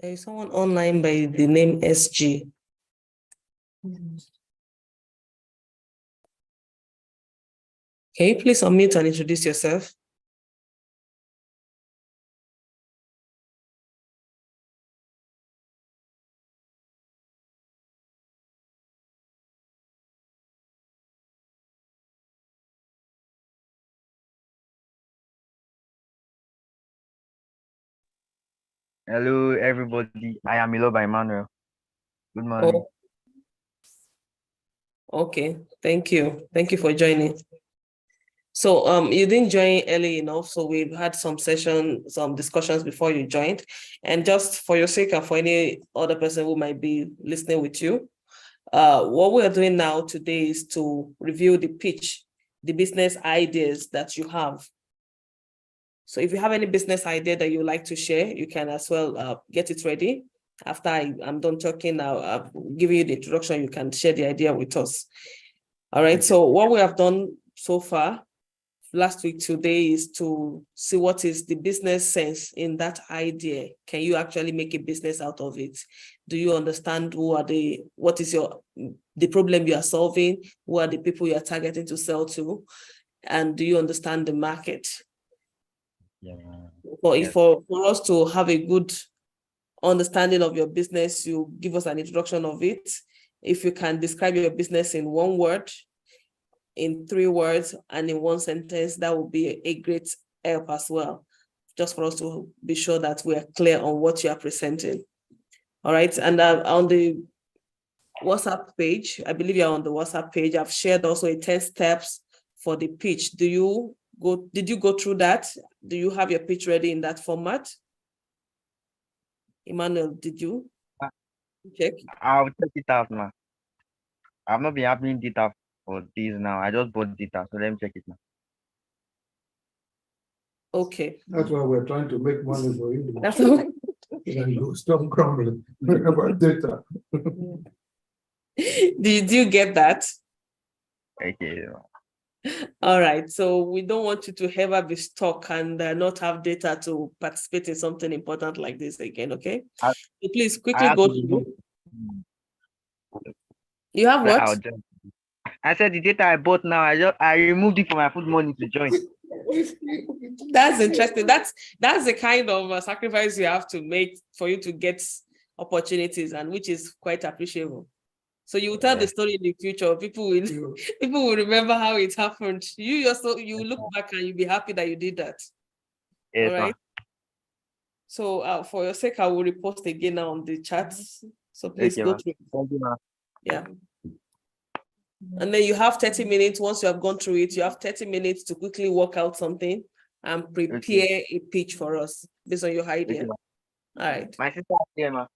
There is someone online by the name SG. Can you please unmute and introduce yourself? Hello, everybody. I am Iloba Emmanuel. Good morning. Okay, thank you. Thank you for joining. So you didn't join early enough, so we've had some discussions before you joined. And just for your sake and for any other person who might be listening with you, what we are doing now today is to review the pitch, the business ideas that you have. So if you have any business idea that you like to share, you can as well get it ready. After I'm done talking, I'll give you the introduction. You can share the idea with us. All right. So what we have done so far, last week today, is to see what is the business sense in that idea. Can you actually make a business out of it? Do you understand what is the problem you are solving? Who are the people you are targeting to sell to? And do you understand the market? Yeah. For us to have a good understanding of your business, you give us an introduction of it. If you can describe your business in one word, in 3 words, and in 1 sentence, that would be a great help as well, just for us to be sure that we are clear on what you are presenting. All right. And on the WhatsApp page, I believe you're on the WhatsApp page, I've shared also a 10 steps for the pitch. Did you go through that? Do you have your pitch ready in that format? Emmanuel, did you check? I'll check it out now. I've not been having data for this now. I just bought data, so let me check it now. Okay. That's why we're trying to make money for you. That's all. You stop grumbling about data. Did you get that? Okay. All right. So we don't want you to ever be stuck and not have data to participate in something important like this again. Okay. So please quickly go through. You have what? I said the data I bought now. I removed it from my food money to join. That's interesting. That's the kind of sacrifice you have to make for you to get opportunities, and which is quite appreciable. So you will tell the story in the future. People will remember how it happened. You look back and you'll be happy that you did that. Yes, all right. So for your sake, I will repost again now on the chat. So please go through. Thank you, ma'am. Yeah. And then you have 30 minutes. Once you have gone through it, you have 30 minutes to quickly work out something and prepare a pitch for us based on your idea. All right. My sister here, ma'am.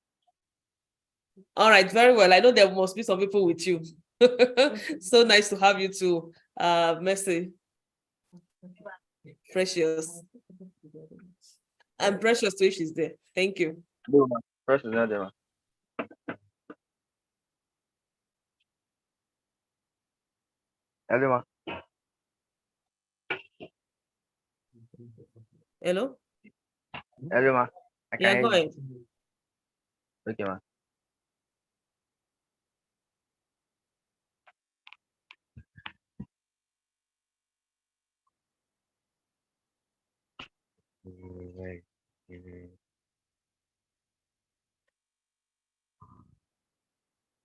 All right, very well. I know there must be some people with you. So nice to have you too, Mercy. Precious. And Precious too, she's there. Thank you. No, ma'am. Precious is not there, ma'am. Hello, ma'am. Hello? Hello, ma'am. Yeah, go ahead. Okay, ma'am.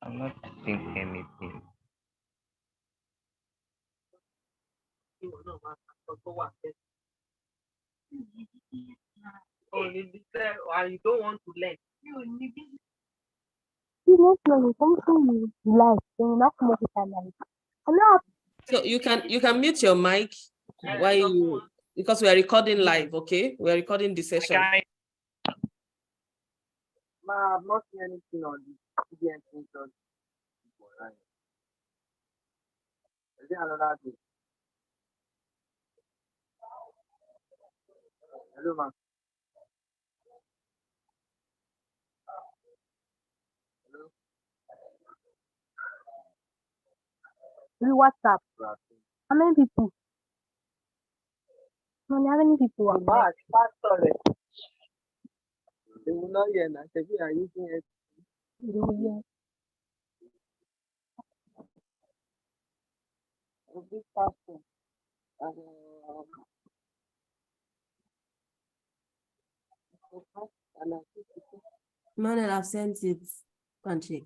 I'm not seeing anything. You don't want to learn. So you can mute your mic while because we are recording live, okay? We are recording the session. I've not seen anything on the CBN. Is there another thing? Hello, ma'am. Through WhatsApp. How many people? How many people are there? They will not hear now. They are using it. They will hear. A big pastor. And, and I think it's Manuel, I've sent it. Go and check.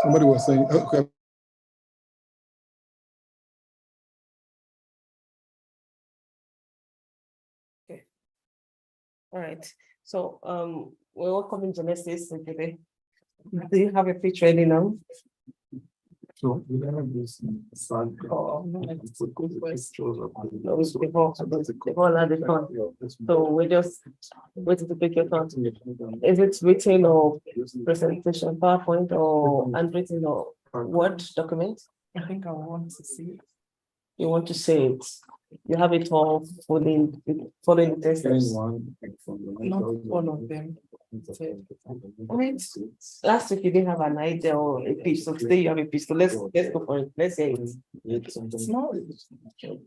Somebody was saying, okay. All right. So We're welcoming Genesis today. Do you have a pitch ready now? So we have this. Oh, No, No, it's before had the turn. So we're just waiting to take your turn. Is it written or presentation, PowerPoint or handwritten or Word document? I think I want to see it. You want to say it? You have it all following the test steps. Not all of them. Wait, last week you didn't have an idea or a pitch, so today you have a pitch. So let's go for it. Let's say it. It's not. You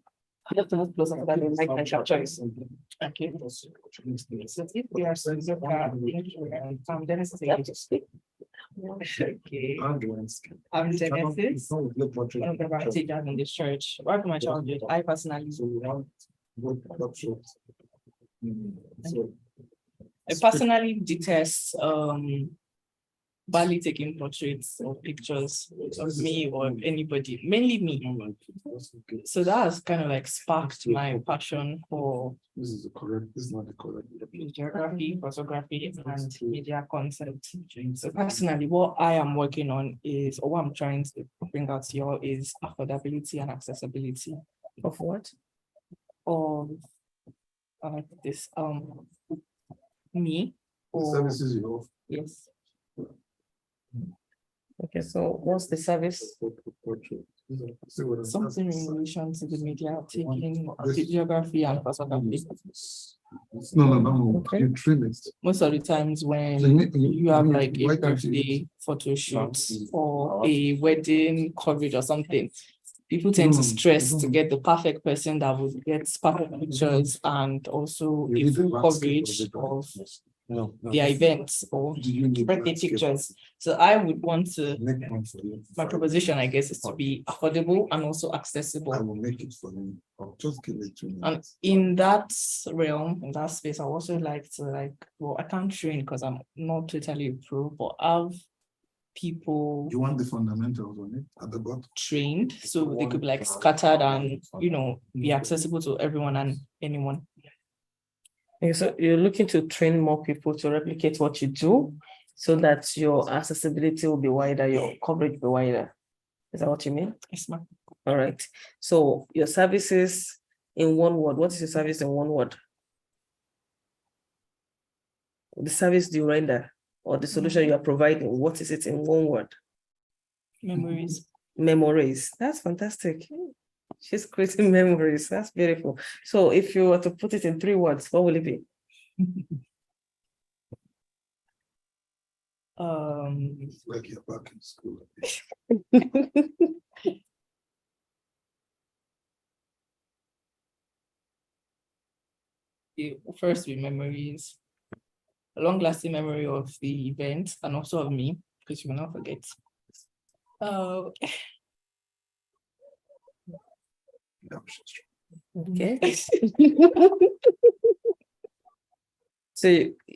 have to move closer to that in my choice. Okay. So if we are Suzuka, Genesis. Okay. I'm Genesis. One of the right teachers in this church. Right from my childhood, I personally detest barely taking portraits or pictures of me or anybody, mainly me. So that has kind of like sparked my passion for This is the correct, this is not the correct. geography, photography, and media concept. So personally, what I am working on is, or what I'm trying to bring out to you all is affordability and accessibility Of what? of this me. The or services you offer. yes. Okay, so what's the service? Something in relation to the media taking videography and photography. No, Okay. you trim it. Most of the times when you have like a birthday photo shoot or a wedding coverage or something, people tend to stress to get the perfect person that would get perfect pictures and also a full coverage of their events or birthday pictures. So I would want to, my proposition, I guess, is to be affordable and also I accessible. will make it for you. I'll just give it to you. And in that realm, in that space, I also like to well, I can't train because I'm not totally a pro, but have people You want the fundamentals on it at the bottom? trained so they could be like scattered and, be accessible to everyone and anyone. Okay, so you're looking to train more people to replicate what you do so that your accessibility will be wider, your coverage will be wider. Is that what you mean? Yes, ma'am. All right. So your services in one word. What is your service in one word? The service you render or the solution you are providing, what is it in one word? Memories. Memories. That's fantastic. She's creating memories. That's beautiful. So if you were to put it in 3 words, what will it be? It's like you're back in school. First with memories, a long-lasting memory of the event and also of me, because you will not forget. Okay. So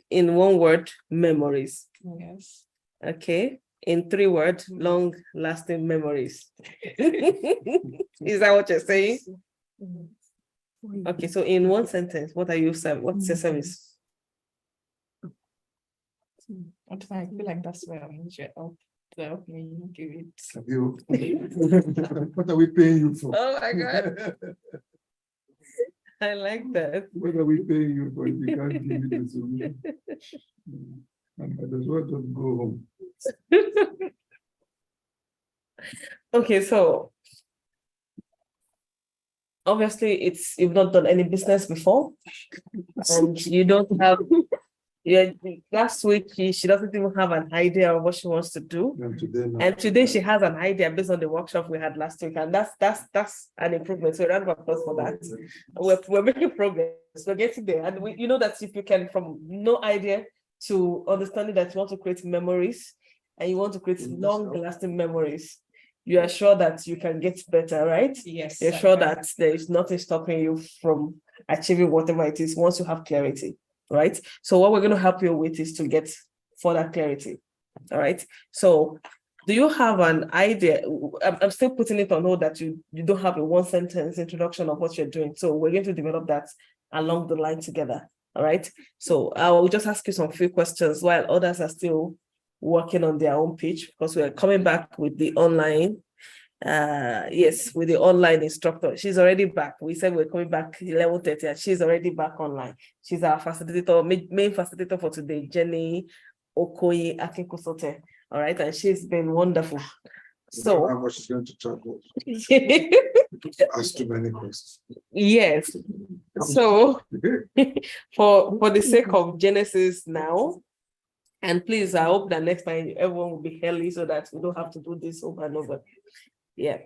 in one word, memories. Yes. Okay. In 3 words, long-lasting memories. Is that what you're saying? Okay, so in one sentence, what are you serving? What's your service? I feel like that's where I'm usually up to help me give it. Have you? What are we paying you for? Oh my God. I like that. What are we paying you for if you can't give me the solution? I might as well just go home. Okay, so obviously you've not done any business before, and you don't have. Yeah, last week she doesn't even have an idea of what she wants to do, and today she has an idea based on the workshop we had last week, and that's an improvement. So round of applause for that. We're making progress. We're getting there, and you know that if you can from no idea to understanding that you want to create memories and you want to create long-lasting memories, you are sure that you can get better, right? Yes. You're sure that there is nothing stopping you from achieving whatever it is once you have clarity. Right. So what we're going to help you with is to get further clarity. All right. So do you have an idea? I'm still putting it on hold that you don't have a 1-sentence introduction of what you're doing. So we're going to develop that along the line together. All right. So I will just ask you some few questions while others are still working on their own pitch, because we are coming back with the online. Yes, with the online instructor. She's already back. We said we're coming back 11:30 and she's already back online. She's our facilitator, main facilitator for today, Jenny Okoye Akinkusote. All right, and she's been wonderful. So How much is going to charge us? Ask too many questions. yes. So for the sake of Genesis now, and please, I hope that next time everyone will be healthy so that we don't have to do this over and over. Yeah.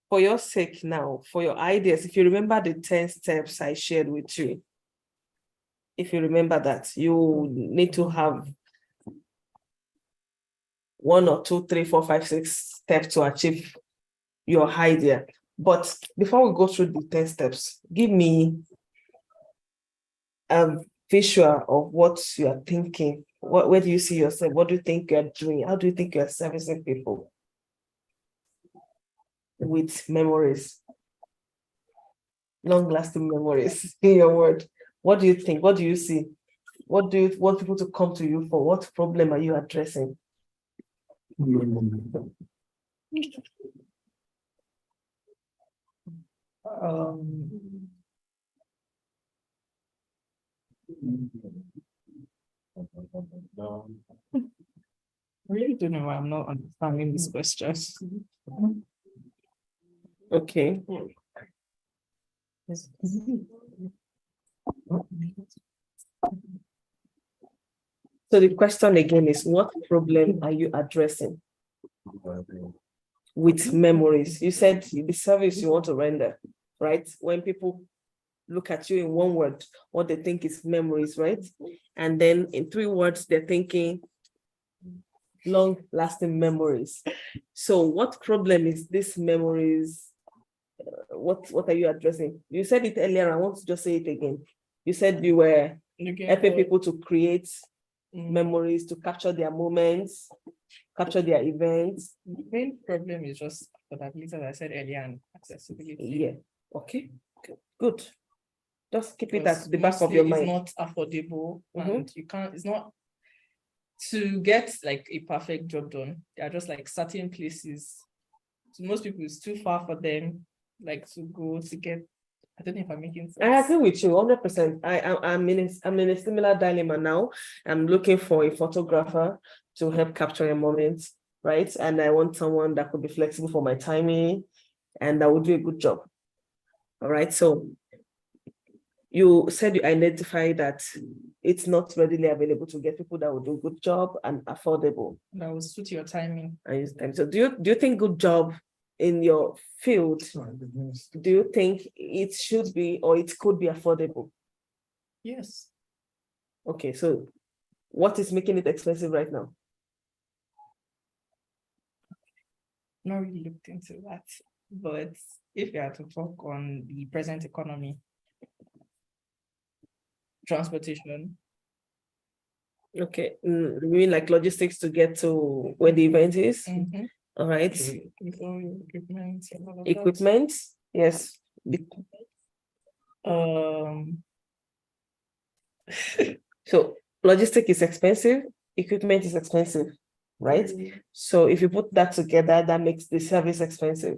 For your sake now, for your ideas, if you remember the 10 steps I shared with you, if you remember that, you need to have 1 or 2, 3, 4, 5, 6 steps to achieve your idea. But before we go through the 10 steps, give me a visual of what you are thinking. Where do you see yourself? What do you think you're doing? How do you think you're servicing people with memories? Long-lasting memories, in your word. What do you think? What do you see? What do you want people to come to you for? What problem are you addressing? I really don't know why I'm not understanding this question. Okay. So the question again is, what problem are you addressing with memories? You said the service you want to render, right? When people look at you in one word, what they think is memories, right? And then in 3 words, they're thinking long-lasting memories. So what problem is this memories? What are you addressing? You said it earlier. I want to just say it again. You said you were helping people to create memories, to capture their moments, capture their events. The main problem is just affordability, as I said earlier, and accessibility. Yeah. Okay. Good. Just keep it at the back of Mostly your mind. It's not affordable, Mhm. and you can't. It's not to get like a perfect job done. There are just like certain places. To most people, it's too far for them, like to go to get. I don't know if I'm making sense. I agree with you 100%. I'm in a similar dilemma now. I'm looking for a photographer to help capture a moment, right? And I want someone that could be flexible for my timing and that would do a good job. All right. So you said you identify that it's not readily available to get people that will do a good job and affordable. That will suit your timing. And so do you think good job in your field, do you think it should be or it could be affordable? Yes. Okay, so what is making it expensive right now? Not really looked into that, but if you are to talk on the present economy, transportation. Okay, you mean like logistics to get to where the event is? All right. Equipment. And all of that. Equipment, yes. So logistic is expensive, equipment is expensive, right? So if you put that together, that makes the service expensive.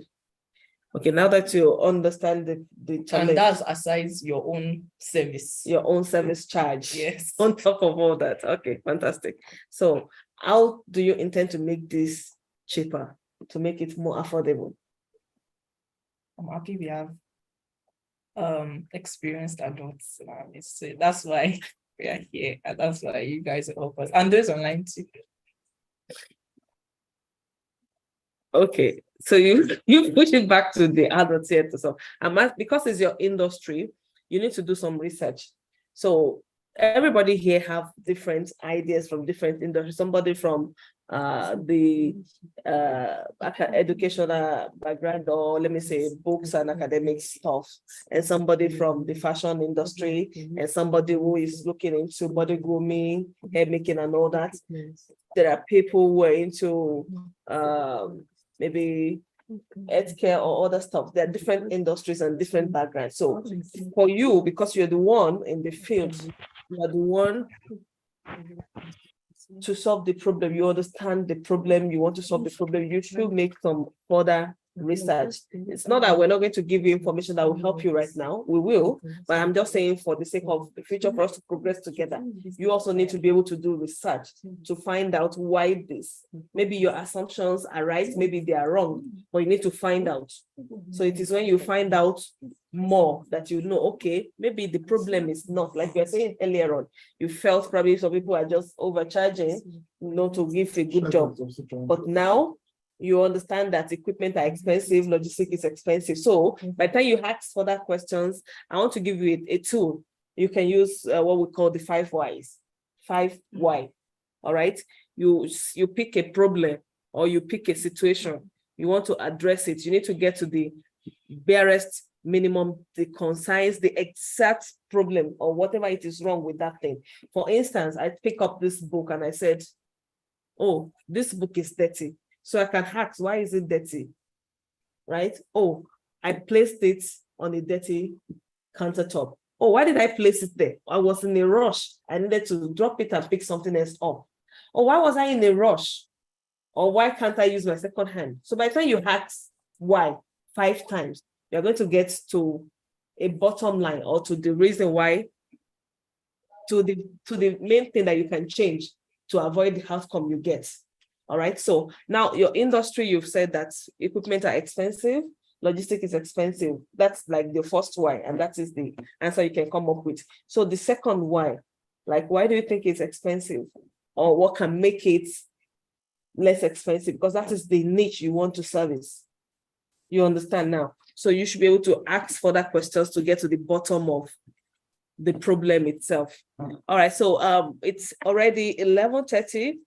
Okay, now that you understand the challenge, And that's aside your own service. your own service charge. Yes. On top of all that. Okay, fantastic. So how do you intend to make this cheaper, to make it more affordable? I'm happy we have experienced adults. So that's why we are here, and that's why you guys help us. And those online too. Okay, so you push it back to the adults here. So because it's your industry, you need to do some research. So everybody here have different ideas from different industries. Somebody from the educational background, or let me say books and academic stuff, and somebody from the fashion industry, and somebody who is looking into body grooming, hair making and all that. There are people who are into maybe healthcare or other stuff. There are different industries and different backgrounds. So for you, because you're the one in the field, you are the one to solve the problem. You understand the problem, you want to solve the problem, you should make some further research. It's not that we're not going to give you information that will help you right now. We will, but I'm just saying for the sake of the future, for us to progress together, you also need to be able to do research to find out why this. Maybe your assumptions are right, maybe they are wrong, but you need to find out. So it is when you find out more that you know, okay, maybe the problem is not, like you were saying earlier on, you felt probably some people are just overcharging, to give a good job. But now you understand that equipment are expensive, logistics is expensive. So by the time you ask further questions, I want to give you a tool. You can use what we call the 5 whys. 5 why. All right. You pick a problem or you pick a situation. You want to address it. You need to get to the barest minimum, the concise, the exact problem or whatever it is wrong with that thing. For instance, I pick up this book and I said, oh, this book is dirty. So I can ask, why is it dirty? Right? Oh, I placed it on a dirty countertop. Oh, why did I place it there? I was in a rush. I needed to drop it and pick something else up. Or why was I in a rush? Or why can't I use my second hand? So by the time you ask why 5 times, you're going to get to a bottom line or to the reason why, to the main thing that you can change to avoid the outcome you get. All right. So now your industry, you've said that equipment are expensive, logistics is expensive. That's like the first why, and that is the answer you can come up with. So the second why, like, why do you think it's expensive? Or what can make it less expensive? Because that is the niche you want to service. You understand now? So you should be able to ask further questions to get to the bottom of the problem itself. All right. So it's already 11:30.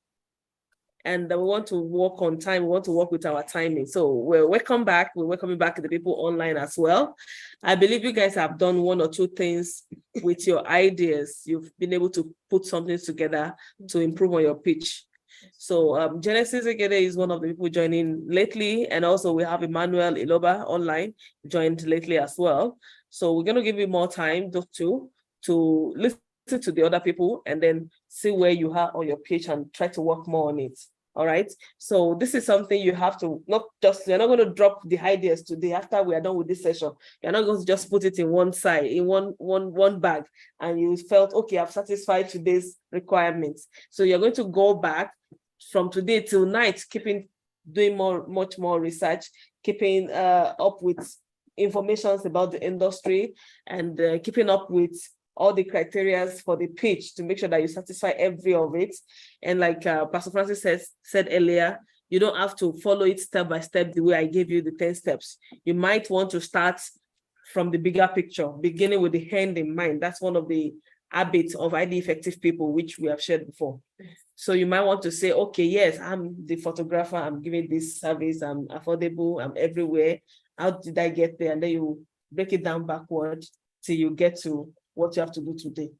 And we want to work on time. We want to work with our timing. So we're welcome back. We're welcoming back the people online as well. I believe you guys have done 1 or 2 things with your ideas. You've been able to put something together to improve on your pitch. So Genesis Egede is one of the people joining lately. And also we have Emmanuel Iloba online, joined lately as well. So we're going to give you more time, those two, to listen to the other people and then see where you are on your pitch and try to work more on it. All right. So this is something you have to you're not going to drop the ideas today after we are done with this session. You're not going to just put it in one side, in one bag, and you felt, okay, I've satisfied today's requirements. So you're going to go back from today till night, doing much more research, keeping up with information about the industry and keeping up with all the criteria for the pitch to make sure that you satisfy every of it. And like Pastor Francis said earlier, you don't have to follow it step by step the way I gave you the 10 steps. You might want to start from the bigger picture, beginning with the end in mind. That's one of the habits of highly effective people, which we have shared before. So you might want to say, okay, yes, I'm the photographer, I'm giving this service, I'm affordable, I'm everywhere. How did I get there? And then you break it down backward till you get to what you have to do today.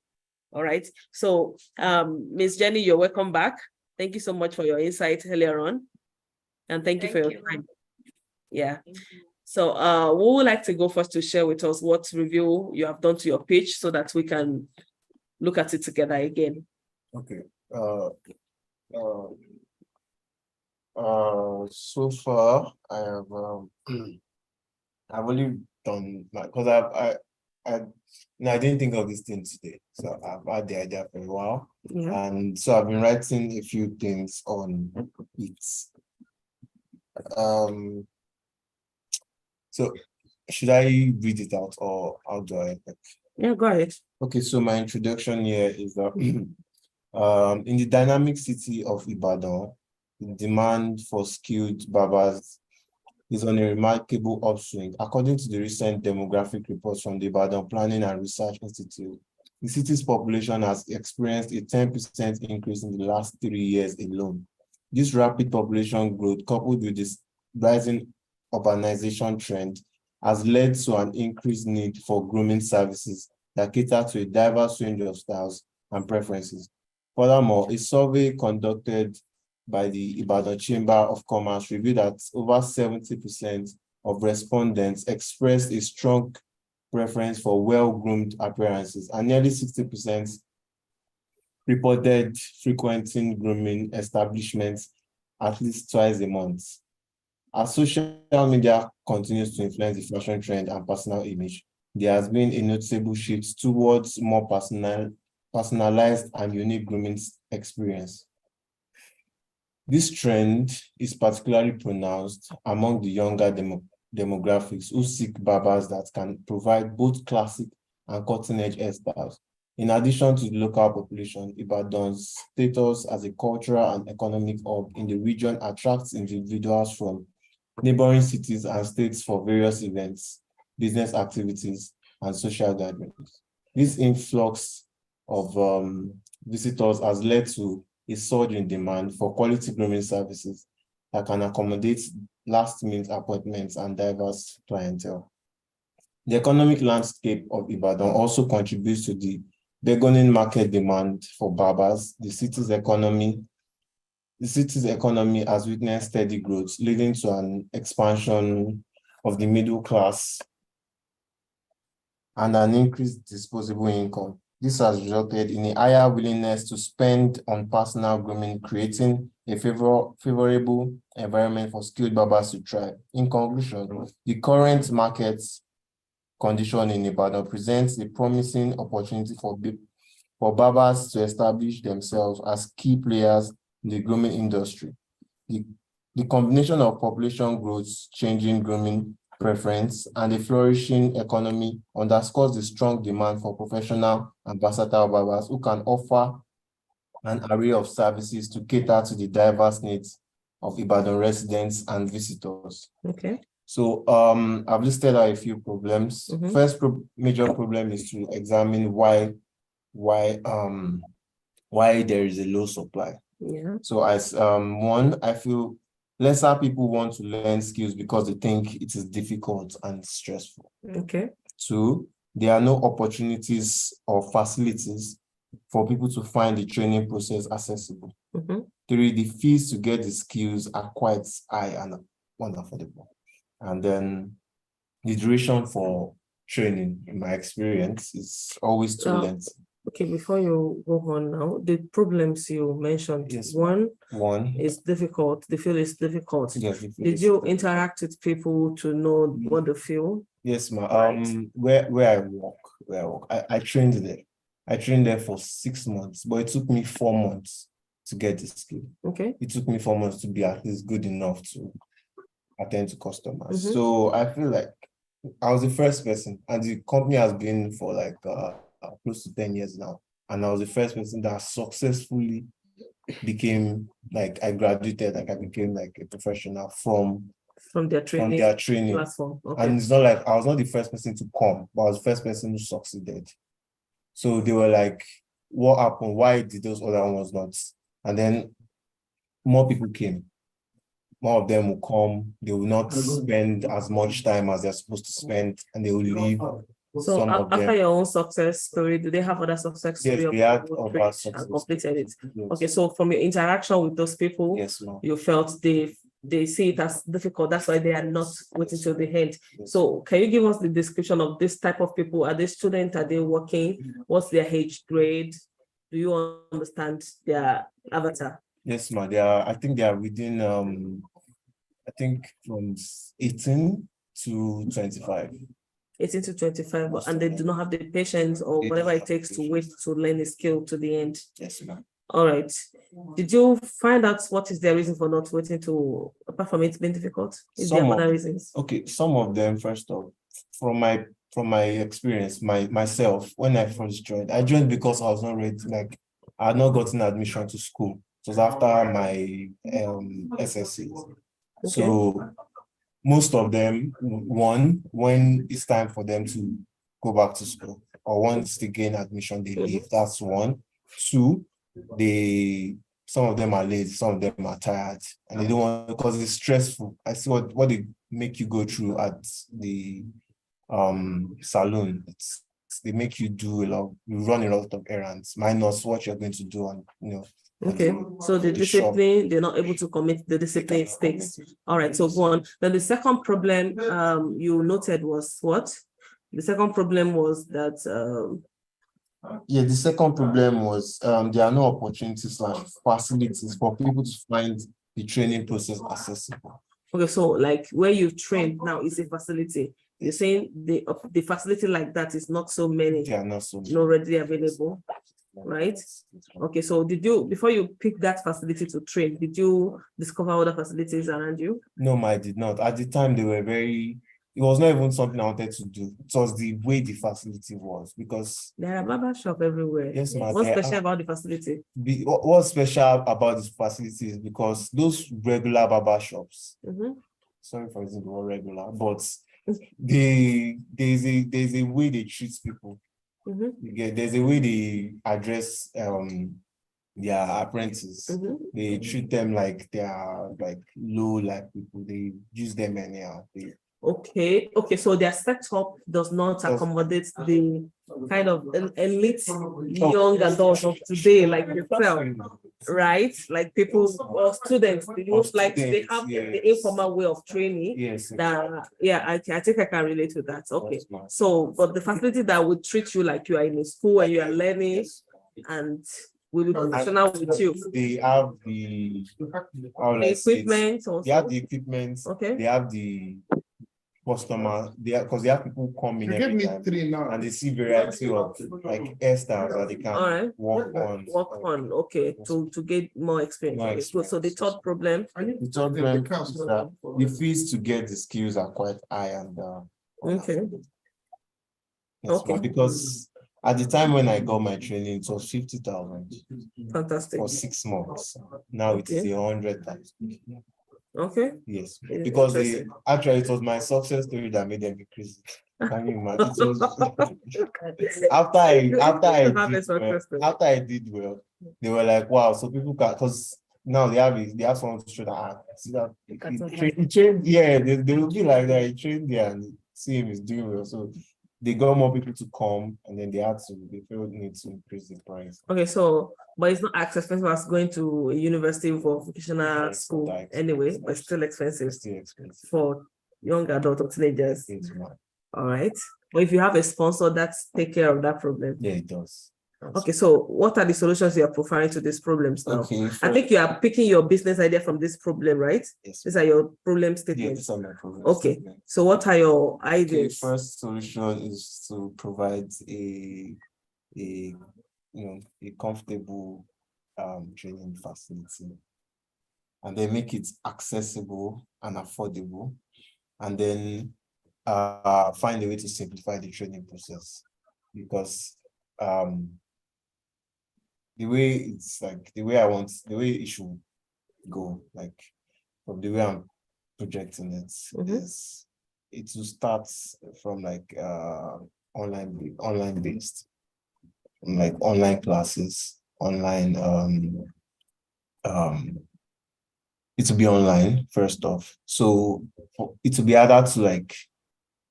All right. So Ms. Jenny, you're welcome back. Thank you so much for your insight earlier on. And thank you for your time. Yeah. So who would like to go first to share with us what review you have done to your pitch so that we can look at it together again? Okay. So far I have I've only done because I didn't think of this thing today, so I've had the idea for a while, and so I've been writing a few things on it. So should I read it out or how do I? Yeah, go ahead. Okay, so my introduction here is that in the dynamic city of Ibadan, the demand for skilled barbers is on a remarkable upswing. According to the recent demographic reports from the Ibadan Planning and Research Institute, the city's population has experienced a 10% increase in the last 3 years alone. This rapid population growth, coupled with this rising urbanization trend, has led to an increased need for grooming services that cater to a diverse range of styles and preferences. Furthermore, a survey conducted by the Ibadan Chamber of Commerce revealed that over 70% of respondents expressed a strong preference for well-groomed appearances, and nearly 60% reported frequenting grooming establishments at least twice a month. As social media continues to influence the fashion trend and personal image, there has been a noticeable shift towards more personalized and unique grooming experience. This trend is particularly pronounced among the younger demographics who seek barbers that can provide both classic and cutting-edge hairstyles. In addition to the local population, Ibadan's status as a cultural and economic hub in the region attracts individuals from neighboring cities and states for various events, business activities, and social gatherings. This influx of visitors has led to a surge in demand for quality grooming services that can accommodate last-minute appointments and diverse clientele. The economic landscape of Ibadan also contributes to the burgeoning market demand for barbers. The city's economy has witnessed steady growth, leading to an expansion of the middle class and an increased disposable income. This has resulted in a higher willingness to spend on personal grooming, creating a favorable environment for skilled barbers to thrive. In conclusion, the current market condition in Ibadan presents a promising opportunity for barbers to establish themselves as key players in the grooming industry. The combination of population growth, changing grooming preference, and a flourishing economy underscores the strong demand for professional and versatile barbers who can offer an array of services to cater to the diverse needs of Ibadan residents and visitors. Okay. So I've listed out a few problems. First major problem is to examine why there is a low supply. Yeah. So as one, I feel lesser people want to learn skills because they think it is difficult and stressful. Okay. Two, there are no opportunities or facilities for people to find the training process accessible. Three, the fees to get the skills are quite high and unaffordable. And then the duration for training, in my experience, is always too lengthy. Okay, before you go on now, the problems you mentioned, Yes, one One, is difficult, the field is difficult. yes, Did you interact with people to know what they feel? yes, ma. Right. Where I work, I trained there. I trained there for 6 months, but it took me 4 months to get the skill. Okay. It took me 4 months to be at least good enough to attend to customers. So I feel like I was the first person, and the company has been for like close to 10 years now. And I was the first person that successfully became, like, I graduated, like I became like a professional from their from training their training. platform. Okay. And it's not like I was not the first person to come, but I was the first person who succeeded. So they were like, what happened? Why did those other ones not? And then more people came. More of them will come, they will not spend as much time as they're supposed to spend, and they will leave. So Some of after them, your own success story, do they have other success yes, story we had people who other trained success and completed it? yes. Okay, so from your interaction with those people, Yes, ma'am. you felt they see it as difficult. That's why they are not waiting till the end. Yes. So can you give us the description of this type of people? Are they students? Are they working? What's their age grade? Do you understand their avatar? Yes, ma'am. I think they are within I think from 18 to 25. 18 to 25, and they do not have the patience or They whatever don't it have takes to patience. wait to learn a skill to the end. Yes, ma'am. All right. Did you find out what is their reason for not waiting to, apart from it being difficult? Is there Some of- other reasons? Okay, some of them, first off, from my experience, myself, when I first joined, I joined because I was not ready, like I had not gotten admission to school. It was after my SSC. So most of them, one, when it's time for them to go back to school, or once they gain admission, they leave. That's one. Two, some of them are lazy, some of them are tired, and they don't want, because it's stressful. I see what they make you go through at the salon. They make you do you run a lot of errands, minus what you're going to do on Okay, so the the shop. discipline, they're not able to commit the discipline it takes. All right, so go on. Then the second problem you noted was what? The second problem was that Yeah, the second problem was there are no opportunities like facilities for people to find the training process accessible. okay, so like where you've trained now is a facility. You're saying the facility like that is not so many, They are not so not readily available, right? Okay, so did you, before you pick that facility to train, did you discover other facilities around you? No, I did not. At the time, they were very, it was not even something I wanted to do. It was the way the facility was because, There are barber shop everywhere. yes, ma'am, What's there special are- about the facility? what's special about this facility is because those regular barber shops, Mhm. sorry for using the word regular, but there's a way they treat people. Mhm. There's a way they address their apprentices. Mhm. They treat them like they are like low like people. They use them anyhow. Okay, so their setup does not accommodate the kind of elite young adults of today, like yourself, right? Like people or students, they don't like they students, have the yes. informal way of training. Yes. That yeah, I think I can relate to that. Okay, Yes, ma'am. so but the facility that would treat you like you are in a school and you are learning and will be professional with you. They have the how will The I say it? equipment They have also. the equipment. Okay. They have the customer. Because they have people come in You give every me time, 3 now. and they see variety of like hairstyles that they All can right. work on. Okay, to get more experience. More Okay, so the experience. third problem. The third problem is that the fees to get the skills are quite high and Okay. yes, Okay. ma'am, because at the time when I got my training, it was 50,000 Fantastic. for 6 months. Now it is Okay. 100,000. Okay. Yes, It's because interesting. actually it was my success story that made them increase. Can you imagine? It was after I Have a did well, success story. after I did well, they were like, wow, so people can, because now they have someone to show that see that he trained, yeah, they will be like that, he trained there and see him is doing well. So they got more people to come and then they felt need to increase the price. Okay, so but it's not as expensive as going to a university for vocational Yes, school that anyway, expensive. but still expensive It's still expensive. for young adults or teenagers. It's not. All right. But if you have a sponsor, that's take care of that problem. Yeah, it does. Okay, so what are the solutions you are providing to these problems now? Okay. I think you are picking your business idea from this problem, right? Yes. These are your problem Yeah, statements. these are my problems. Okay, so what are your Okay, ideas? first solution is to provide a a comfortable training facility and then make it accessible and affordable, and then find a way to simplify the training process, because the way it's like the way it should go, like from the way I'm projecting it is it will start from like online based, like online classes, online it will be online first off. So it will be harder to like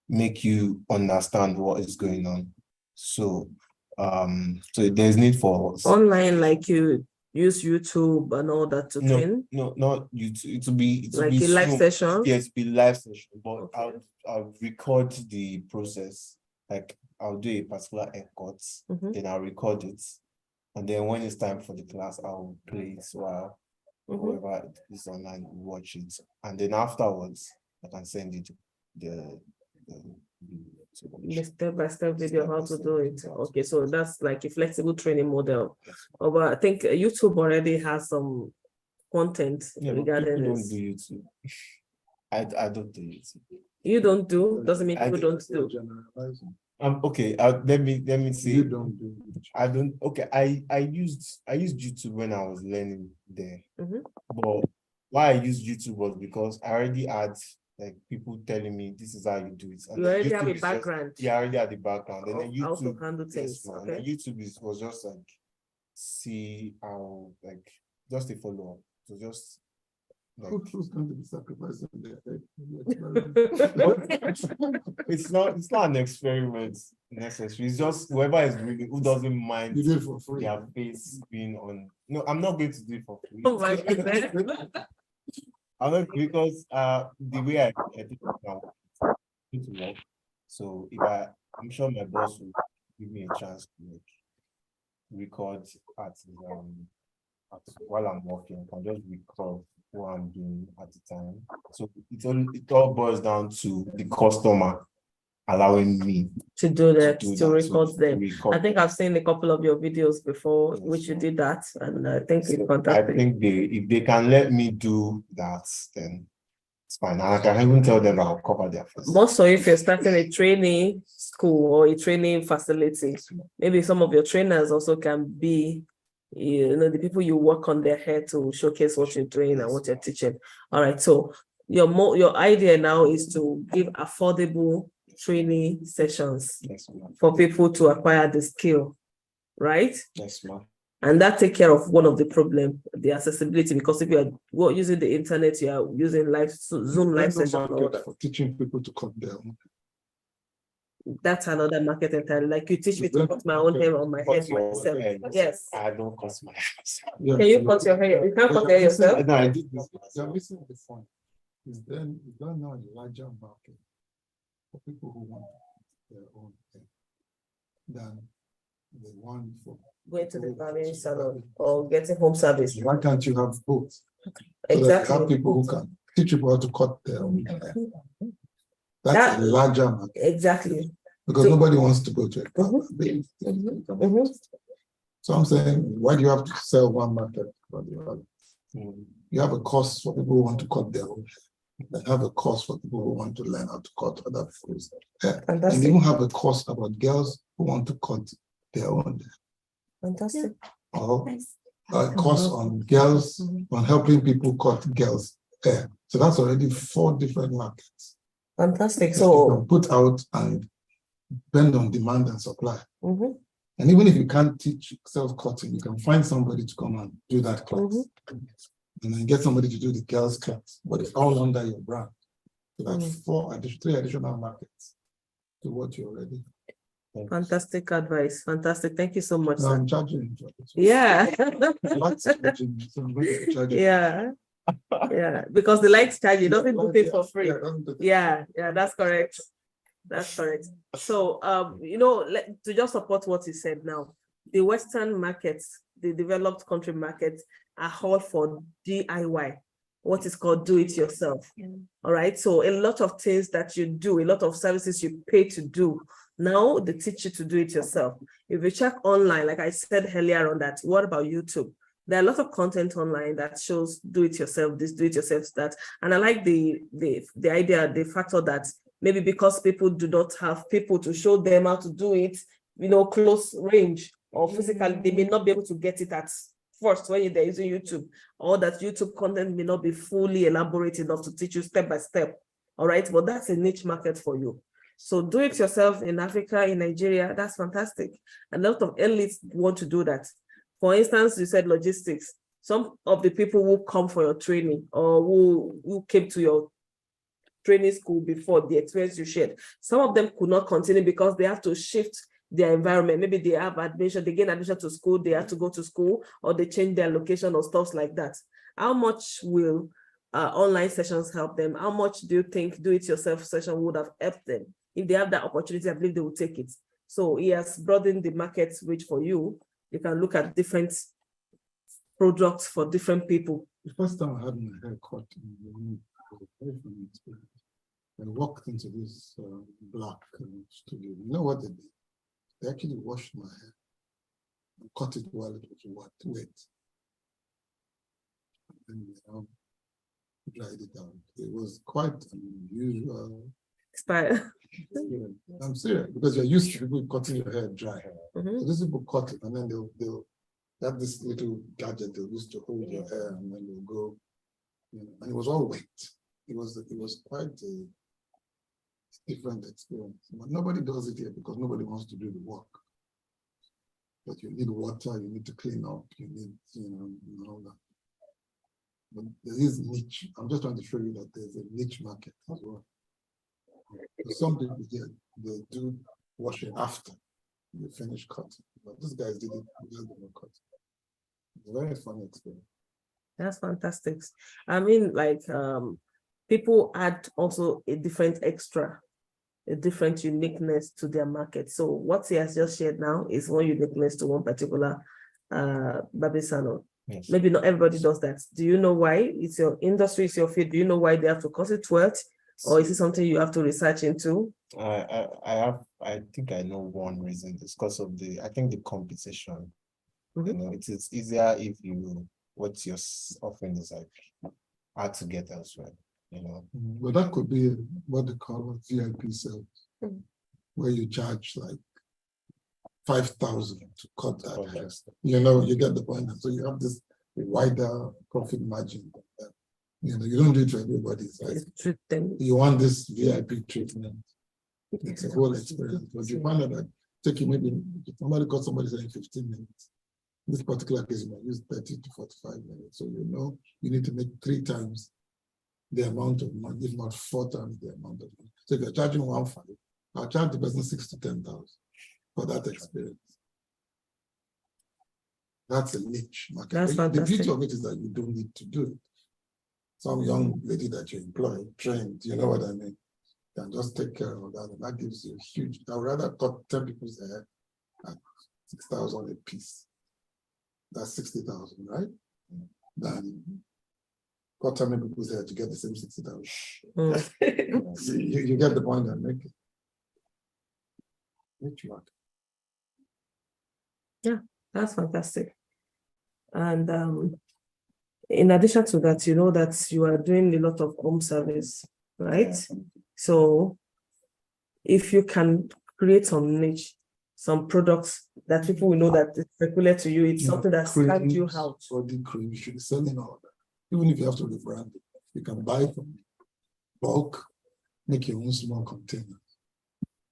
make you understand what is going on. So so there's need for Online, like you use YouTube and all that to train, no, not YouTube. It will be like a live Zoom. session. Yes, be live session, but Okay. I'll record the process. Like I'll do a particular haircut, Mhm. then I'll record it, and then when it's time for the class, I'll play it while Mhm. whoever is online will watch it, and then afterwards I can send it to the to The watch. step-by-step video of how to do it. Step-by-step. Okay, so that's like a flexible training model. Oh, but I think YouTube already has some content Yeah, but regarding people don't this. do YouTube. I don't do YouTube. You don't do, doesn't mean I people don't do. Okay, let me see. You don't do it. I don't. Okay, I used YouTube when I was learning there, Mhm. but why I used YouTube was because I already had like people telling me this is how you do it. And You then already have YouTube a is just- background yeah, I already had the background, and then of how to YouTube. handle Yes, things, ma'am, okay? and YouTube was just like see how like just a follow up. So just Like, Who's going to be sacrificing their head? it's not an experiment necessary. It's just whoever is reading who doesn't mind You do it for free. their face being on. No, I'm not going to do it for free. Oh my goodness. I'm not, because the way I think it now need to work. So if I'm sure my boss will give me a chance to like record while I'm working. I can just record what I'm doing at the time. So it all boils down to the customer allowing me To do that, do to that, record them. record. I think I've seen a couple of your videos before, Yes. which you did that, and I think it's I fantastic. think if they can let me do that, then it's fine. And I can even tell them I'll cover their first. More so if you're starting a training school or a training facility, maybe some of your trainers also can be, the people you work on their head to showcase what you're doing and what you're teaching. All right, so your idea now is to give affordable training sessions Yes, ma'am. for people to acquire the skill, right? Yes, ma'am. And that take care of one of the problem, the accessibility, because if you are using the internet, you are using Zoom live There's no session, all market that. for teaching people to cut their own. That's another market entirely. Like you teach me to Is cut my own hair on my head Cut your myself. hair. Yes. I don't cut my hair. Yeah. Can you cut your hair? You can't cut your hair yourself. No, I did this. You're missing the point. Is then you don't know a larger market for people who want their own thing than the one for. Going to the barbering salon or getting home service. Why can't you have both? So that you Exactly. have people who can teach people how to cut their own hair. That- That's a larger market Exactly. because So- nobody wants to go to a Mhm. barber. Mhm. So I'm saying, why do you have to sell one market for the other? Mm. You have a course for people who want to cut their own hair. They have a course for people who want to learn how to cut other people's hair. And they Fantastic. even have a course about girls who want to cut their own hair. Fantastic. Or a course on girls, on helping people cut girls' hair. So that's already 4 different markets. Fantastic. You So, can put out and depend on demand and supply. mhm, And even if you can't teach self-cutting, you can find somebody to come and do that class. And then get somebody to do the girls' class, but it's all under your brand. So that's 3 additional markets to what you already. fantastic advice. Fantastic. Thank you so much, So sir. I'm charging you for it. Yeah. Lots charging you, so I'm going to charge you. Yeah. Yeah. Because the lights charge, you doesn't do it for free. Yeah, doesn't do it. Yeah, that's correct. That's correct. So, to just support what you said now, the Western markets, the developed country markets are all for DIY, what is called do it yourself. All right. So a lot of things that you do, a lot of services you pay to do, now they teach you to do it yourself. If you check online, like I said earlier on that, what about YouTube? There are a lot of content online that shows do it yourself, this, do it yourself, that. And I like the idea, the factor that maybe because people do not have people to show them how to do it, close range or physically, they may not be able to get it at first when they're using YouTube, or that YouTube content may not be fully elaborate enough to teach you step by step. All right, but that's a niche market for you. So do it yourself in Africa, in Nigeria, that's fantastic. And a lot of elites want to do that. For instance, you said logistics. Some of the people who come for your training or who came to your training school before, the experience you shared, some of them could not continue because they have to shift their environment. Maybe they have admission, they gain admission to school, they have to go to school, or they change their location or stuff like that. How much will online sessions help them? How much do you think do-it-yourself session would have helped them? If they have that opportunity, I believe they will take it. So he has broadened the market reach for you. You can look at different products for different people. The first time I had my hair cut, I walked into this black studio. You know what they did? They actually washed my hair and cut it while it was wet. And dried it out. It was quite unusual. Expire. I'm serious, because you're used to people cutting your hair dry. Mhm. So these people cut it, and then they'll have this little gadget they'll use to hold your hair, and then they'll go, and it was all wet. It was quite a different experience. But nobody does it here because nobody wants to do the work. But you need water, you need to clean up, you need, and all that. But there is niche. I'm just trying to show you that there's a niche market as well. So some people here, they do washing after you finish cutting. But these guys did it while they were cutting. It's a very funny experience. That's fantastic. I mean, like, people add also a different extra, a different uniqueness to their market. So what he has just shared now is one uniqueness to one particular barber salon. Yes. Maybe not everybody does that. Do you know why? It's your industry, it's your field. Do you know why they have to constitute, or is it something you have to research into? I think I know one reason. It's because of I think the competition. Mhm. You know, it is easier if what you're offering is like hard to get elsewhere, you know. But that could be what they call a VIP sales, Mhm. where you charge like 5,000 to cut that hair. Yes. You know, you get the point. So you have this wider profit margin. You know, you don't do it for everybody. It's like, Treat them. you want this VIP treatment. It's a whole experience. But you find out that taking maybe somebody got somebody saying 15 minutes. In this particular case, you might use 30 to 45 minutes. So you know you need to make 3 times the amount of money, if not 4 times the amount of money. So if you're charging 1,500, I'll charge the person 6,000 to 10,000 for that experience. That's a niche market. That's The beauty fantastic. of it is that you don't need to do it. Some young lady that you employ, trained, you know what I mean, can just take care of that, and that gives you a huge. I'd rather cut 10 people's hair at 6,000 a piece. That's 60,000, right? Than cut 10 people's hair to get the same 60,000. Mm. You get the point I'm making. Niche market. That's fantastic. And in addition to that, you know that you are doing a lot of home service, right? So if you can create some niche, some products that people will know that it's peculiar to you, it's something that stands you out. Body cream, you should be selling all that. Even if you have to rebrand it, you can buy from bulk, make your own small container.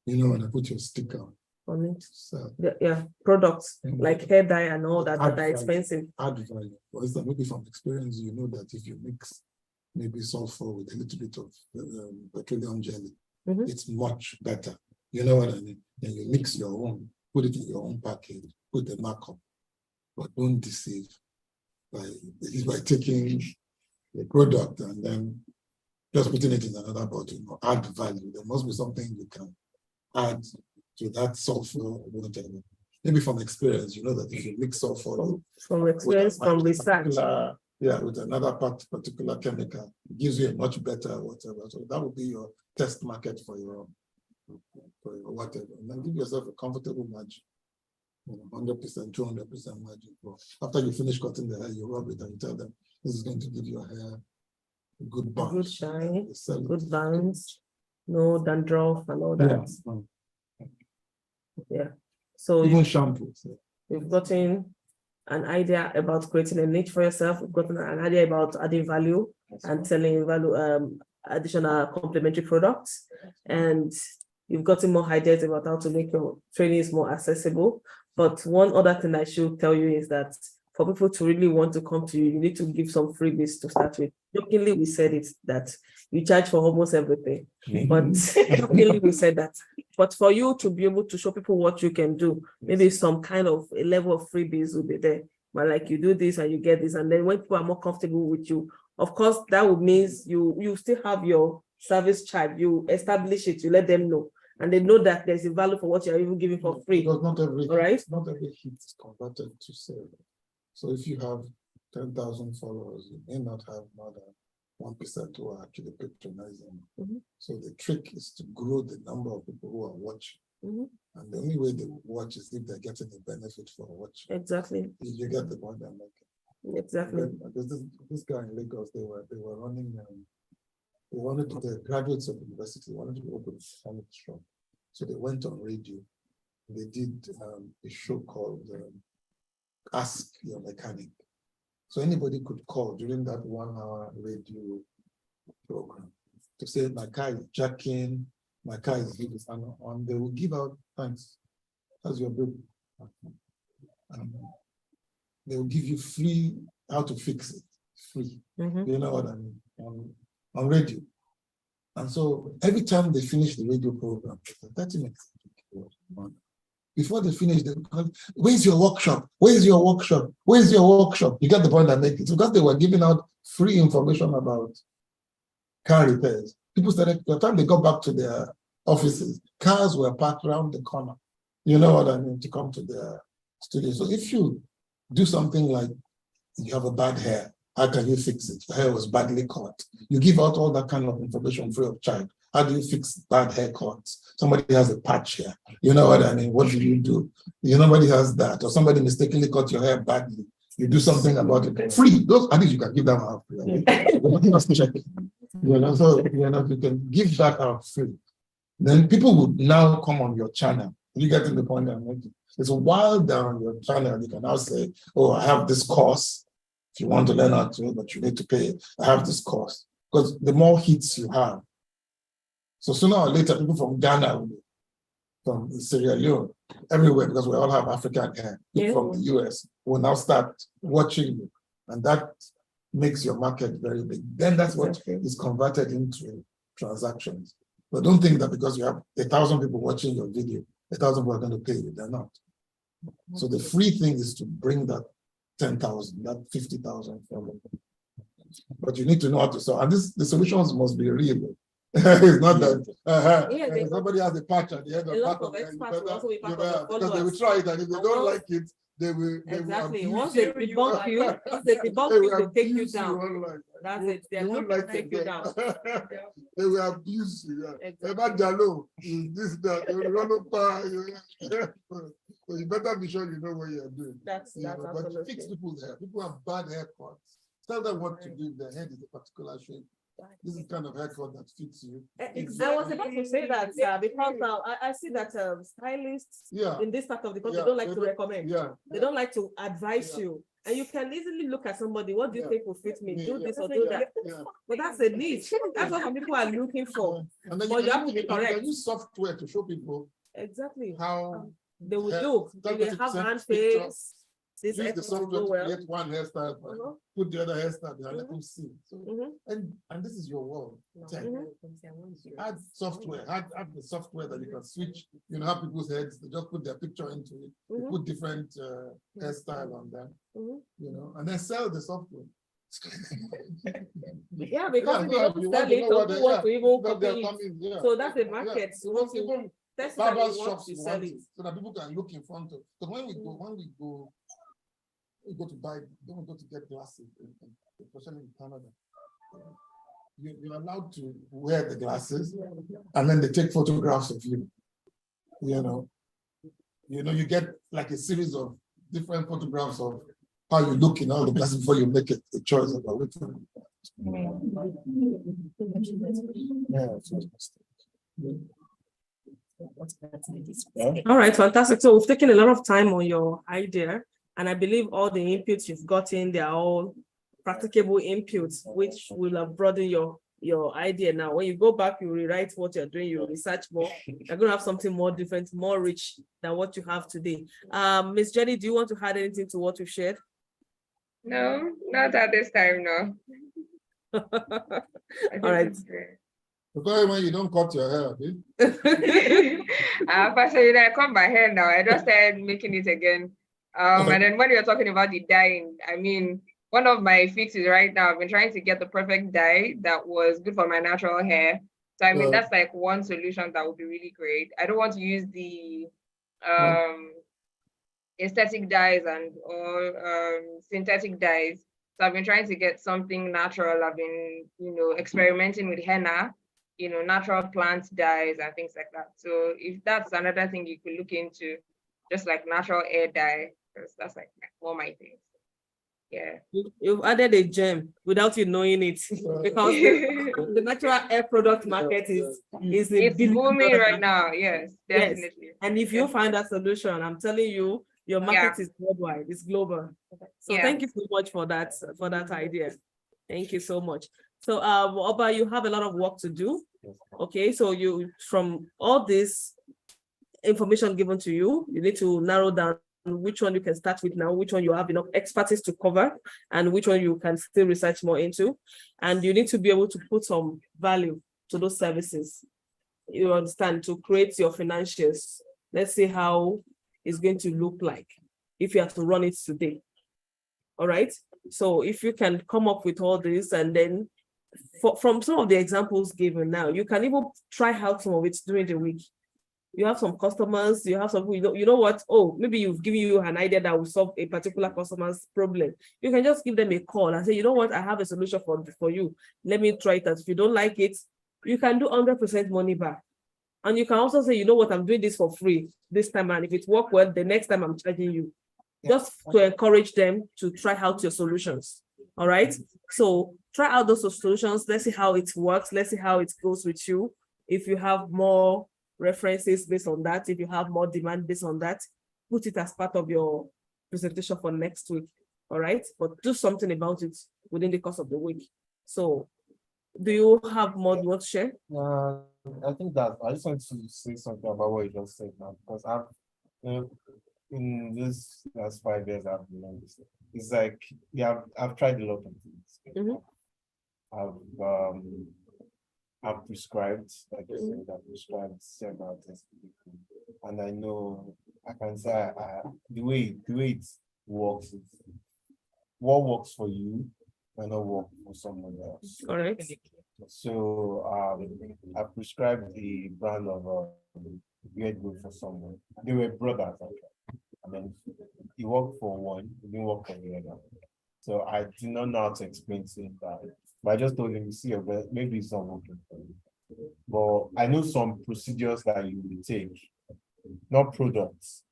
You know, and I put your sticker On it. sell. Yeah, products Mm. like hair dye and all that Add that are value. expensive. Add value. For instance, maybe from experience, you know that if you mix maybe sulfur with a little bit of petroleum jelly, Mhm. it's much better. You know what I mean? Then you mix your own, put it in your own package, put the markup, but don't deceive by taking the product and then just putting it in another bottle. You know, add value. There must be something you can add to that sulfur or whatever. Maybe from experience, you know that if you mix sulfur From experience, from research. with another particular chemical, it gives you a much better whatever. So that would be your test market for your whatever. And then give yourself a comfortable margin. 100%, 200% margin. After you finish cutting the hair, you rub it and you tell them this is going to give your hair a good bounce. Good shine, They sell it. good bounce, no dandruff and all that. Yeah. So Even shampoo. you've gotten an idea about creating a niche for yourself. You've gotten an idea about adding value and selling value, additional complementary products, and you've gotten more ideas about how to make your trainings more accessible. But one other thing I should tell you is that for people to really want to come to you, you need to give some freebies to start with. Jokingly, we said it that you charge for almost everything, but jokingly we said that. But for you to be able to show people what you can do, maybe some kind of a level of freebies will be there. But like you do this and you get this, and then when people are more comfortable with you, of course, that would mean you still have your service charge. You establish it, you let them know, and they know that there's a value for what you're even giving for free. Because not every All right. not every hit is converted to sale. So if you have 10,000 followers, you may not have more than 1% who are actually patronizing. Mhm. So the trick is to grow the number of people who are watching. Mhm. And the only way they watch is if they're getting a benefit for watching. Exactly. You get the point I'm making. Exactly. There's this guy in Lagos, they were running, they wanted to, the graduates of the university wanted to open a mechanic shop. So they went on radio. They did a show called Ask Your Mechanic. So anybody could call during that 1 hour radio program to say, my car is jacking, my car is this, and they will give out thanks. That's your bill. They will give you free how to fix it, free. Mhm. You know what I mean? On radio. And so every time they finish the radio program, it's a 30 minutes. Before they finish, they call, where's your workshop? Where's your workshop? Where's your workshop? You get the point I make it. Because they were giving out free information about car repairs. People started, by the time they got back to their offices, cars were parked around the corner. You know what I mean? To come to their studio. So if you do something like you have a bad hair, how can you fix it? Your hair was badly cut. You give out all that kind of information free of charge. How do you fix bad haircuts? Somebody has a patch here. You know what I mean? What do? Nobody has that. Or somebody mistakenly cut your hair badly. You do something about it. Free. Those, at least you can give them out free. So you can give that out free. Then people would now come on your channel. You get to the point I'm making. It's a while down your channel, you can now say, oh, I have this course. If you want to learn how to, but you need to pay. I have this course. Because the more hits you have, so sooner or later, people from Ghana, from Sierra Leone, everywhere, because we all have African hair, from the US, will now start watching you. And that makes your market very big. Then that's what is converted into transactions. But don't think that because you have 1,000 people watching your video, 1,000 people are going to pay you. They're not. So the free thing is to bring that 10,000, that 50,000 from them. But you need to know how to solve. And the solutions must be real. It's not that somebody has a patch at the end of that. Because they will try it, and if they don't like it, they will. Exactly. Once they debunk you, they take you down. That's it. They're going to take you down. They will abuse you. This, that. So you better be sure you know what you're doing. That's But absolutely. fix people's hair. People have bad haircuts. Tell them what to do if their head is a particular shape. This is the kind of haircut that fits you. I was about to say that because I see that stylists in this part of the country don't like to recommend. They don't like to advise you. And you can easily look at somebody, what do you think will fit me? Do this or do that. But that's a need. That's what some people are looking for. And then But you have to be correct. You can use software to show people Exactly. how They will do. They have hand face. This use the effort will software go to well. create one hairstyle, put the other hairstyle behind, let them see. So, and this is your world. Add software, add the software that you can switch, have people's heads, they just put their picture into it, they put different hairstyle on them, and then sell the software. Yeah, because if you don't sell it, people want to even copy it. So that's the market. So even barbers shops want it, so that people can look in front of. So when we go to buy, when we go to get glasses, especially in Canada, you're allowed to wear the glasses, and then they take photographs of you. You get like a series of different photographs of how you look in all the glasses before you make a choice about which one. All right, fantastic. So we've taken a lot of time on your idea, and I believe all the inputs you've gotten, they are all practicable inputs, which will have broadened your idea. Now, when you go back, you rewrite what you're doing, you research more, you're going to have something more different, more rich than what you have today. Ms. Jenny, do you want to add anything to what we've shared? No, not at this time, no. All right. Because when you don't cut your hair, Pastor, I cut my hair now. I just started making it again. And then when you're talking about the dyeing, I mean, one of my fixes right now, I've been trying to get the perfect dye that was good for my natural hair. So I mean, that's like one solution that would be really great. I don't want to use the aesthetic dyes or synthetic dyes. So I've been trying to get something natural. I've been, experimenting with henna, natural plant dyes and things like that. So if that's another thing you could look into, just like natural hair dye, because that's like all my things. Yeah. You've added a gem without you knowing it, because the natural hair product market is it's booming right now. Yes, definitely. Yes. And if you find a solution, I'm telling you, your market is worldwide, it's global. So thank you so much for that idea. Thank you so much. So Oba, you have a lot of work to do. Okay, so you, from all this information given to you, you need to narrow down which one you can start with now, which one you have enough expertise to cover, and which one you can still research more into. And you need to be able to put some value to those services. You understand, to create your financials. Let's see how it's going to look like if you have to run it today. All right. So if you can come up with all this, and then from some of the examples given now, you can even try out some of it during the week. You have some customers, you have some people, you know what? Oh, maybe you've given you an idea that will solve a particular customer's problem. You can just give them a call and say, you know what, I have a solution for you. Let me try it out. If you don't like it, you can do 100% money back. And you can also say, you know what, I'm doing this for free this time. And if it works well, the next time I'm charging you. Just to encourage them to try out your solutions. All right. So try out those solutions. Let's see how it works. Let's see how it goes with you. If you have more references based on that, if you have more demand based on that, put it as part of your presentation for next week. All right. But do something about it within the course of the week. So do you have more you want to share? I think that I just want to say something about what you just said now, because I've in this last 5 years I've learned this. It's like, yeah, I've tried a lot of things. I've prescribed, like I said, I've prescribed several tests, and I know I can say the way it works is what works for you may not work for someone else. All right. So I prescribed the brand of Red Bull for someone. They were brothers, actually. And then it worked for one, it didn't work for the other. So I did not know how to explain to him that. But I just told him, see, maybe it's not working for you. But I know some procedures that you will take, not products,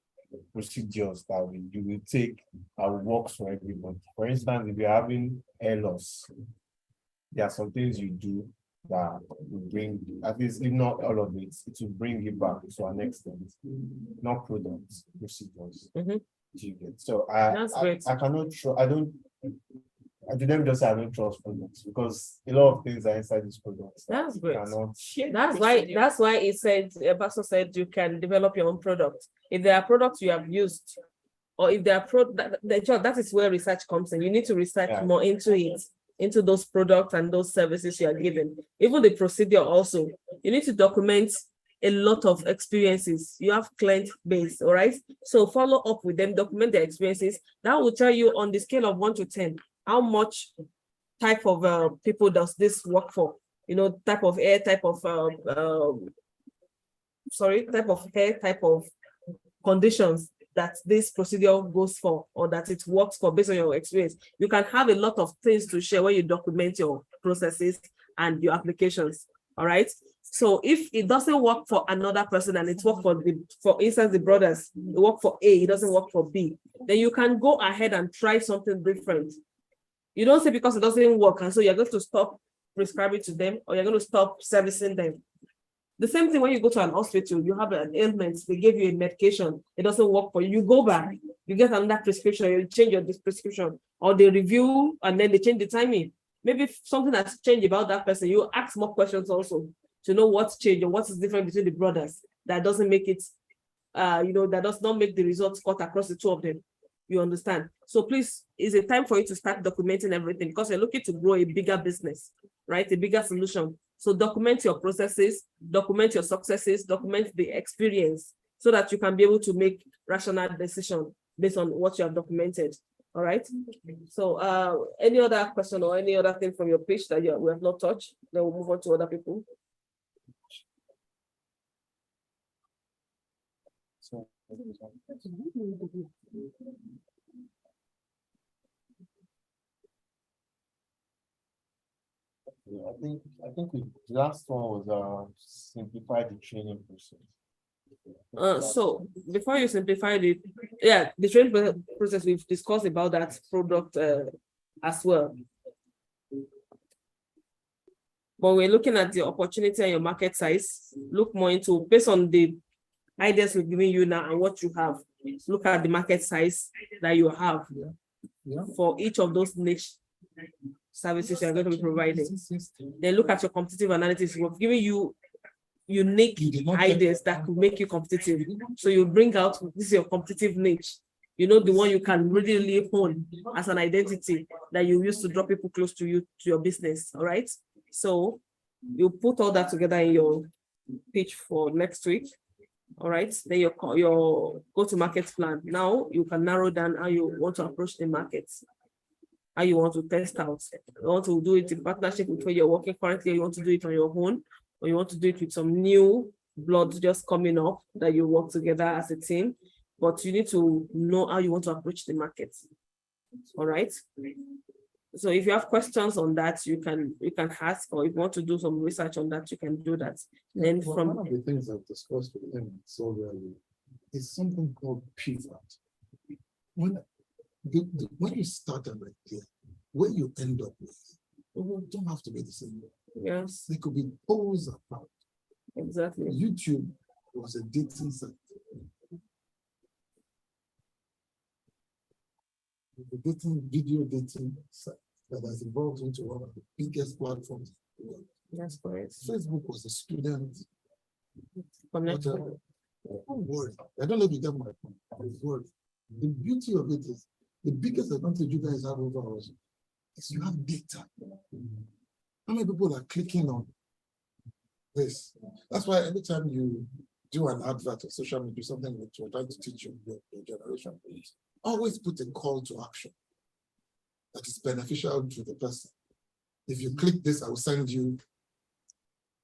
procedures that you will take that works for everybody. For instance, if you're having hair loss, there are some things you do that will bring, at least if not all of it, it will bring you back to an extent. Not products, procedures. Do you get? So I cannot trust, let me just say I don't trust products, because a lot of things are inside these products. That's great. Cannot, That's why it said, Pastor said you can develop your own product. If there are products you have used, or if there are that is where research comes in. You need to research more into it, into those products and those services you are given. Even the procedure also, you need to document a lot of experiences. You have client base, all right? So follow up with them, document their experiences. That will tell you on the scale of 1 to 10, how much type of people does this work for? You know, type of hair, type of hair, type of conditions that this procedure goes for, or that it works for based on your experience. You can have a lot of things to share when you document your processes and your applications. All right. So if it doesn't work for another person and it works for instance, the brothers, it work for A, it doesn't work for B, then you can go ahead and try something different. You don't say because it doesn't work, and so you're going to stop prescribing to them, or you're going to stop servicing them. The same thing when you go to an hospital, you have an ailment, they give you a medication, it doesn't work for you, you go back, you get another prescription, you change your prescription, or they review and then they change the timing. Maybe if something has changed about that person, you ask more questions also to know what's changed or what is different between the brothers. That doesn't make it, that does not make the results cut across the two of them. You understand? So please, it's a time for you to start documenting everything, because you're looking to grow a bigger business, right? A bigger solution. So document your processes, document your successes, document the experience, so that you can be able to make rational decisions based on what you have documented. All right. So any other question or any other thing from your pitch that we have not touched? Then we'll move on to other people. Yeah, I think the last one was simplify the training process. So before you simplify the training process, we've discussed about that product as well. But we're looking at the opportunity and your market size. Look more into, based on the ideas we're giving you now and what you have, look at the market size that you have for each of those niche services you're going to be providing. Then look at your competitive analysis. We're giving you unique ideas that could make you competitive. So you bring out, this is your competitive niche. You know, the one you can really, really hone as an identity that you use to draw people close to you, to your business, all right? So you put all that together in your pitch for next week, all right? Then your go-to-market plan. Now you can narrow down how you want to approach the market, how you want to test out. You want to do it in partnership with where you're working currently, or you want to do it on your own, or you want to do it with some new blood just coming up that you work together as a team. But you need to know how you want to approach the market. All right. So if you have questions on that, you can ask, or if you want to do some research on that, you can do that. Then Well, from one of the things I've discussed with him so rarely is something called pivot. When you start an idea, where you end up with, don't have to be the same. yes, They could be poles apart. exactly. YouTube was a dating site. The video dating site that has evolved into one of the biggest platforms in the world. That's correct. Facebook was a student. Connection. Don't worry. I don't know if you get my point. Don't worry. The beauty of it is the biggest advantage you guys have over us is you have data. How many people are clicking on this? That's why every time you do an advert or social media, something that you're trying to teach your generation, always put a call to action that is beneficial to the person. If you click this, I will send you,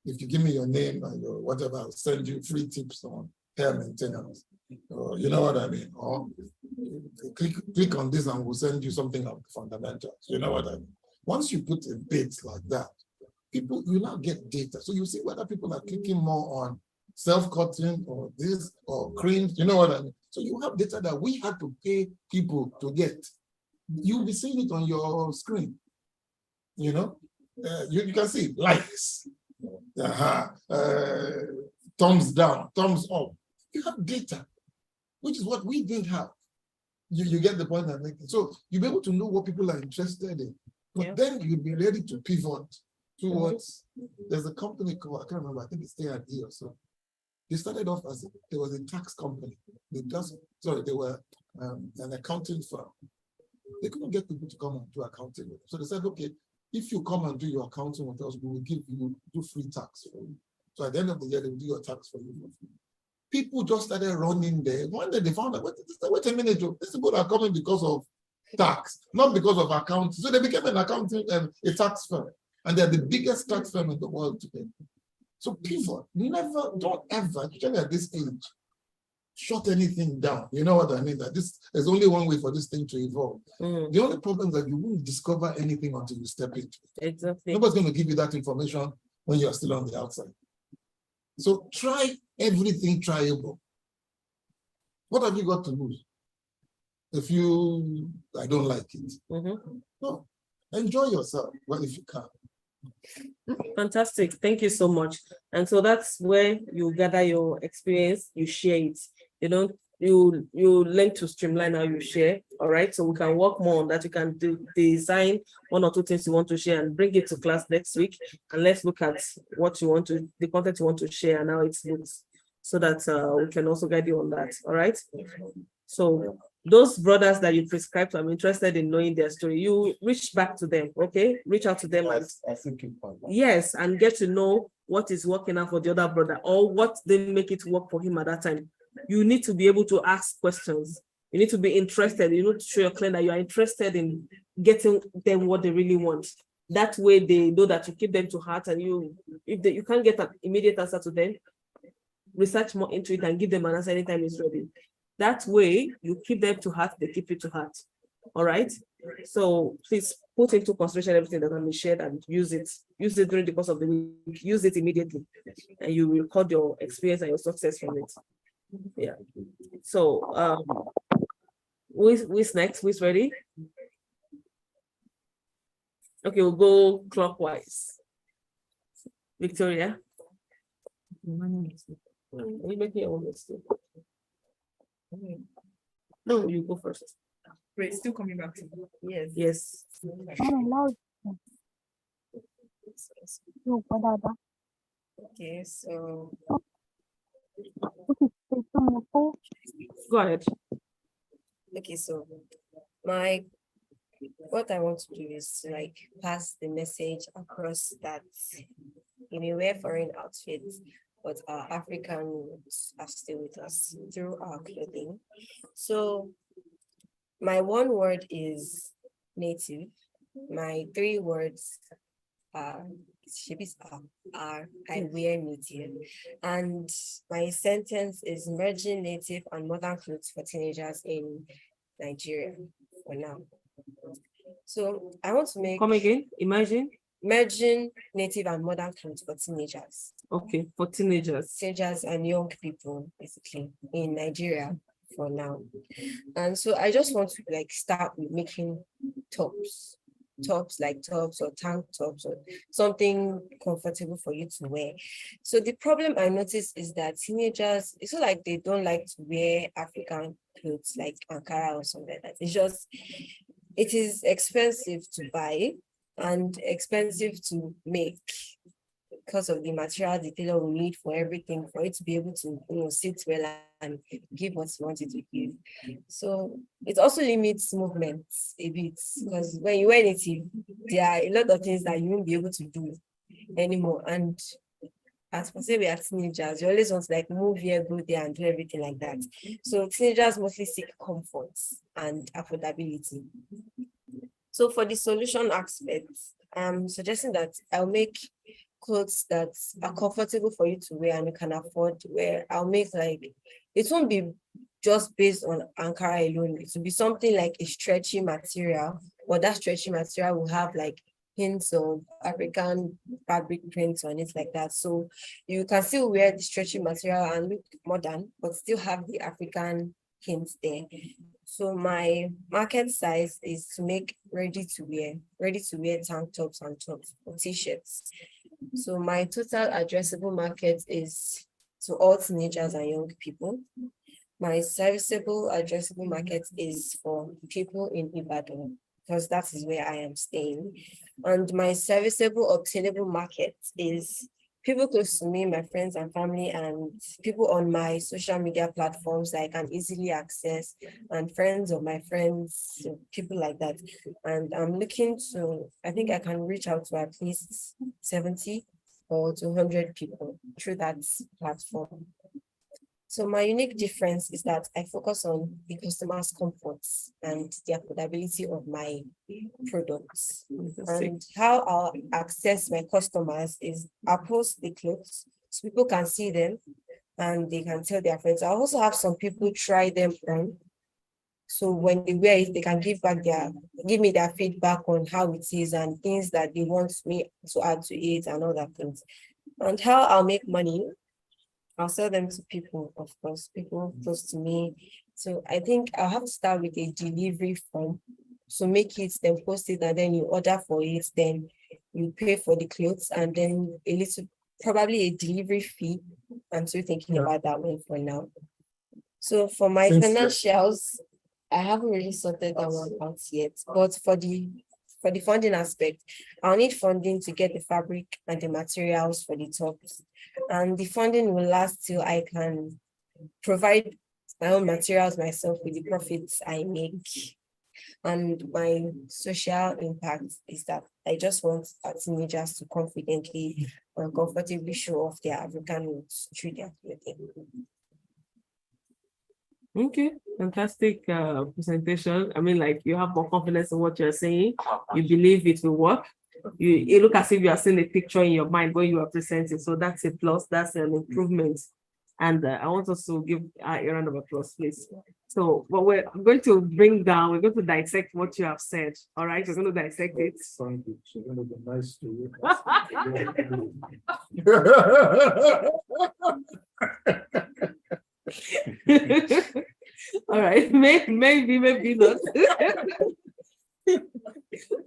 if you give me your name and your whatever, I'll send you free tips on hair maintenance. Or you know what I mean? Or click on this and we'll send you something on fundamentals. You know what I mean? Once you put a bit like that, people, you now get data. So you see whether people are clicking more on self-cutting or this or cream, you know what I mean? So you have data that we had to pay people to get. You'll be seeing it on your screen. You know, you can see likes, thumbs down, thumbs up. You have data, which is what we didn't have. You get the point I'm making. So you'll be able to know what people are interested in, but then you'll be ready to pivot towards. There's a company called, I can't remember, I think it's A&E or so. They started off as there was a tax company. They were an accounting firm. They couldn't get people to come and do accounting with them. So they said, okay, if you come and do your accounting with us, we will give you free tax for you. So at the end of the year, they will do your tax for you. People just started running there. One day they found out, wait a minute, these people are coming because of tax, not because of accounting. So they became an accounting and a tax firm. And they're the biggest tax firm in the world today. So pivot, never, don't ever, especially at this age, shut anything down. You know what I mean? That there's only one way for this thing to evolve. The only problem is that you won't discover anything until you step into it. Exactly. Nobody's going to give you that information when you're still on the outside. So try everything tryable. What have you got to lose? If I don't like it. No, enjoy yourself, well, if you can. Fantastic. Thank you so much. And so that's where you gather your experience, you share it. You learn to streamline how you share. All right. So we can work more on that. You can design one or two things you want to share and bring it to class next week. And let's look at what you want to, the content you want to share and how it looks, so that we can also guide you on that. All right. So those brothers that you prescribed, I'm interested in knowing their story. You reach back to them, okay? Reach out to them yes, and get to know what is working out for the other brother or what didn't make it work for him at that time. You need to be able to ask questions. You need to be interested. You need to show your client that you are interested in getting them what they really want. That way they know that you keep them to heart, and you can't get an immediate answer to them, research more into it and give them an answer anytime it's ready. That way, you keep them to heart, they keep you to heart. All right? So please put into consideration everything that can be shared and use it. Use it during the course of the week. Use it immediately. And you will record your experience and your success from it. Yeah. So who's next? Who's ready? Okay, we'll go clockwise. Victoria. Are you making your own mistake? No, you go first. Wait, still coming back to you. Yes. Yes. Okay, so Go ahead. okay, Okay, so what I want to do is to like pass the message across that you may wear foreign outfits, but our African roots are still with us through our clothing. So my one word is native. My 3 words are I wear native. And my sentence is merging native and modern clothes for teenagers in Nigeria for now. So I want to make Come again, imagine. merging native and modern clothes for teenagers. Okay, for teenagers. Teenagers and young people basically in Nigeria for now. And so I just want to like start with making tops or tank tops or something comfortable for you to wear. So the problem I noticed is that teenagers, it's not like they don't like to wear African clothes like Ankara or something like that. It's just, it is expensive to buy and expensive to make because of the material the tailor will need for everything for it to be able to sit well and give what you want it to give. So it also limits movement a bit because when you wear native, there are a lot of things that you won't be able to do anymore. And as per se, we are teenagers, you always want to like move here, go there, and do everything like that. So teenagers mostly seek comfort and affordability. So for the solution aspect, I'm suggesting that I'll make clothes that are comfortable for you to wear and you can afford to wear. I'll make like, it won't be just based on Ankara alone. It will be something like a stretchy material, but that stretchy material will have like hints of African fabric prints on it like that. So you can still wear the stretchy material and look modern, but still have the African hints there. So my market size is to make ready to wear tank tops and tops or t-shirts. So my total addressable market is to all teenagers and young people. My serviceable addressable market is for people in Ibadan, because that is where I am staying. And my serviceable obtainable market is people close to me, my friends and family, and people on my social media platforms that I can easily access, and friends of my friends, so people like that. And I'm looking to, I think I can reach out to at least 70 or 200 people through that platform. So my unique difference is that I focus on the customer's comforts and the affordability of my products. And how I'll access my customers is I'll post the clothes so people can see them and they can tell their friends. I also have some people try them on. So when they wear it, they can give me their feedback on how it is and things that they want me to add to it and all that things. And how I'll make money, I'll sell them to people, of course, people close to me. So I think I'll have to start with a delivery form. So make it, then post it, and then you order for it, then you pay for the clothes, and then probably a delivery fee. I'm still thinking about that one for now. So for my financials, I haven't really sorted that one out yet, but for the funding aspect, I'll need funding to get the fabric and the materials for the tops. And the funding will last till I can provide my own materials myself with the profits I make. And my social impact is that I just want our teenagers to confidently and comfortably show off their African roots through their clothing. Okay, fantastic presentation. I mean, like, you have more confidence in what you're saying. You believe it will work. You look as if you are seeing a picture in your mind when you are presenting. So that's a plus, that's an improvement. And I want us to give a round of applause, please. So what we're going to bring down, we're going to dissect what you have said. All right, we're going to dissect it. All right, maybe not.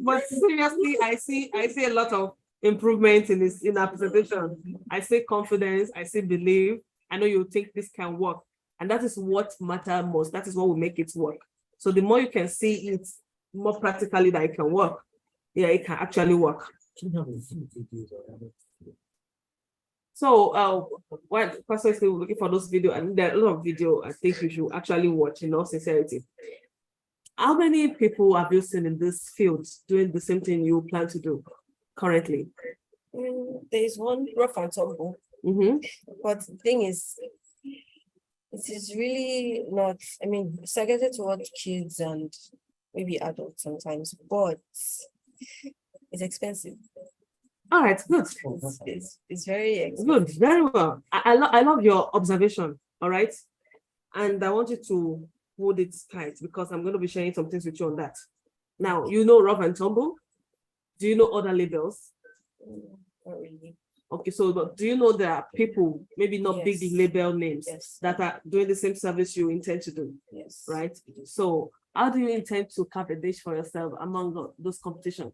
But seriously, I see a lot of improvement in our presentation. I see confidence, I see belief. I know you think this can work. And that is what matters most. That is what will make it work. So the more you can see it more practically that it can work, yeah, it can actually work. So what person is looking for those videos, and there are a lot of video I think you should actually watch in all sincerity. How many people have you seen in this field doing the same thing you plan to do currently? There's one rough and tumble, but the thing is, it is really not, I mean, it's targeted towards kids and maybe adults sometimes, but it's expensive. All right, good. It's very expensive. Good, very well. I love your observation, all right? And I want you to hold it tight because I'm going to be sharing some things with you on that. Now, you know rough and tumble? Do you know other labels? Not really. Okay, so but do you know there are people, maybe not big Yes. label names, Yes. that are doing the same service you intend to do, Yes. right? So how do you intend to carve a dish for yourself among those competition?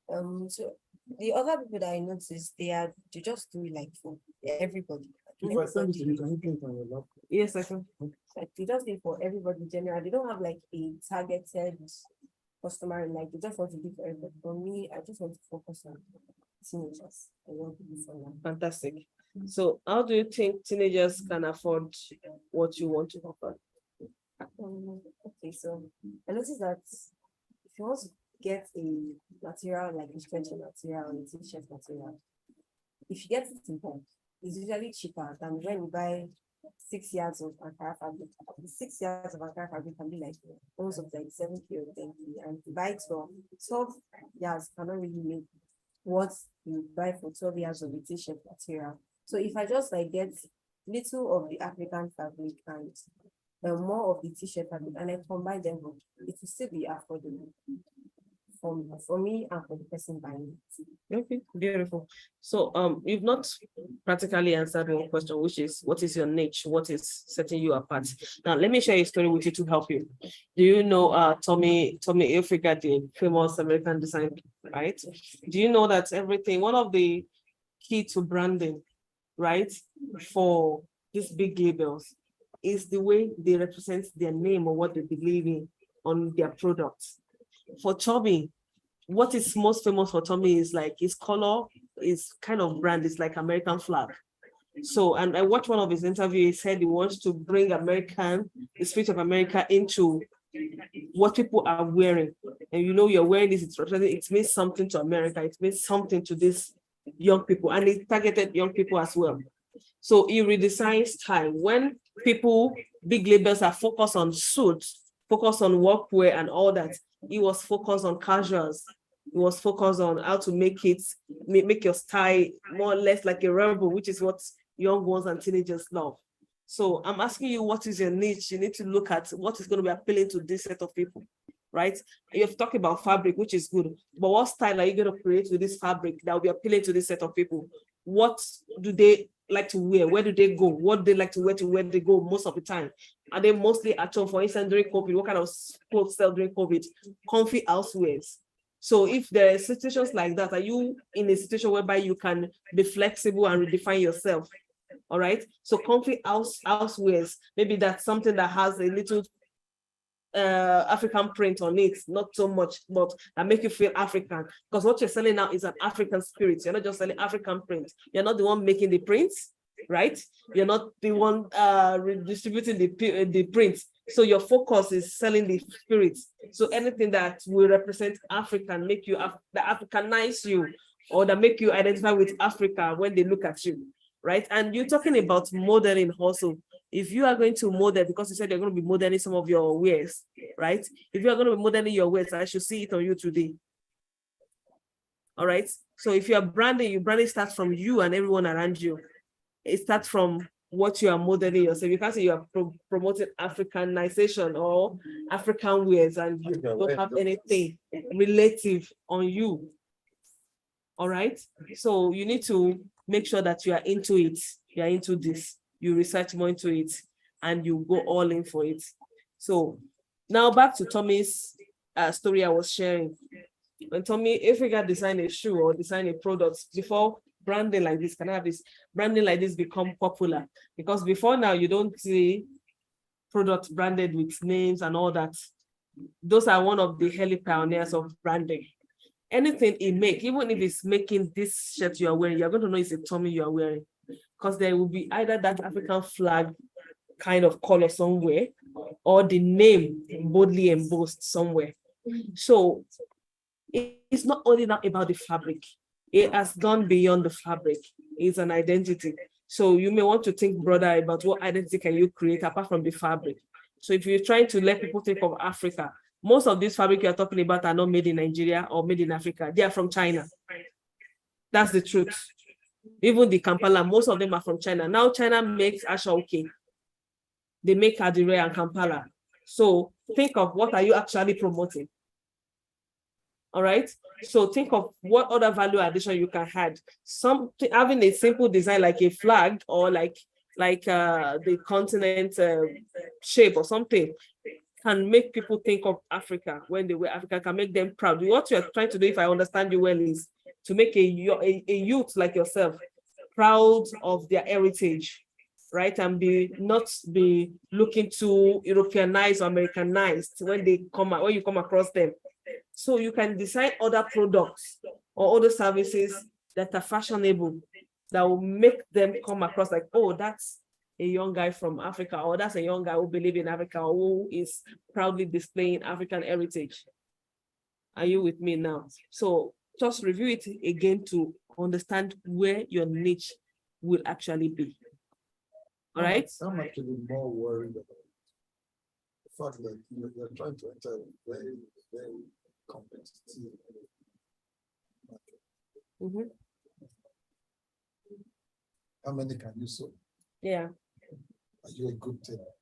So the other people that I noticed, they just do it like for everybody. Yes, I can. Like they just do it for everybody in general. They don't have like a targeted customer, like they just want to do for everybody. For me, I just want to focus on teenagers. I want to do for them. Fantastic. So how do you think teenagers can afford what you want to offer? Okay, so I noticed that if you want to get a material like a stretching material or a t-shirt material, if you get it in bulk, it's usually cheaper than when you buy 6 yards of Ankara fabric. The 6 yards of Ankara fabric can be like almost of like 7K or 10K, and to buy it for 12 yards cannot really make what you buy for 12 yards of a t-shirt material. So if I just like get little of the African fabric and more of the t-shirt fabric and I combine them, it will still be affordable for me and for the person buying it. Okay, beautiful. So you've not practically answered one question, which is what is your niche? What is setting you apart? Now let me share a story with you to help you. Do you know Tommy Hilfiger, the famous American designer, right? Do you know that one of the key to branding, right, for these big labels is the way they represent their name or what they believe in on their products. For Tommy, what is most famous for Tommy is like his color is kind of brand, it's like American flag. So, and I watched one of his interviews, he said he wants to bring the spirit of America into what people are wearing. And you know, you're wearing this, it means something to America, it means something to these young people, and it targeted young people as well. So he redesigned style. When big labels are focused on suits, focused on workwear and all that, he was focused on casuals. He was focused on how to make your style more or less like a rebel, which is what young ones and teenagers love. So I'm asking you, what is your niche? You need to look at what is going to be appealing to this set of people, right? You've talked about fabric, which is good, but what style are you going to create with this fabric that will be appealing to this set of people? What do they like to wear? Where do they go? What do they like to wear where they go most of the time? Are they mostly at home? For instance, during COVID, what kind of clothes sell during COVID? Comfy housewares. So if there are situations like that, are you in a situation whereby you can be flexible and redefine yourself? All right. So comfy housewares, maybe that's something that has a little African print on it, not so much, but that make you feel African. Because what you're selling now is an African spirit. You're not just selling African print. You're not the one making the prints, right? You're not the one redistributing the prints. So your focus is selling the spirit. So anything that will represent African, make you that Africanize you, or that make you identify with Africa when they look at you, right? And you're talking about modeling also. If you are going to model, because you said you're going to be modeling some of your wares, right? If you are going to be modeling your wares, I should see it on you today. All right. So if you are branding, your branding starts from you and everyone around you. It starts from what you are modeling yourself. You can't say you are promoting Africanization or African wares and you don't have anything relative on you. All right. So you need to make sure that you are into it. You are into this. You research more into it and you go all in for it. So now back to Tommy's story I was sharing. When Tommy Hilfiger designed a shoe or designed a product, before branding like this, branding like this become popular? Because before now, you don't see products branded with names and all that. Those are one of the early pioneers of branding. Anything he make, even if it's making this shirt you are wearing, you're going to know it's a Tommy you are wearing. Because there will be either that African flag kind of color somewhere, or the name boldly embossed somewhere. So it's not only not about the fabric. It has gone beyond the fabric. It's an identity. So you may want to think broader about what identity can you create apart from the fabric. So if you're trying to let people think of Africa, most of these fabric you're talking about are not made in Nigeria or made in Africa. They are from China. That's the truth. Even the Kampala, most of them are from China. Now China makes Ashoke. They make Adire and Kampala. So think of what are you actually promoting? All right. So think of what other value addition you can add. Having a simple design like a flag or like the continent shape or something can make people think of Africa when they wear Africa, can make them proud. What you're trying to do, if I understand you well, is to make a youth like yourself proud of their heritage, right? And not be looking to Europeanized or Americanized when you come across them. So you can design other products or other services that are fashionable that will make them come across like, oh, that's a young guy from Africa, or that's a young guy who believes in Africa, or who is proudly displaying African heritage. Are you with me now? So just review it again to understand where your niche will actually be. All right? I'm actually more worried about the fact that you're trying to enter a very, very competitive market. How many can you sew? Yeah. Are you a good tailor?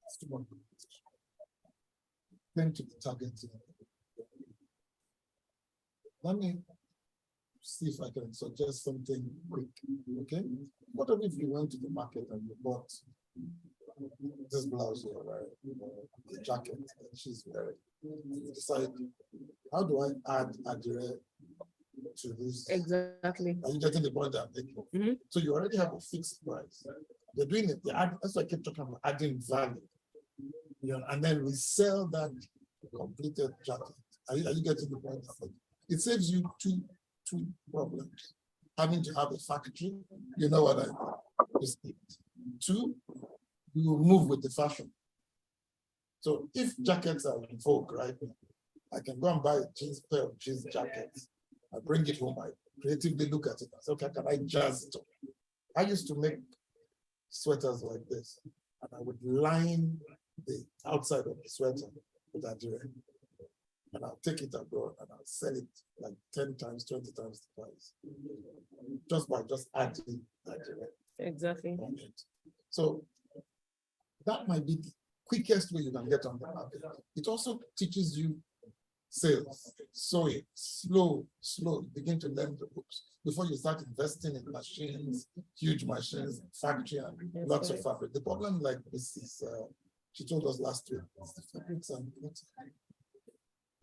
It's too much competition. Then to the targeting. Let me see if I can suggest something quick. Okay. What if you went to the market and you bought this blouse you're wearing, the jacket that she's wearing? You decide, how do I add Adire to this? Exactly. Are you getting the point I'm making? So you already have a fixed price. They're doing it. That's why I keep talking about adding value. And then we sell that completed jacket. Are you getting the point? It saves you two problems. Having to have a factory, you know what I mean? Two, you will move with the fashion. So if jackets are in vogue right now, I can go and buy a pair of jeans jackets. I bring it home, I creatively look at it. I say, okay, can I jazz it up? I used to make sweaters like this, and I would line the outside of the sweater with Adire. And I'll take it abroad and I'll sell it like 10 times, 20 times the price. Just by adding Adire. Exactly. So that might be the quickest way you can get on the market. It also teaches you sales, sewing, slow, begin to learn the ropes before you start investing in machines, huge machines, factory, and lots of fabric. The problem, like Mrs. She told us last week, is the fabrics are important.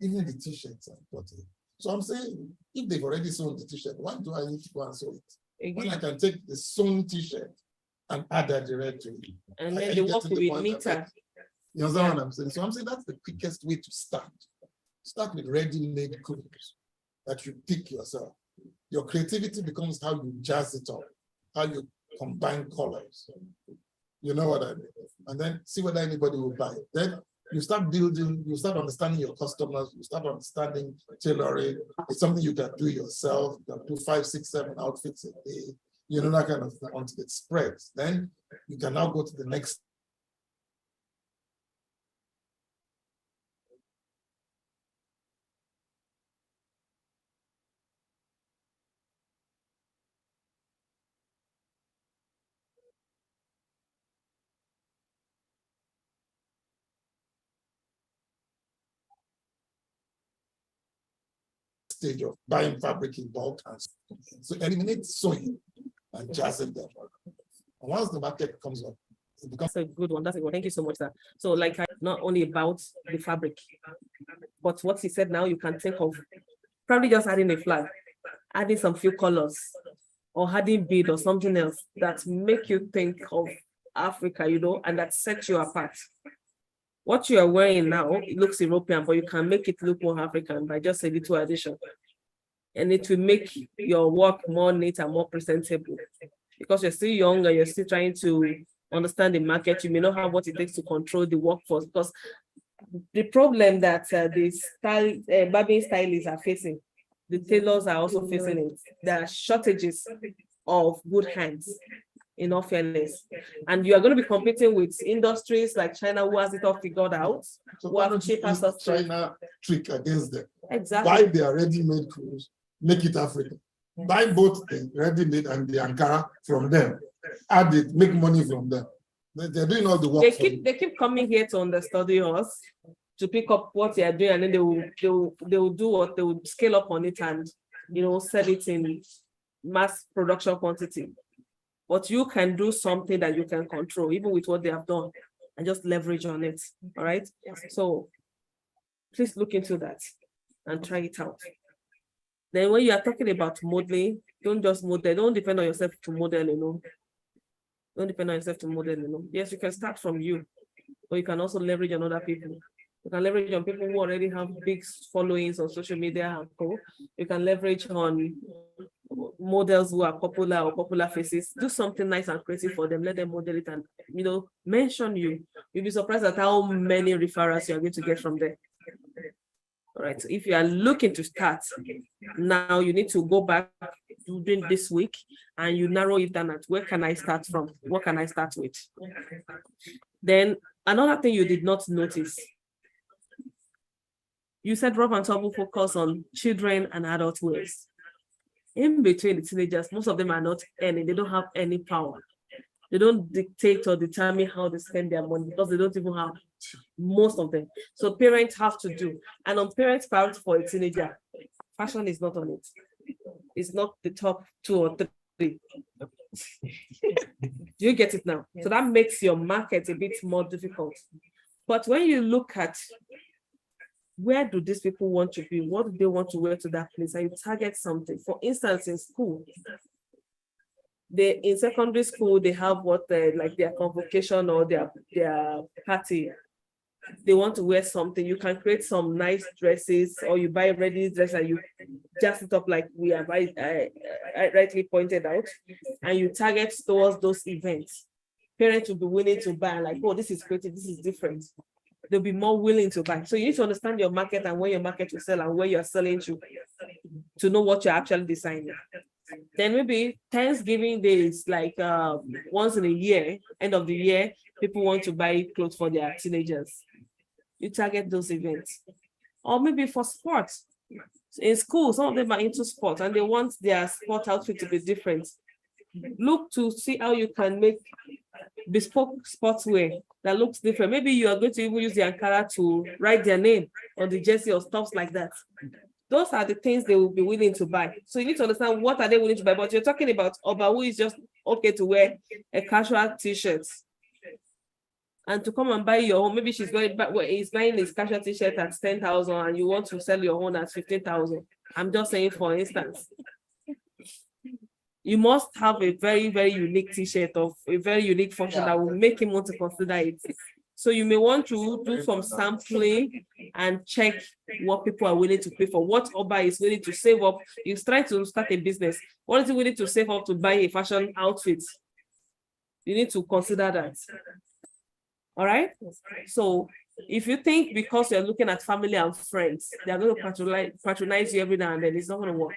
Even the t-shirts are important. So I'm saying, if they've already sewn the t-shirt, why do I need to go and sew it? When I can take the sewn t-shirt and add that direct to it. And then the work will be neater. You understand what I'm saying? So I'm saying that's the quickest way to start. Start with ready-made clothes that you pick yourself. Your creativity becomes how you jazz it up, how you combine colors. You know what I mean? And then see whether anybody will buy it. Then you start building, you start understanding your customers, you start understanding tailoring. It's something you can do yourself. You can do 5, 6, 7 outfits a day. You know, that kind of thing until it spreads. Then you can now go to the next. Stage of buying fabric in bulk and so eliminate sewing and jazzing them. And once the market comes up, it becomes a good one. That's a good one. Thank you so much, sir. So, like, not only about the fabric, but what he said now, you can think of probably just adding a flag, adding some few colors, or adding bead or something else that make you think of Africa, you know, and that sets you apart. What you are wearing now, it looks European, but you can make it look more African by just a little addition. And it will make your work more neat and more presentable. because you're still young and you're still trying to understand the market, you may not have what it takes to control the workforce, because the problem that the barbing stylists are facing, the tailors are also facing it. There are shortages of good hands, in all fairness. And you are going to be competing with industries like China, who has it all figured out, So who why have don't you cheaper use software. China trick against them? Exactly. Buy their ready-made clothes, make it African. Buy both the ready-made and the Ankara from them. Add it, make money from them. They're doing all the work. They keep coming here to understudy us, to pick up what they are doing, and then they will do what they will scale up on it and sell it in mass production quantity. But you can do something that you can control, even with what they have done, and just leverage on it. All right. So please look into that and try it out. Then when you are talking about modeling, don't just model, don't depend on yourself to model, Don't depend on yourself to model, Yes, you can start from you, but you can also leverage on other people. You can leverage on people who already have big followings on social media and co. You can leverage on models who are popular or popular faces. Do something nice and creative for them. Let them model it and mention you. You'll be surprised at how many referrals you are going to get from there. All right. So if you are looking to start, now you need to go back during this week and you narrow it down at where can I start from? What can I start with? Then another thing you did not notice. You said Rough and Tumble focus on children and adult ways. In between the teenagers, most of them are not earning, they don't have any power. They don't dictate or determine how they spend their money because they don't even have, most of them. So parents have to do. And on parents' part for a teenager, fashion is not on it. It's not the top 2 or 3. Do you get it now? So that makes your market a bit more difficult. But when you look at where do these people want to be? What do they want to wear to that place? And you target something. For instance, in school, in secondary school, they have what like their convocation or their party. They want to wear something. You can create some nice dresses, or you buy ready dress and you just it up like we have rightly pointed out, and you target towards those events. Parents will be willing to buy, like, oh, this is creative, this is different. They'll be more willing to buy. So you need to understand your market and where your market will sell and where you're selling to know what you're actually designing. Then maybe Thanksgiving Day is like once in a year, end of the year, people want to buy clothes for their teenagers. You target those events. Or maybe for sports. In school, some of them are into sports and they want their sport outfit to be different. Look to see how you can make bespoke sportswear that looks different. Maybe you are going to even use the Ankara to write their name on the jersey or stuff like that. Those are the things they will be willing to buy. So you need to understand what are they willing to buy. But you're talking about Oba, who is just okay to wear a casual t-shirt and to come and buy your own. Maybe he's buying his casual t-shirt at 10,000 and you want to sell your own at 15,000. I'm just saying, for instance. You must have a very, very unique t-shirt of a very unique function that will make him want to consider it. So you may want to do some sampling and check what people are willing to pay for, what Oba is willing to save up. He's trying to start a business. What is he willing to save up to buy a fashion outfit? You need to consider that. All right. So if you think because you're looking at family and friends, they're going to patronize you every now and then, it's not going to work.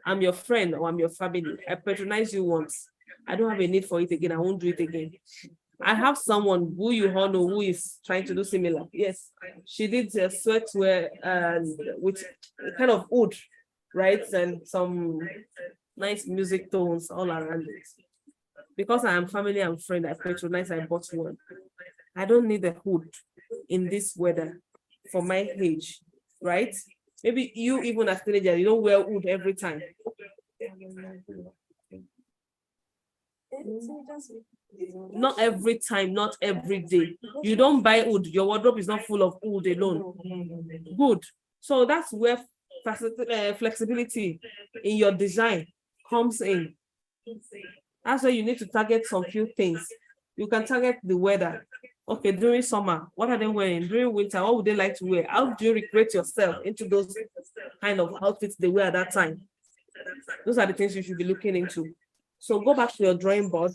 I'm your friend or I'm your family. I patronize you once. I don't have a need for it again. I won't do it again. I have someone who you all know who is trying to do similar. Yes, she did a sweatwear with kind of wood, right? And some nice music tones all around it. Because I am family and friend, I patronize, I bought one. I don't need a hood in this weather for my age, right? Maybe you, even as a teenager, you don't wear wood every time. Not every time, not every day. You don't buy wood. Your wardrobe is not full of wood alone. Good. So that's where flexibility in your design comes in. That's why you need to target some few things. You can target the weather. Okay, during summer, what are they wearing? During winter, what would they like to wear? How do you recreate yourself into those kind of outfits they wear at that time? Those are the things you should be looking into. So go back to your drawing board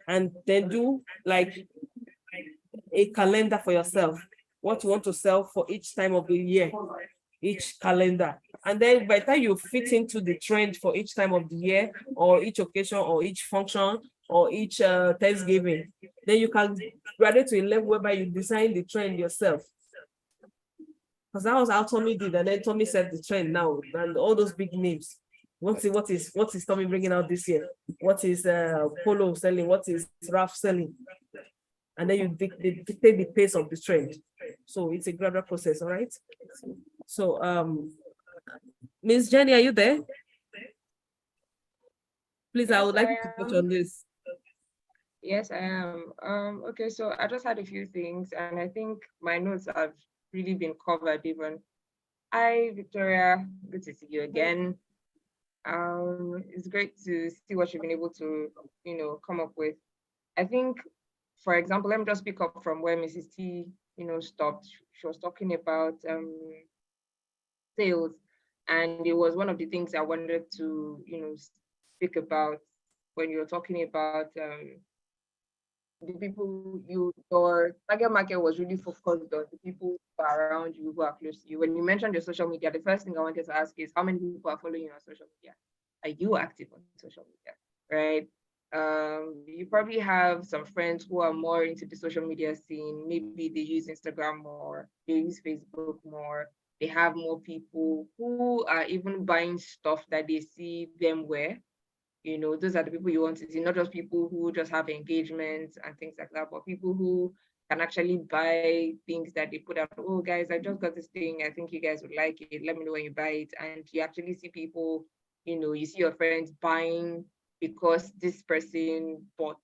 and then do like a calendar for yourself, what you want to sell for each time of the year, each calendar. And then by the time you fit into the trend for each time of the year, or each occasion, or each function, or each Thanksgiving, then you can graduate to a level whereby you design the trend yourself. Because that was how Tommy did, and then Tommy set the trend now, and all those big names. What is Tommy bringing out this year? What is Polo selling? What is Ralph selling? And then you dictate the pace of the trend. So it's a gradual process, all right? So Ms. Jenny, are you there? Please, I would like you to touch on this. Yes, I am. Okay, so I just had a few things, and I think my notes have really been covered even. Hi, Victoria. Good to see you again. It's great to see what you've been able to, come up with. I think, for example, let me just pick up from where Mrs. T, stopped. She was talking about sales, and it was one of the things I wanted to, speak about when you were talking about the people your target market was really focused on the people who are around you, who are close to you. When you mentioned your social media, the first thing I wanted to ask is how many people are following you on social media? Are you active on social media, right? You probably have some friends who are more into the social media scene. Maybe they use Instagram more, they use Facebook more. They have more people who are even buying stuff that they see them wear. Those are the people you want to see, not just people who just have engagements and things like that, but people who can actually buy things that they put out. Oh, guys, I just got this thing. I think you guys would like it. Let me know when you buy it. And you actually see people, you see your friends buying because this person bought.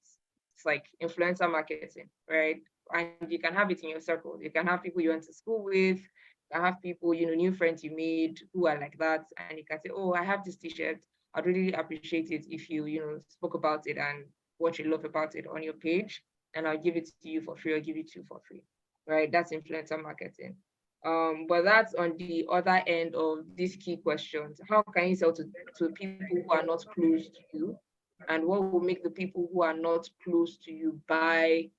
It's like influencer marketing, right? And you can have it in your circle. You can have people you went to school with. You can have people, new friends you made who are like that. And you can say, oh, I have this t-shirt. I'd really appreciate it if you, spoke about it and what you love about it on your page, and I'll give it to you for free or give it to you for free, right? That's influencer marketing. But that's on the other end of these key questions. How can you sell to people who are not close to you? And what will make the people who are not close to you buy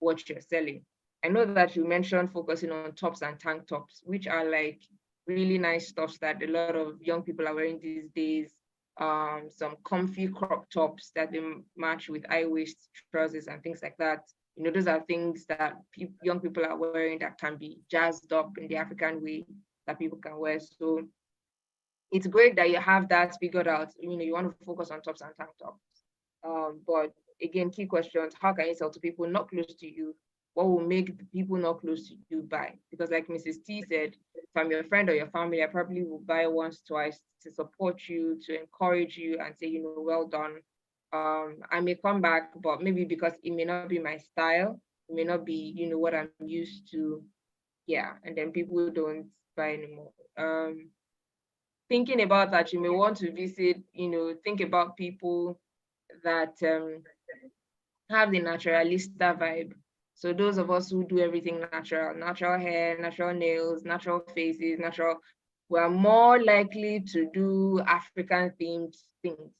what you're selling? I know that you mentioned focusing on tops and tank tops, which are like really nice stuffs that a lot of young people are wearing these days. Some comfy crop tops that they match with high waist trousers and things like that. Those are things that young people are wearing that can be jazzed up in the African way that people can wear. So it's great that you have that figured out. You want to focus on tops and tank tops. But again, key questions: how can you sell to people not close to you? What will make the people not close to you buy? Because like Mrs. T said, if I'm your friend or your family, I probably will buy once, twice to support you, to encourage you and say, well done. I may come back, but maybe because it may not be my style, it may not be, what I'm used to. Yeah, and then people don't buy anymore. Thinking about that, you may want to visit, think about people that have the naturalista vibe. So those of us who do everything natural hair, natural nails, natural faces, we're more likely to do African themed things,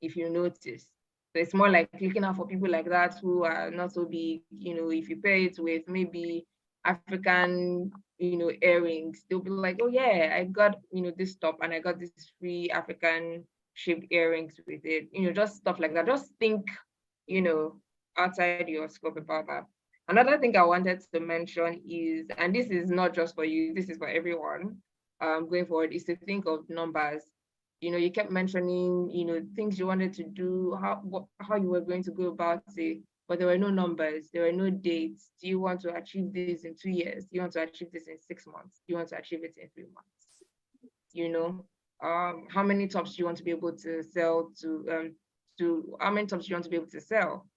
if you notice. So it's more like looking out for people like that who are not so big, if you pair it with maybe African, earrings, they'll be like, oh yeah, I got, this top and I got this free African shaped earrings with it, just stuff like that. Just think, outside your scope about that. Another thing I wanted to mention is, and this is not just for you, this is for everyone going forward, is to think of numbers. You kept mentioning, things you wanted to do, how you were going to go about it, but there were no numbers, there were no dates. Do you want to achieve this in 2 years? Do you want to achieve this in 6 months? Do you want to achieve it in 3 months? How many tops do you want to be able to sell how many tops do you want to be able to sell?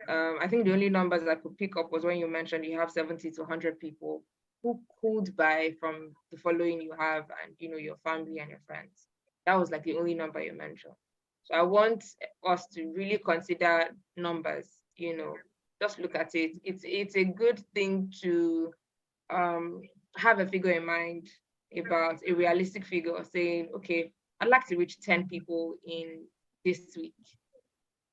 I think the only numbers I could pick up was when you mentioned you have 70 to 100 people who could buy from the following you have and, your family and your friends. That was like the only number you mentioned. So I want us to really consider numbers, just look at it. It's a good thing to have a figure in mind, about a realistic figure, saying, okay, I'd like to reach 10 people in this week.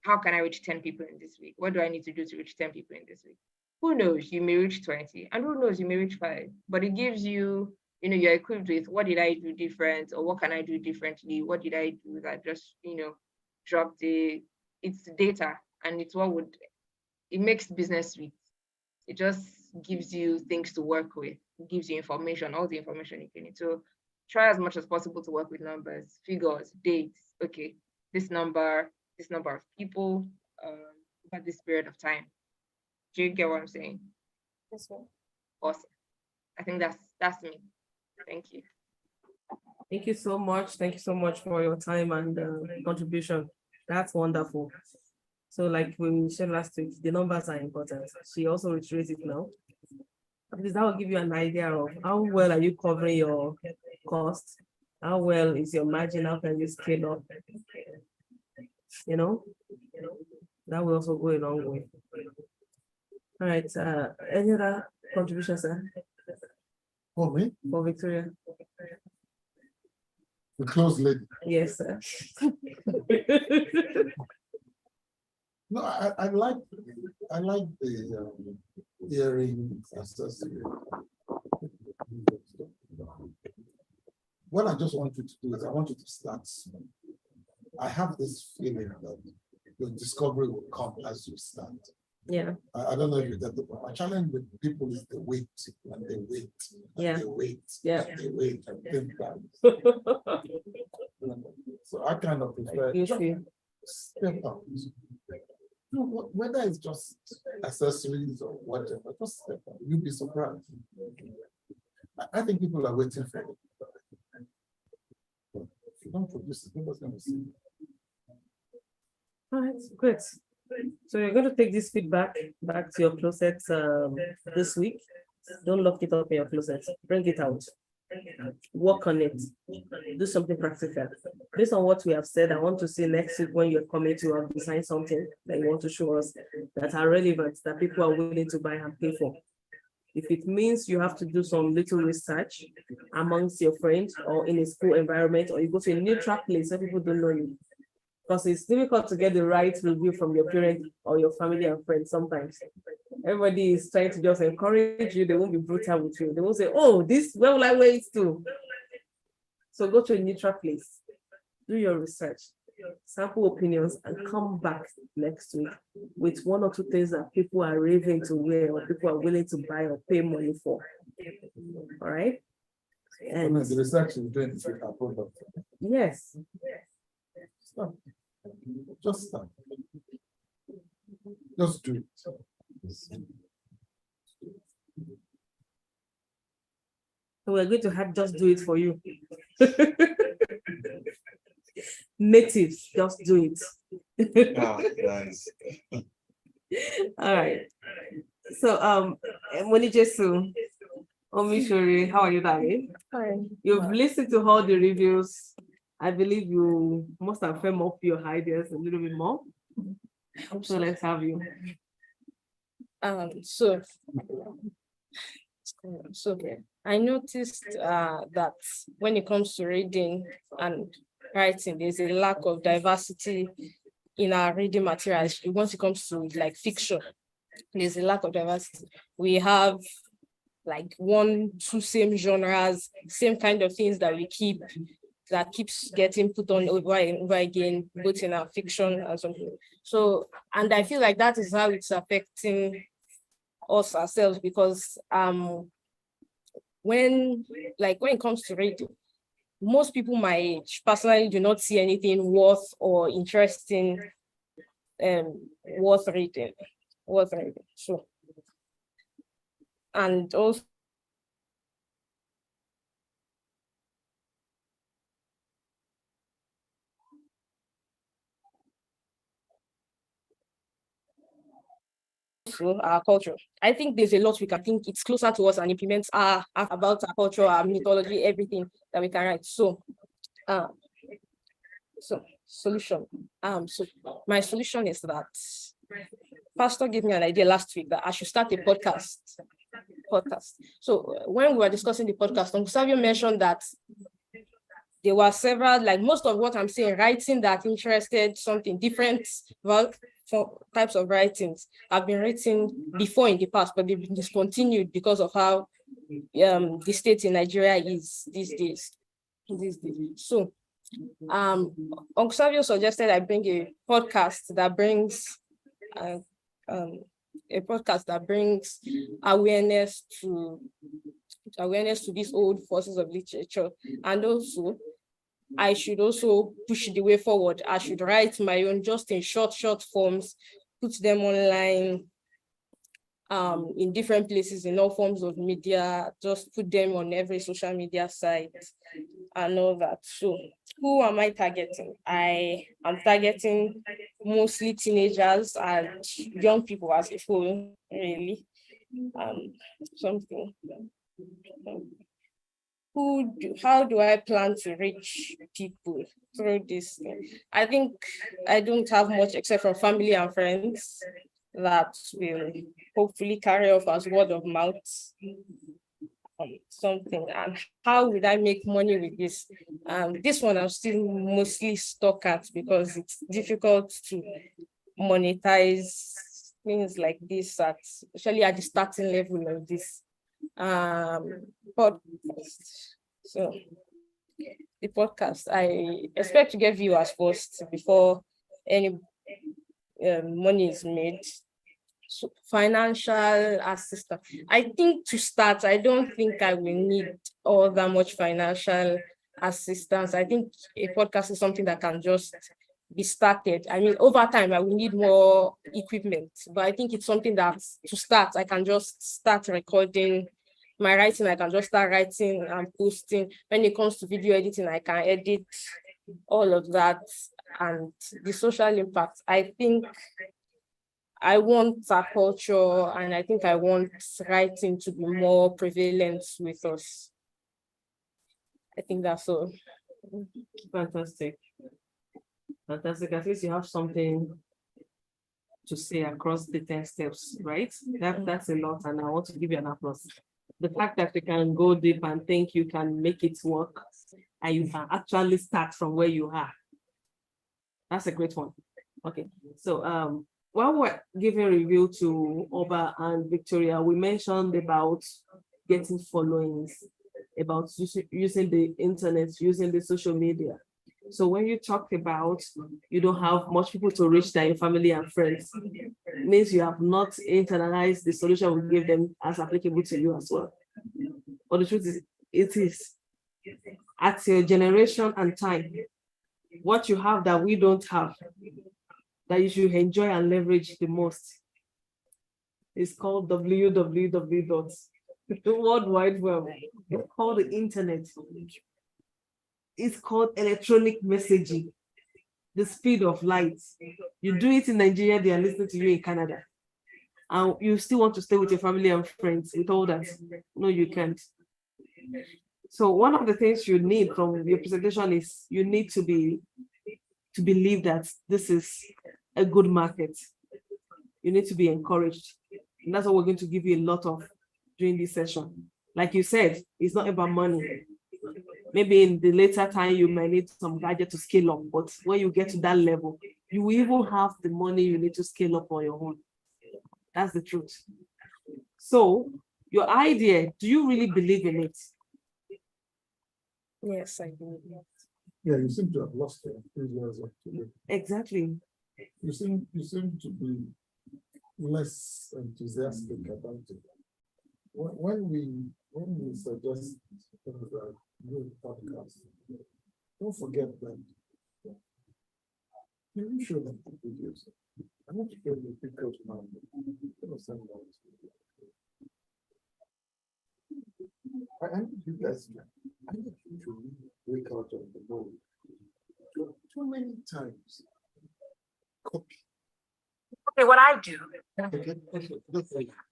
how can I reach 10 people in this week? What do I need to do to reach 10 people in this week? Who knows? You may reach 20, and who knows? You may reach 5. But it gives you, you're equipped with what did I do different, or what can I do differently? What did I do that just, dropped it's data, and it's it makes business sweet. It just gives you things to work with. It gives you information, all the information you need. So try as much as possible to work with numbers, figures, dates. Okay, this number of people over this period of time. Do you get what I'm saying? Yes, ma'am. Awesome. I think that's me. Thank you. Thank you so much. Thank you so much for your time and contribution. That's wonderful. So like we shared last week, the numbers are important. She also reiterates it now. At least that will give you an idea of how well are you covering your costs, how well is your margin, how can you scale up? That will also go a long way. All right, any other contributions, sir? For me, For Victoria? the close lady. Yes, sir. No, I like the hearing accessory. What I just want you to do is I want you to start small. I have this feeling that your discovery will come as you start. Yeah. I don't know if you get the point. My challenge with people is the wait and they wait. And Yeah. they wait. Yeah. And they wait and think that. So I kind of prefer You see. step out. No, whether it's just accessories or whatever, just step out. You'll be surprised. I think people are waiting for it. If you don't produce it, nobody's going to see it. All right, great. So you're going to take this feedback back to your closet this week. Don't lock it up in your closet. Bring it out. Work on it. Do something practical. Based on what we have said, I want to see next week when you're coming to have designed something that you want to show us that are relevant, that people are willing to buy and pay for. If it means you have to do some little research amongst your friends or in a school environment, or you go to a neutral place where people don't know you, because it's difficult to get the right review from your parents or your family and friends sometimes. Everybody is trying to just encourage you. They won't be brutal with you. They won't say, oh, where will I wear it to? So go to a neutral place, do your research, sample opinions, and come back next week with 1 or 2 things that people are raving to wear or people are willing to buy or pay money for. All right? And the research is doing with our product. yes. Start. Just start. Just do it. We're going to have just do it for you. Natives, just do it. Ah, nice. All right. So Monijesu, Omishori, how are you, darling? Fine. You've listened to all the reviews. I believe you must have firmed up your ideas a little bit more. So let's have you. So I noticed that when it comes to reading and writing, there's a lack of diversity in our reading materials. Once it comes to like fiction, there's a lack of diversity. We have like 1, 2 same genres, same kind of things that we keeps getting put on over and over again, both in our fiction and something. So, and I feel like that is how it's affecting us ourselves, because when it comes to reading, most people my age personally do not see anything worth or interesting worth reading. So, and also our culture. I think there's a lot we can think it's closer to us and implement about our culture, our mythology, everything that we can write. So solution. So my solution is that Pastor gave me an idea last week that I should start a podcast. So when we were discussing the podcast, Uncle Savio mentioned that there were several, like most of what I'm saying, writing that interested something different, well, for types of writings have been written before in the past, but they've been discontinued because of how the state in Nigeria is these days. So Uncle Savio suggested I bring a podcast that brings awareness to these old forces of literature, and also I should also push the way forward. I should write my own just in short forms, put them online in different places, in all forms of media, just put them on every social media site and all that. So who am I targeting? I am targeting mostly teenagers and young people as a whole, really. How do I plan to reach people through this thing? I think I don't have much except from family and friends that will hopefully carry off as word of mouth something. And how would I make money with this? This one I'm still mostly stuck at because it's difficult to monetize things like this, especially at the starting level of this podcast. So the podcast, I expect to get viewers first before any money is made. So financial assistance, I think to start, I don't think I will need all that much financial assistance. I think a podcast is something that can just be started. I mean, over time, I will need more equipment, but I think it's something that to start, I can just start recording my writing. I can just start writing and posting. When it comes to video editing, I can edit all of that. And the social impact, I think I want our culture, and I think I want writing to be more prevalent with us. I think that's all. Fantastic. Fantastic. At least you have something to say across the 10 steps, right? That's a lot, and I want to give you an applause. The fact that you can go deep and think you can make it work, and you can actually start from where you are. That's a great one. Okay, so while we're giving review to Oba and Victoria, we mentioned about getting followings, about using the internet, using the social media. So when you talked about you don't have much people to reach than your family and friends, it means you have not internalized the solution we give them as applicable to you as well. But the truth is, it is at your generation and time, what you have that we don't have, that you should enjoy and leverage the most, is called www. The World Wide Web. It's called the internet. It's called electronic messaging, the speed of light. You do it in Nigeria, they are listening to you in Canada. And you still want to stay with your family and friends with all that. No, you can't. So one of the things you need from your presentation is you need to believe that this is a good market. You need to be encouraged. And that's what we're going to give you a lot of during this session. Like you said, it's not about money. Maybe in the later time, you might need some gadget to scale up, but when you get to that level, you will even have the money you need to scale up on your own. That's the truth. So your idea, do you really believe in it? Yes, I do. Yeah, you seem to have lost your enthusiasm today. Exactly. You seem to be less enthusiastic about it. When we suggest good podcast, don't forget that you should produce it. I want to give you a picture now. I need you guys to break out of the mold. Too many times. Copy. Okay, what I do, Okay.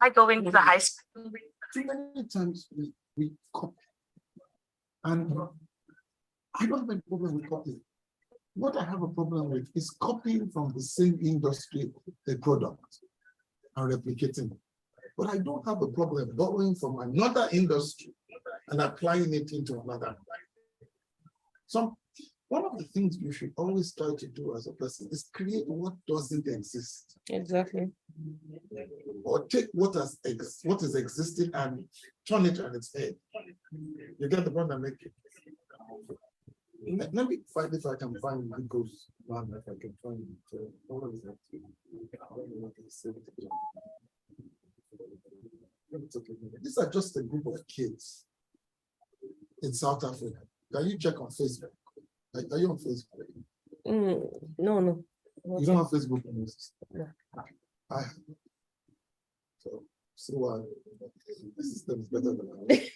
I go into the high school. Too many times we copy. And I don't have a problem with copying. What I have a problem with is copying from the same industry, a product, and replicating it. But I don't have a problem borrowing from another industry and applying it into another. One of the things you should always try to do as a person is create what doesn't exist, Exactly. or take what is existing and turn it on its head. You get the point I'm making? Let me find if I can find Rico's one, if I can find it. What is that? These are just a group of kids in South Africa. Can you check on Facebook? Are you on Facebook? No. You don't have Facebook? No. I have. So, see why the system is better than ours.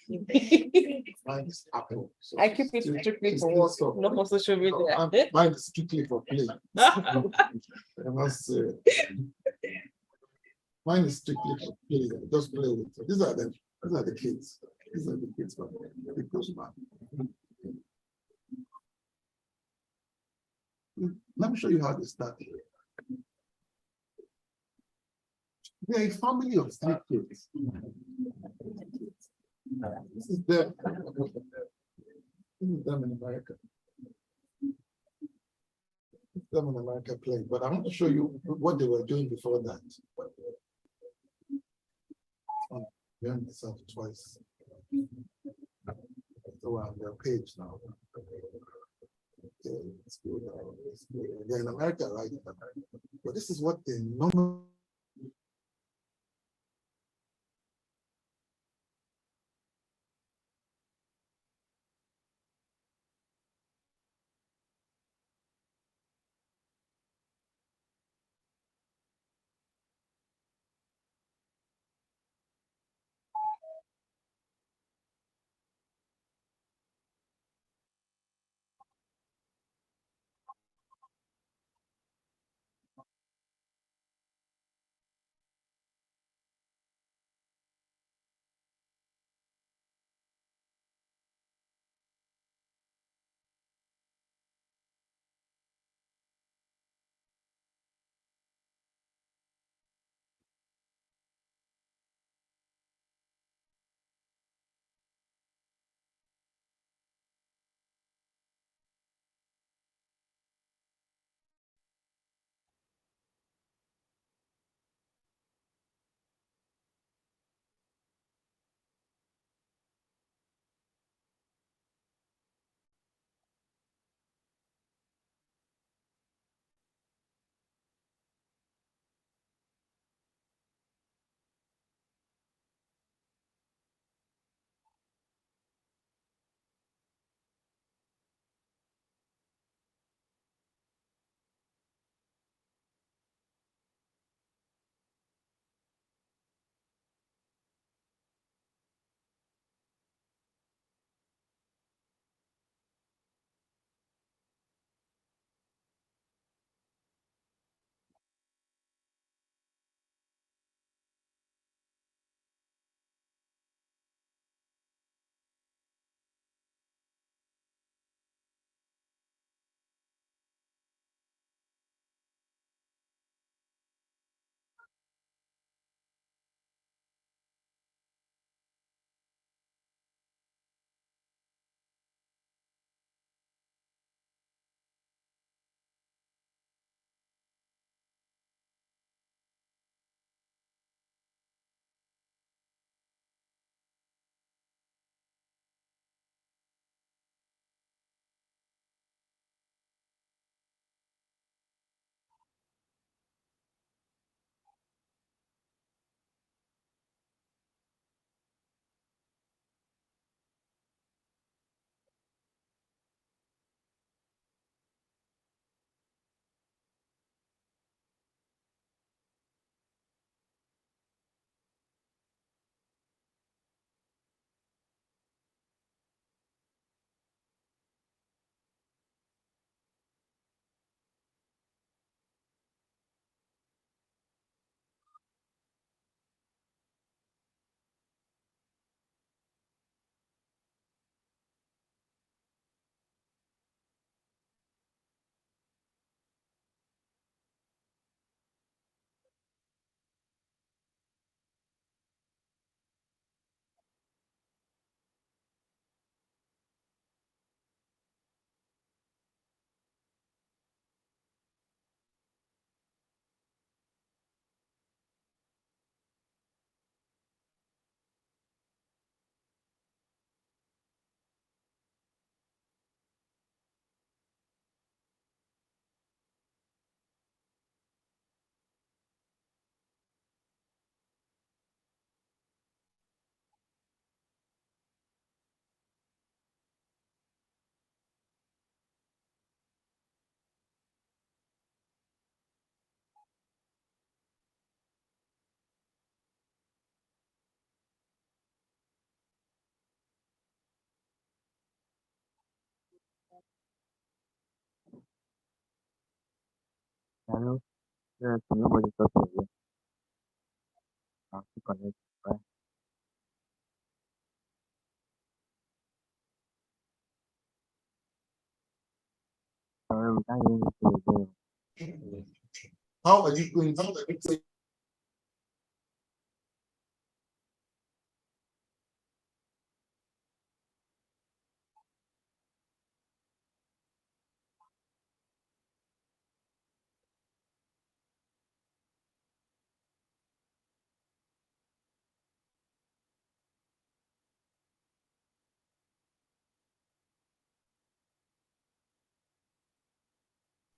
Mine is Apple. So I keep it strictly for work, not for social media. Mine is strictly for play. I must say. Mine is strictly for play. Just play with it. These are the kids. These are the kids from the Coast Man. Let me show you how they start. They're a family of 3 kids. This is them. This is them in America. This is them in America playing. But I want to show you what they were doing before that. Behind myself twice. So we're on their page now. Okay, it's good. They're in America, right? But this is what they normally Hello. Yes, nobody talking here. I'll keep connected. Bye. Sorry, we can't hear anything again. How are you going? How are you saying?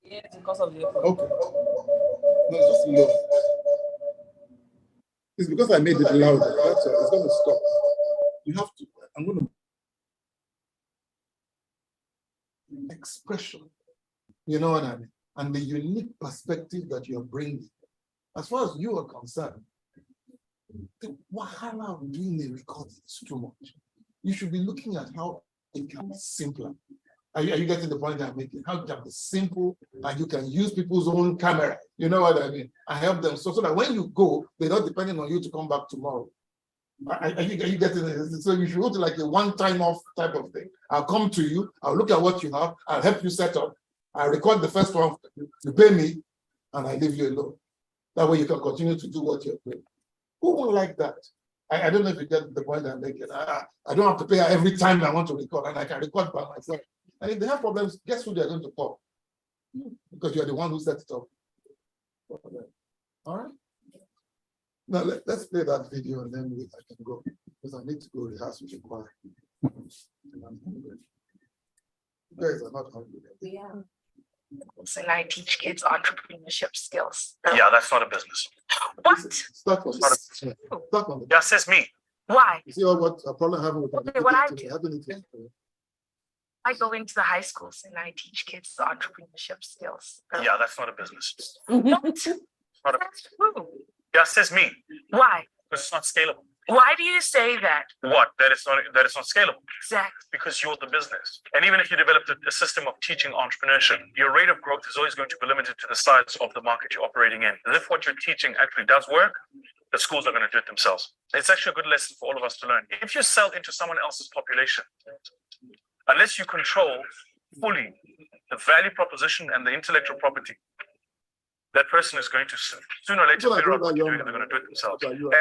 Yes, because of the. Okay. No, it's just low. It's because I made it louder. That's all. It's going to stop. You have to. I'm going to. Expression. You know what I mean? And the unique perspective that you're bringing. As far as you are concerned, the wahala of doing a recording is too much. You should be looking at how it can be simpler. Are you getting the point I'm making? How it can be simple and you can use people's own camera. You know what I mean? And help them so that when you go, they're not depending on you to come back tomorrow. Are you getting it? So you should go to like a one-time off type of thing. I'll come to you, I'll look at what you have, I'll help you set up, I'll record the first one, you pay me, and I leave you alone. That way you can continue to do what you're doing. Who would like that? I don't know if you get the point I'm making. I don't have to pay her every time I want to record, and I can record by myself. And if they have problems, guess who they're going to call? Because you're the one who set it up. All right. Now let's play that video and then I can go because I need to go rehearse with the choir. You guys are not hungry. Yeah. So I teach kids entrepreneurship skills. Yeah, that's not a business. What? Start from the. Yeah, says me. Why? You see what a problem I have with Okay, what I do. having I go into the high schools and I teach kids entrepreneurship skills. Yeah, that's not a business. What? Not a, That's true. yeah, says me. Why? Because it's not scalable. Why do you say that? What? That it's not scalable. Exactly. Because you're the business. And even if you developed a system of teaching entrepreneurship, your rate of growth is always going to be limited to the size of the market you're operating in. And if what you're teaching actually does work, the schools are going to do it themselves. It's actually a good lesson for all of us to learn. If you sell into someone else's population, unless you control fully the value proposition and the intellectual property, that person is going to sooner or later figure out what you're doing and they're going to do it themselves. And you would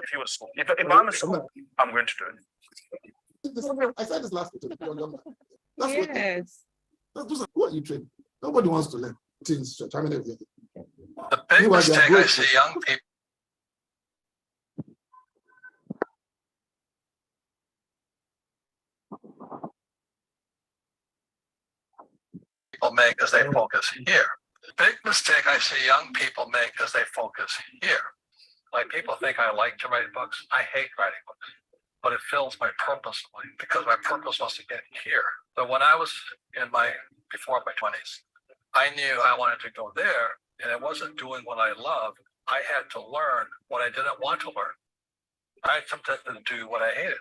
if you were a school. If I'm a school, I'm going to do it. I said this last week. That's Yes. what you train. Nobody wants to learn things. The big mistake I see young people make as they focus here. The big mistake I see young people make as they focus here. Like people think I like to write books. I hate writing books, but it fills my purpose because my purpose was to get here. So when I was before my 20s, I knew I wanted to go there and I wasn't doing what I loved. I had to learn what I didn't want to learn. I had to do what I hated.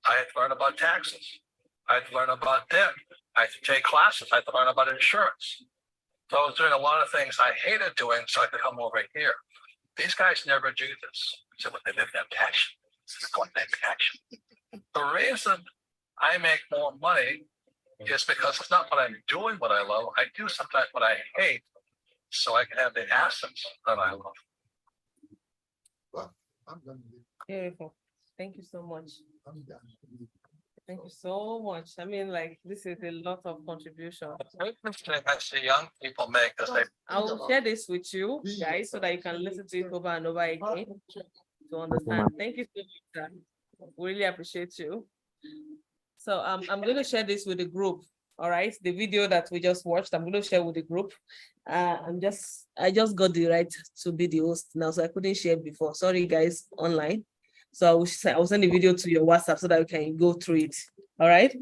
I had to learn about taxes. I had to learn about debt. I had to take classes. I had to learn about insurance. So I was doing a lot of things I hated doing so I could come over here. These guys never do this. So they live in passion. This is called passion. The reason I make more money is because it's not what I'm doing what I love. I do sometimes what I hate so I can have the assets that I love. Well, I'm done. Beautiful. Thank you so much. I'm done. Thank you so much. I mean, like, this is a lot of contribution. The big mistake I see young people make is they I will share this with you guys so that you can listen to it over and over again to understand. Thank you so much, sir. We really appreciate you. So I'm going to share this with the group All right, the video that we just watched, I'm going to share with the group. I just got the right to be the host now, so I couldn't share before. Sorry, guys, online. So I will send the video to your WhatsApp so that you can go through it. All right.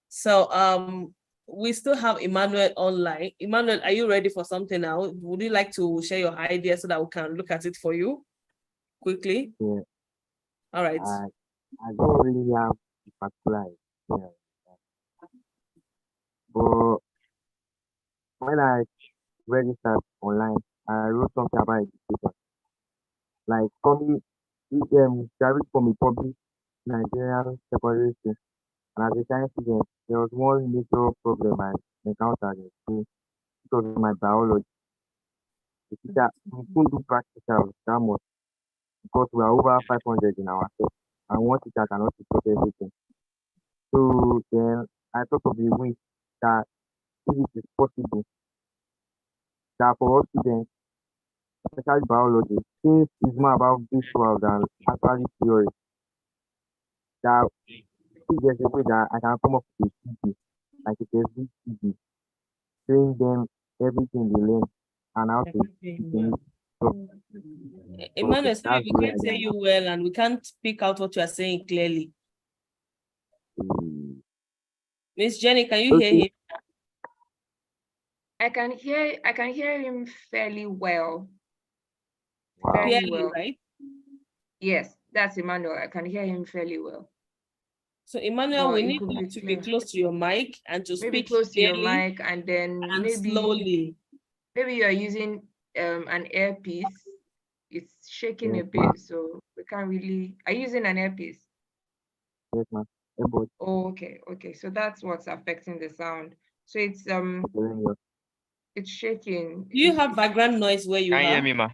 So we still have Emmanuel online. Emmanuel, are you ready for something now? Would you like to share your idea so that we can look at it for you quickly? Yeah. All right. I don't really have a particular idea, but when I registered online, I wrote something about education, like graduate from a public Nigerian secondary school, and as a science student, there was one major problem I encountered in school because of my biology. The teacher we couldn't do practical that much because we are over 500 in our set, and one teacher cannot teach everything. So then I thought of a way that if it is possible, that for all students, especially biology, since it's more about visual than actually theory, that if there's a way that I can come up with a CD, like a textbook CD, showing them everything they learn and how to teach it. So Emmanuel, sorry, that's we the way can't I hear you well and we can't pick out what you are saying clearly. Miss Jenny, can you hear him? I can hear him fairly well. Wow. Fairly Clearly, well. right? Yes, that's Emmanuel. I can hear him fairly well. So Emmanuel, But we it need could you be to be clear. close to your mic and to Maybe speak close to your clearly mic, and then and maybe slowly. you are using an earpiece. It's shaking a bit, so we can't really. Are you using an earpiece? Yes, ma'am. Oh, okay. So that's what's affecting the sound. So it's shaking. Do you have background noise where you Can you hear are? me, ma?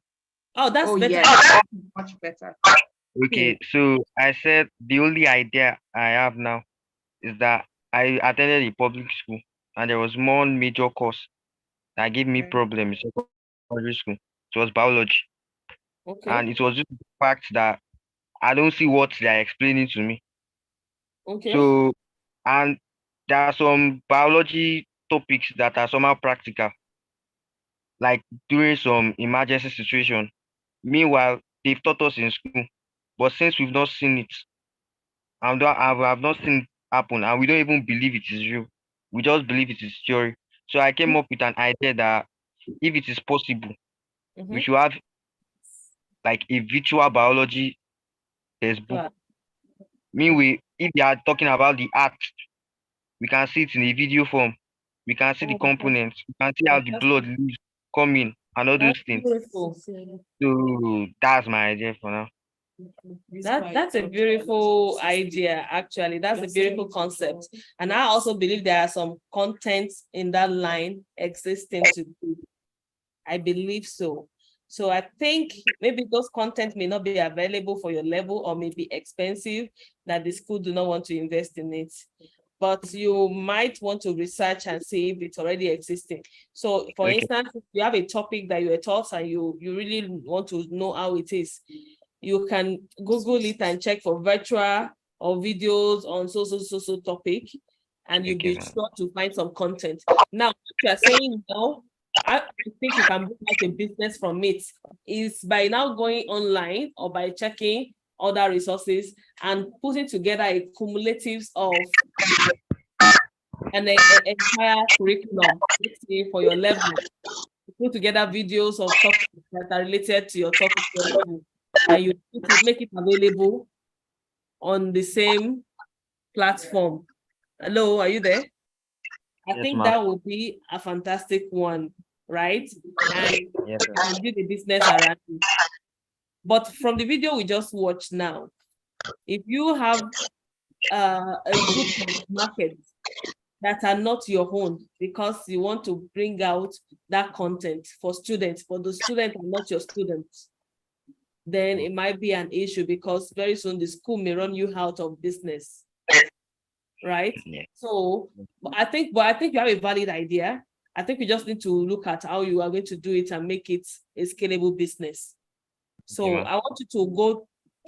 Oh, that's Oh better. yeah, much better. Okay, so I said the only idea I have now is that I attended a public school and there was one major course that gave me problem in secondary school. It was biology. Okay. And it was just the fact that I don't see what they are explaining to me. Okay. So, and there are some biology topics that are somehow practical, like during some emergency situation. Meanwhile, they've taught us in school, but since we've not seen it, and I've not seen it happen, and we don't even believe it is real. We just believe it is theory. So I came up with an idea that if it is possible, we should have like a virtual biology textbook. Right. Meanwhile, if they are talking about the art, we can see it in a video form. We can see the components. We can see how the blood leaves come in and all those things. Beautiful. So that's my idea for now. That's a beautiful idea, actually. That's a beautiful concept. And I also believe there are some content in that line existing today. I believe so. So I think maybe those content may not be available for your level or may be expensive, that the school do not want to invest in it. But you might want to research and see if it's already existing. So for instance, if you have a topic that you are taught and you really want to know how it is, you can Google it and check for virtual or videos on so topic, and you'll be sure to find some content. Now, what you are saying now, I think you can bring out a business from it is by now going online or by checking other resources and putting together a cumulative of an entire curriculum, let's say for your level. Put together videos of topics that are related to your topic level, and you make it available on the same platform. Hello, are you there? I think that would be a fantastic one, right? And you can build a business around it. But from the video we just watched now, if you have a group of markets that are not your own because you want to bring out that content for students, but the students are not your students, then it might be an issue because very soon the school may run you out of business, right? So I think you have a valid idea. I think we just need to look at how you are going to do it and make it a scalable business. So I want you to go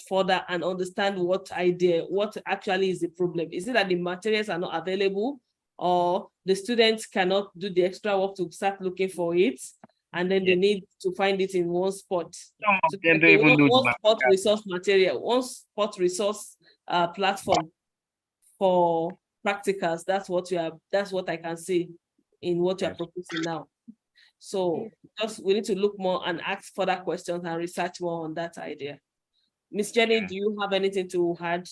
further and understand what actually is the problem. Is it that the materials are not available, or the students cannot do the extra work to start looking for it, and then they need to find it in one spot. Some So of them don't they even want know one the spot resource material, one spot resource platform for practicals. That's what I can see in what you're proposing now. So just we need to look more and ask further questions and research more on that idea. Miss Jenny, do you have anything to add?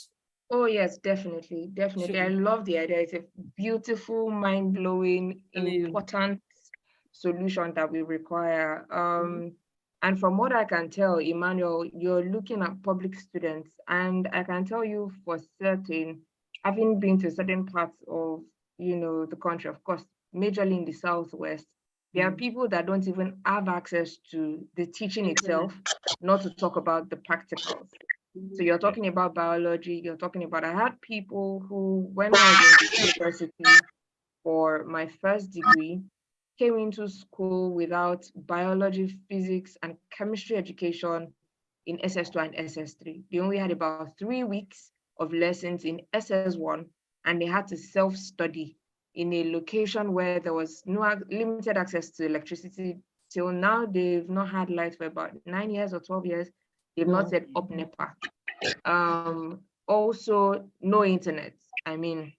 Oh yes, definitely, definitely. I Sure. love the idea. It's a beautiful, mind-blowing, important solution that we require. And from what I can tell, Emmanuel, you're looking at public students, and I can tell you for certain, having been to certain parts of the country, of course, majorly in the Southwest, there are people that don't even have access to the teaching itself, not to talk about the practicals. So you're talking about biology, you're talking about, I had people who, when I was in the university for my first degree, came into school without biology, physics, and chemistry education in SS2 and SS3. They only had about 3 weeks of lessons in SS1, and they had to self-study in a location where there was limited access to electricity. Till now, they've not had light for about 9 years or 12 years. They've not set up NEPA. Also, no internet. I mean,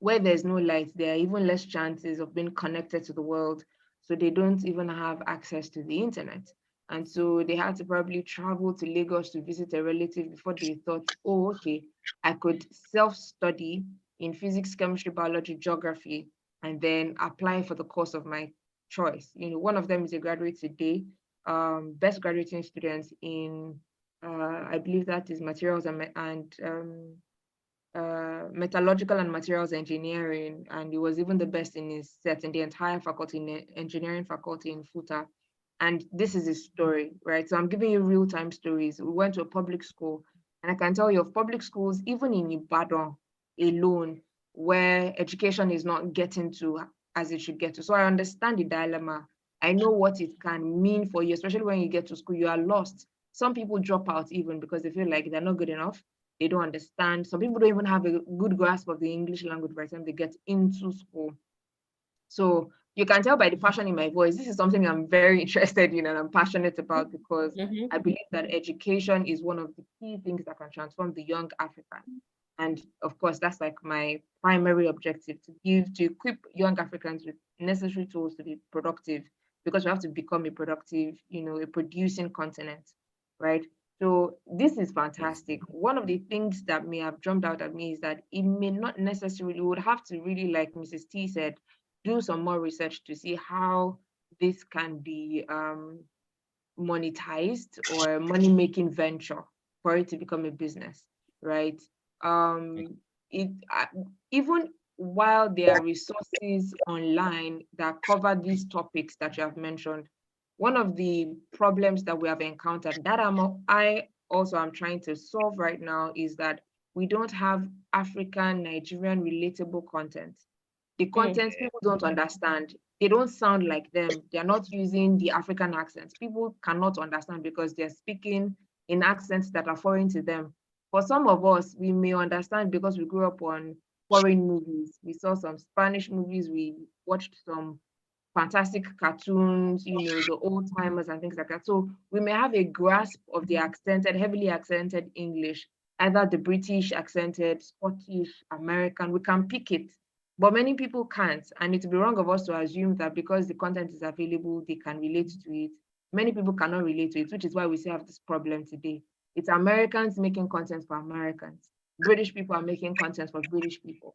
where there's no light, there are even less chances of being connected to the world. So they don't even have access to the internet. And so they had to probably travel to Lagos to visit a relative before they thought, oh, okay, I could self-study in physics, chemistry, biology, geography, and then apply for the course of my choice. One of them is a graduate today, best graduating students in, I believe that is materials and metallurgical and materials engineering, and he was even the best in his set in the entire faculty, in the engineering faculty in FUTA. And this is his story, right? So I'm giving you real-time stories. We went to a public school, and I can tell you of public schools, even in Ibadan alone, where education is not getting to as it should get to. So I understand the dilemma. I know what it can mean for you, especially when you get to school, you are lost. Some people drop out even because they feel like they're not good enough. They don't understand. Some people don't even have a good grasp of the English language by the time they get into school. So you can tell by the passion in my voice, this is something I'm very interested in and I'm passionate about, because I believe that education is one of the key things that can transform the young African. And of course, that's like my primary objective, to equip young Africans with necessary tools to be productive, because we have to become a productive, a producing continent, right? So this is fantastic. One of the things that may have jumped out at me is that it may not necessarily, would have to really, like Mrs. T said, do some more research to see how this can be monetized or a money-making venture for it to become a business, right? Even while there are resources online that cover these topics that you have mentioned, one of the problems that we have encountered that I also am trying to solve right now is that we don't have African, Nigerian relatable content. The content people don't understand. They don't sound like them. They're not using the African accents. People cannot understand because they're speaking in accents that are foreign to them. For some of us, we may understand because we grew up on foreign movies. We saw some Spanish movies. We watched some fantastic cartoons, the old timers and things like that. So we may have a grasp of the heavily accented English, either the British accented, Scottish, American. We can pick it. But many people can't, and it would be wrong of us to assume that because the content is available, they can relate to it. Many people cannot relate to it, which is why we still have this problem today. It's Americans making content for Americans. British people are making content for British people.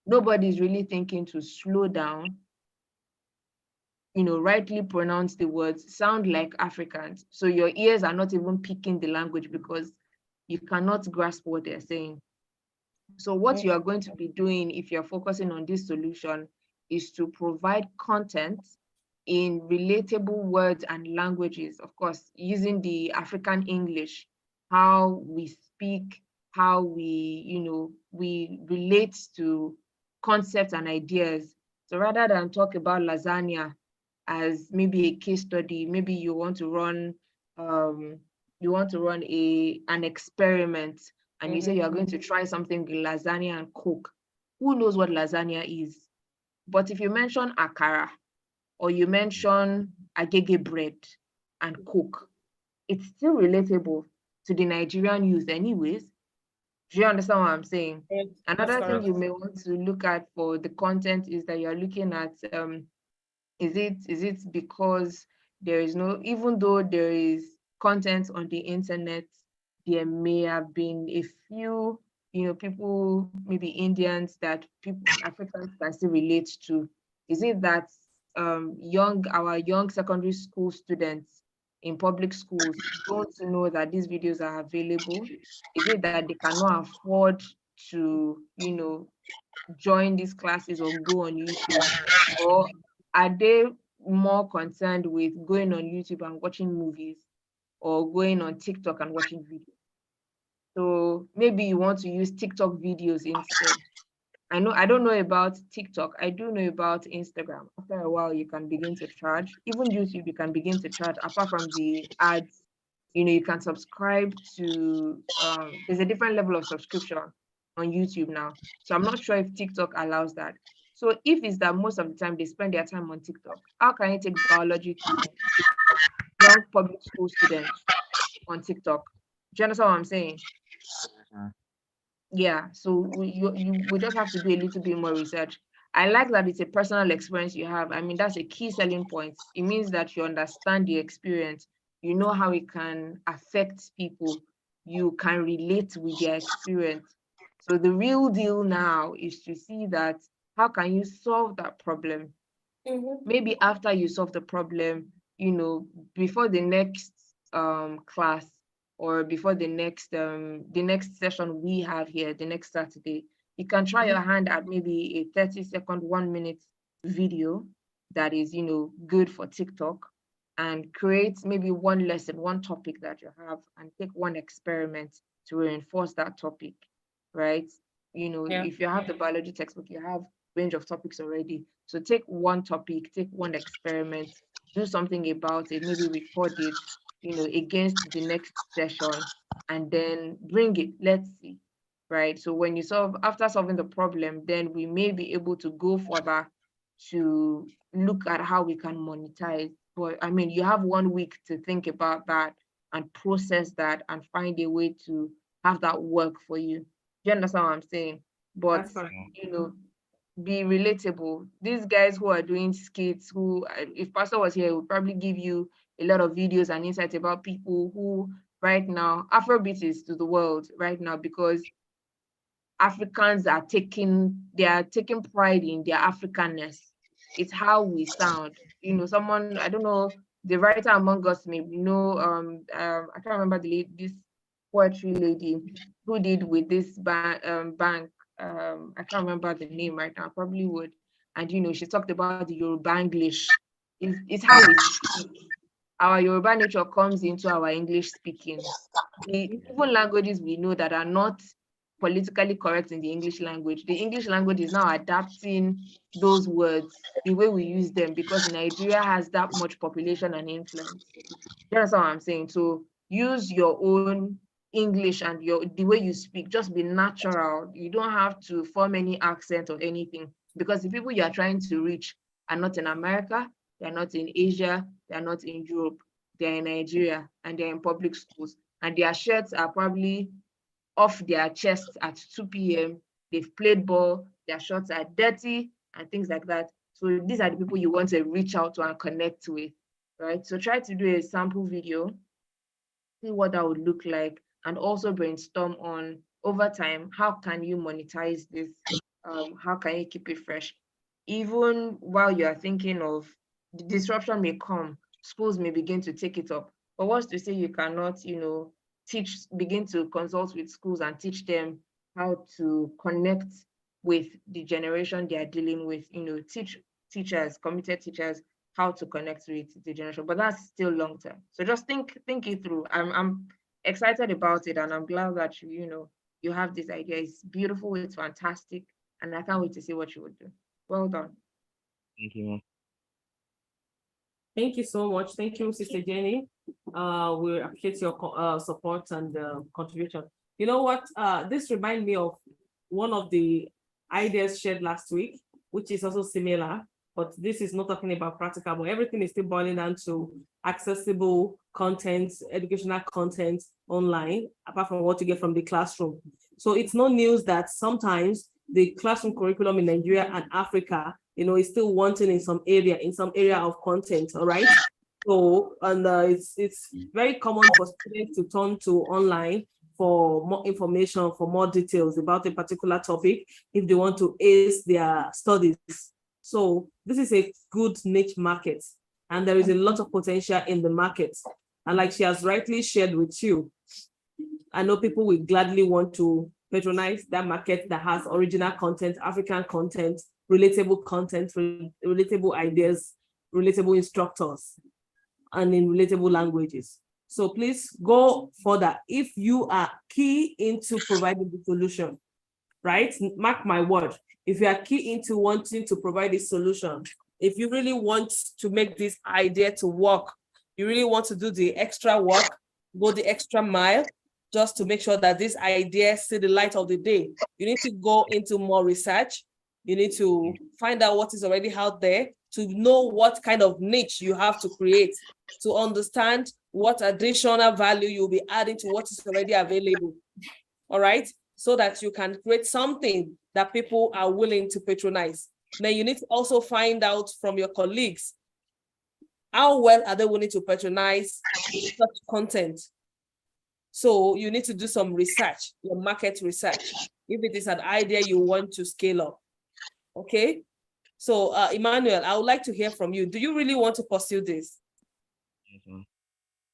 Nobody's really thinking to slow down, rightly pronounce the words, sound like Africans. So your ears are not even picking the language because you cannot grasp what they're saying. So what you are going to be doing if you're focusing on this solution is to provide content in relatable words and languages, of course, using the African English, how we speak, how we relate to concepts and ideas. So rather than talk about lasagna as maybe a case study, maybe you want to run an experiment, and you say you're going to try something with lasagna and Coke. Who knows what lasagna is? But if you mention akara or you mention agege bread and coke, it's still relatable to the Nigerian youth anyways. Do you understand what I'm saying? Yes, that's Another thing correct. you may want to look at for the content is that you're looking at, is it because there is no, even though there is content on the internet, there may have been a few, people, maybe Indians that people, Africans can still relate to. Is it that our young secondary school students in public schools don't know that these videos are available? Is it that they cannot afford to, join these classes or go on YouTube? Or are they more concerned with going on YouTube and watching movies or going on TikTok and watching videos? So maybe you want to use TikTok videos instead. I don't know about TikTok. I do know about Instagram. After a while, you can begin to charge. Even YouTube, you can begin to charge. Apart from the ads, you can subscribe to, there's a different level of subscription on YouTube now. So I'm not sure if TikTok allows that. So if it's that most of the time they spend their time on TikTok, how can you take biology to young public school students on TikTok? Do you understand what I'm saying? Yeah, so we just have to do a little bit more research. I like that it's a personal experience you have. I mean, that's a key selling point. It means that you understand the experience, you know how it can affect people, you can relate with their experience. So the real deal now is to see that how can you solve that problem? Maybe after you solve the problem, before the next class, or before the next session we have here, the next Saturday, you can try your hand at maybe a 30-second, 1-minute video that is, good for TikTok, and create maybe one lesson, one topic that you have, and take one experiment to reinforce that topic, right? Yeah. If you have the biology textbook, you have range of topics already. So take one topic, take one experiment, do something about it, maybe record it, against the next session, and then bring it, let's see, right? So when you after solving the problem, then we may be able to go further to look at how we can monetize. But I mean, you have 1 week to think about that and process that and find a way to have that work for you. Do you understand what I'm saying? But, That's correct. be relatable. These guys who are doing skits, if Pastor was here, he would probably give you a lot of videos and insights about people who right now, Afrobeat is to the world right now because Africans are taking pride in their Africanness. It's how we sound. Someone, I don't know, the writer among us maybe know, I can't remember this poetry lady who did with this bank. I can't remember the name right now. I probably would. And she talked about the Yoruba English. It's how we speak. Our Yoruba nature comes into our English speaking. Even languages we know that are not politically correct in the English language is now adapting those words, the way we use them, because Nigeria has that much population and influence. That's what I'm saying. So use your own English and the way you speak, just be natural. You don't have to form any accent or anything, because the people you are trying to reach are not in America, they're not in Asia, they're not in Europe, they're in Nigeria, and they're in public schools. And their shirts are probably off their chests at 2 p.m. They've played ball, their shorts are dirty, and things like that. So these are the people you want to reach out to and connect with, right? So try to do a sample video, see what that would look like, and also brainstorm on, over time, how can you monetize this? How can you keep it fresh? Even while you are thinking of, the disruption may come, schools may begin to take it up. But what's to say you cannot, begin to consult with schools and teach them how to connect with the generation they are dealing with, teach teachers, committed teachers, how to connect with the generation, but that's still long term. So just think it through. I'm excited about it, and I'm glad that you have this idea. It's beautiful, it's fantastic, and I can't wait to see what you would do. Well done. Thank you. Thank you so much. Thank you, Sister Jenny. We appreciate your support and contribution. You know what? This reminds me of one of the ideas shared last week. which is also similar, but this is not talking about practical, but everything is still boiling down to accessible content, educational content online, apart from what you get from the classroom. So it's no news that sometimes the classroom curriculum in Nigeria and Africa, is still wanting in some area of content, all right? So, and it's very common for students to turn to online for more information, for more details about a particular topic, if they want to ace their studies. So this is a good niche market, and there is a lot of potential in the market. And like she has rightly shared with you, I know people will gladly want to patronize that market that has original content, African content, relatable ideas, relatable instructors, and in relatable languages. So please go further if you are key into providing the solution, right? Mark my word. If you are key into wanting to provide a solution, if you really want to make this idea to work, you really want to do the extra work, go the extra mile, just to make sure that this idea see the light of the day, you need to go into more research. You need to find out what is already out there, to know what kind of niche you have to create, to understand what additional value you'll be adding to what is already available. All right, so that you can create something that people are willing to patronize. Then you need to also find out from your colleagues, how well are they willing to patronize such content? So you need to do some research, your market research, if it is an idea you want to scale up. Okay, so Emmanuel, I would like to hear from you. Do you really want to pursue this?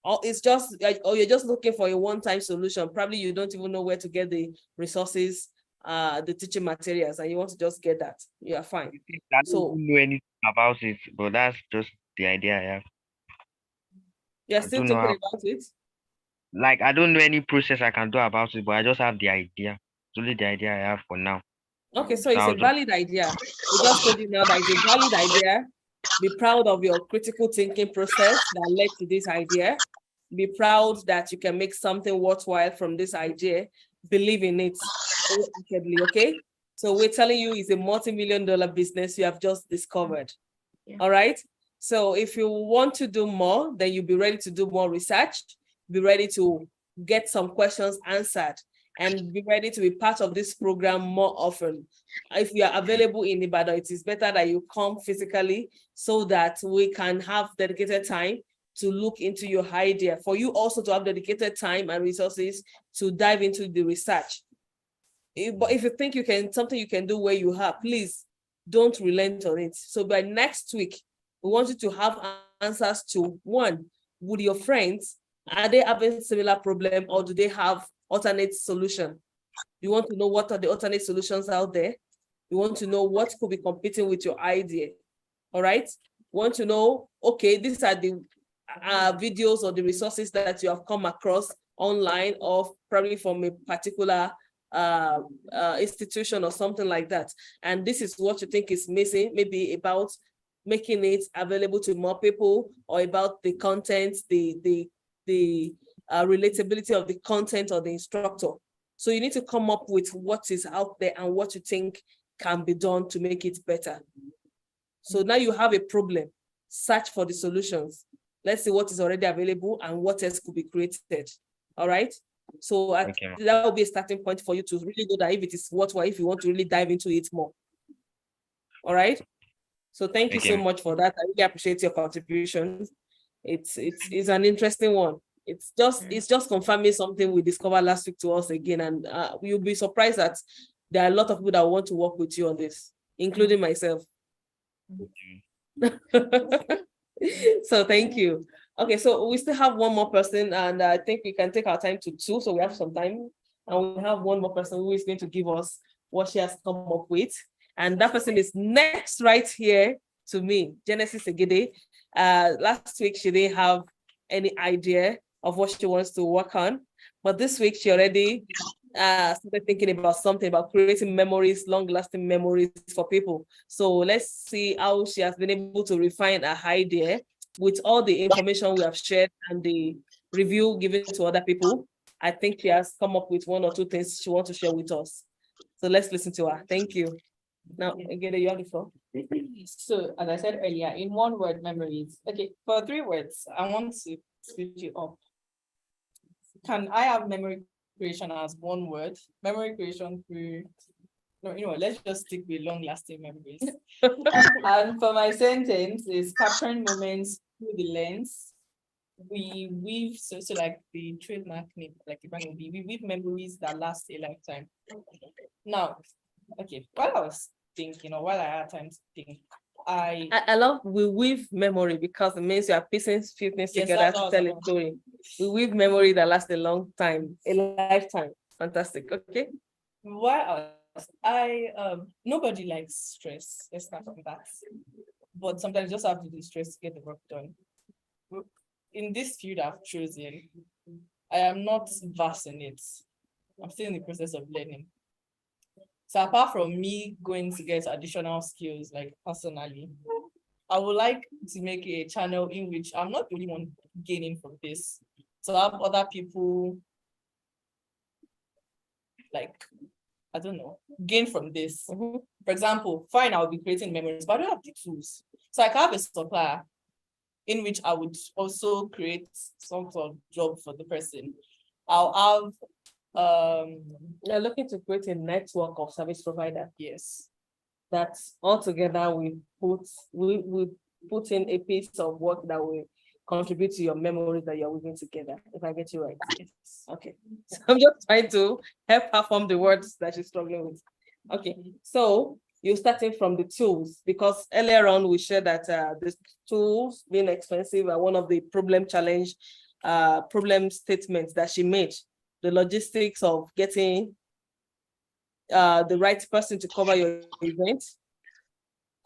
Or it's just, or you're just looking for a one-time solution? Probably you don't even know where to get the resources, the teaching materials, and you want to just get that. You are fine. I don't know anything about it, but that's just the idea I have. You're still thinking about it? Like, I don't know any process I can do about it, but I just have the idea. It's only the idea I have for now. Okay, so it's a valid idea. We just told you now that it's a valid idea. Be proud of your critical thinking process that led to this idea. Be proud that you can make something worthwhile from this idea. Believe in it, okay? So we're telling you it's a multi-million-dollar business you have just discovered. Yeah. All right? So if you want to do more, then you'll be ready to do more research, be ready to get some questions answered, and be ready to be part of this program more often. If you are available in Ibadan, it is better that you come physically so that we can have dedicated time to look into your idea, for you also to have dedicated time and resources to dive into the research. But if you think you can, something you can do where you are, please don't relent on it. So by next week, we want you to have answers to one, would your friends, are they having similar problem, or do they have alternate solution? You want to know what are the alternate solutions out there. You want to know what could be competing with your idea. All right. Want to know, okay, these are the videos or the resources that you have come across online, or probably from a particular institution or something like that. And this is what you think is missing, maybe about making it available to more people, or about the content, the relatability of the content or the instructor. So you need to come up with what is out there and what you think can be done to make it better. So now you have a problem, search for the solutions. Let's see what is already available and what else could be created. All right. So that will be a starting point for you to really know that if it is worthwhile, if you want to really dive into it more. All right. So thank you so much for that. I really appreciate your contribution. It's an interesting one. It's just confirming something we discovered last week to us again, and you'll be surprised that there are a lot of people that want to work with you on this, including myself. So thank you. Okay, so we still have one more person, and I think we can take our time to 2, so we have some time, and we have one more person who is going to give us what she has come up with, and that person is next right here to me, Genesis Egede. Last week she didn't have any idea of what she wants to work on, but this week she already started thinking about something about creating memories, long-lasting memories for people. So let's see how she has been able to refine her idea with all the information we have shared and the review given to other people. I think she has come up with 1 or 2 things she wants to share with us. So let's listen to her. Thank you. Now, again, you have the floor. So, as I said earlier, in one word, memories. Okay, for 3 words, I want to switch it up. Can I have memory creation as one word? Memory creation through, no, you know, let's just stick with long-lasting memories. And for my sentence is capturing moments through the lens. We weave, so like the trademark name, like the brand will be, we weave memories that last a lifetime. Now, okay, while I was thinking, or while I had time to think, I love we weave memory because it means you are piecing few things Yes, together that's to what tell I a was story. We weave memory that lasts a long time, a lifetime. Fantastic. Okay. why I nobody likes stress. Let's start from that. But sometimes you just have to do stress to get the work done. In this field I've chosen, I am not vast in it. I'm still in the process of learning. So apart from me going to get additional skills, like personally, I would like to make a channel in which I'm not the only one gaining from this. So have other people, like, I don't know, gain from this. For example, fine, I'll be creating memories, but I don't have the tools. So I can have a supplier in which I would also create some sort of job for the person. I'll have You're looking to create a network of service providers. Yes. That altogether we put in a piece of work that will contribute to your memories that you're weaving together, if I get you right. Yes. Okay. So I'm just trying to help her form the words that she's struggling with. Okay. So you're starting from the tools, because earlier on we shared that the tools being expensive are one of the problem statements that she made. The logistics of getting the right person to cover your event.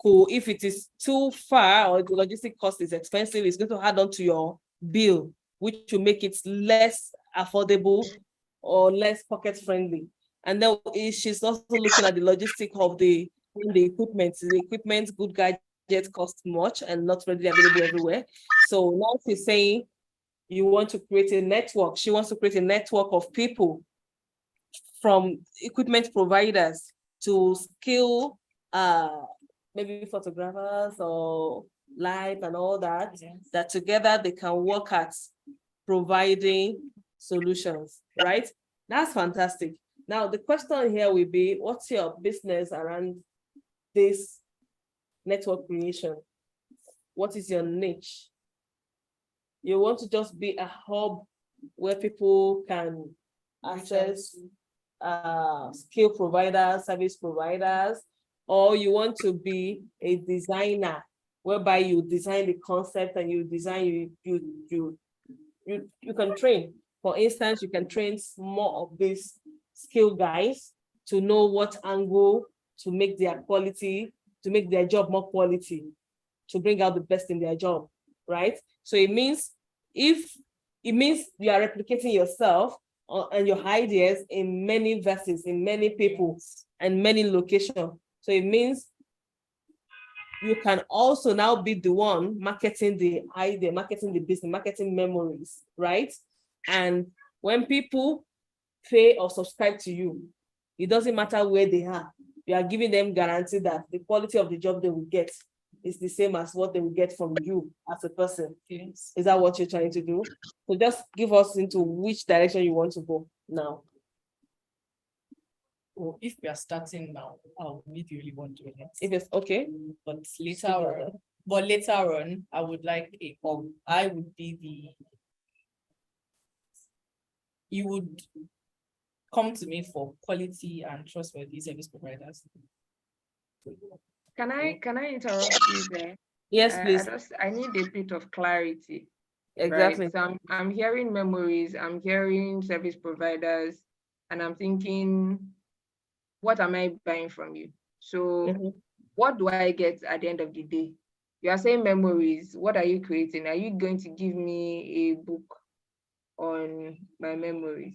Cool. If it is too far or the logistic cost is expensive, it's going to add on to your bill, which will make it less affordable or less pocket friendly. And then she's also looking at the logistic of the equipment. The equipment, good gadgets cost much and not readily available everywhere. So now she's saying you want to create a network. She wants to create a network of people, from equipment providers to skill, maybe photographers or light and all that, that together they can work at providing solutions, right? That's fantastic. Now, the question here will be, what's your business around this network creation? What is your niche? You want to just be a hub where people can access skill providers, service providers, or you want to be a designer whereby you design the concept and you design, you can train. For instance, you can train more of these skill guys to know what angle to make their quality, to make their job more quality, to bring out the best in their job, right? So it means you are replicating yourself and your ideas in many verses, in many people, and many locations. So it means you can also now be the one marketing the idea, marketing the business, marketing memories, right? And when people pay or subscribe to you, it doesn't matter where they are. You are giving them guarantee that the quality of the job they will get is the same as what they will get from you as a person. Yes. Is that what you're trying to do? So just give us into which direction you want to go now. Well, if we are starting now, I'll be the only one doing it. If it's okay. But later on, I would like I would be you would come to me for quality and trustworthy service providers. Can I interrupt you there? Yes, please. I need a bit of clarity. Exactly. Right? So I'm hearing memories, I'm hearing service providers, and I'm thinking, what am I buying from you? So what do I get at the end of the day? You are saying memories. What are you creating? Are you going to give me a book on my memories?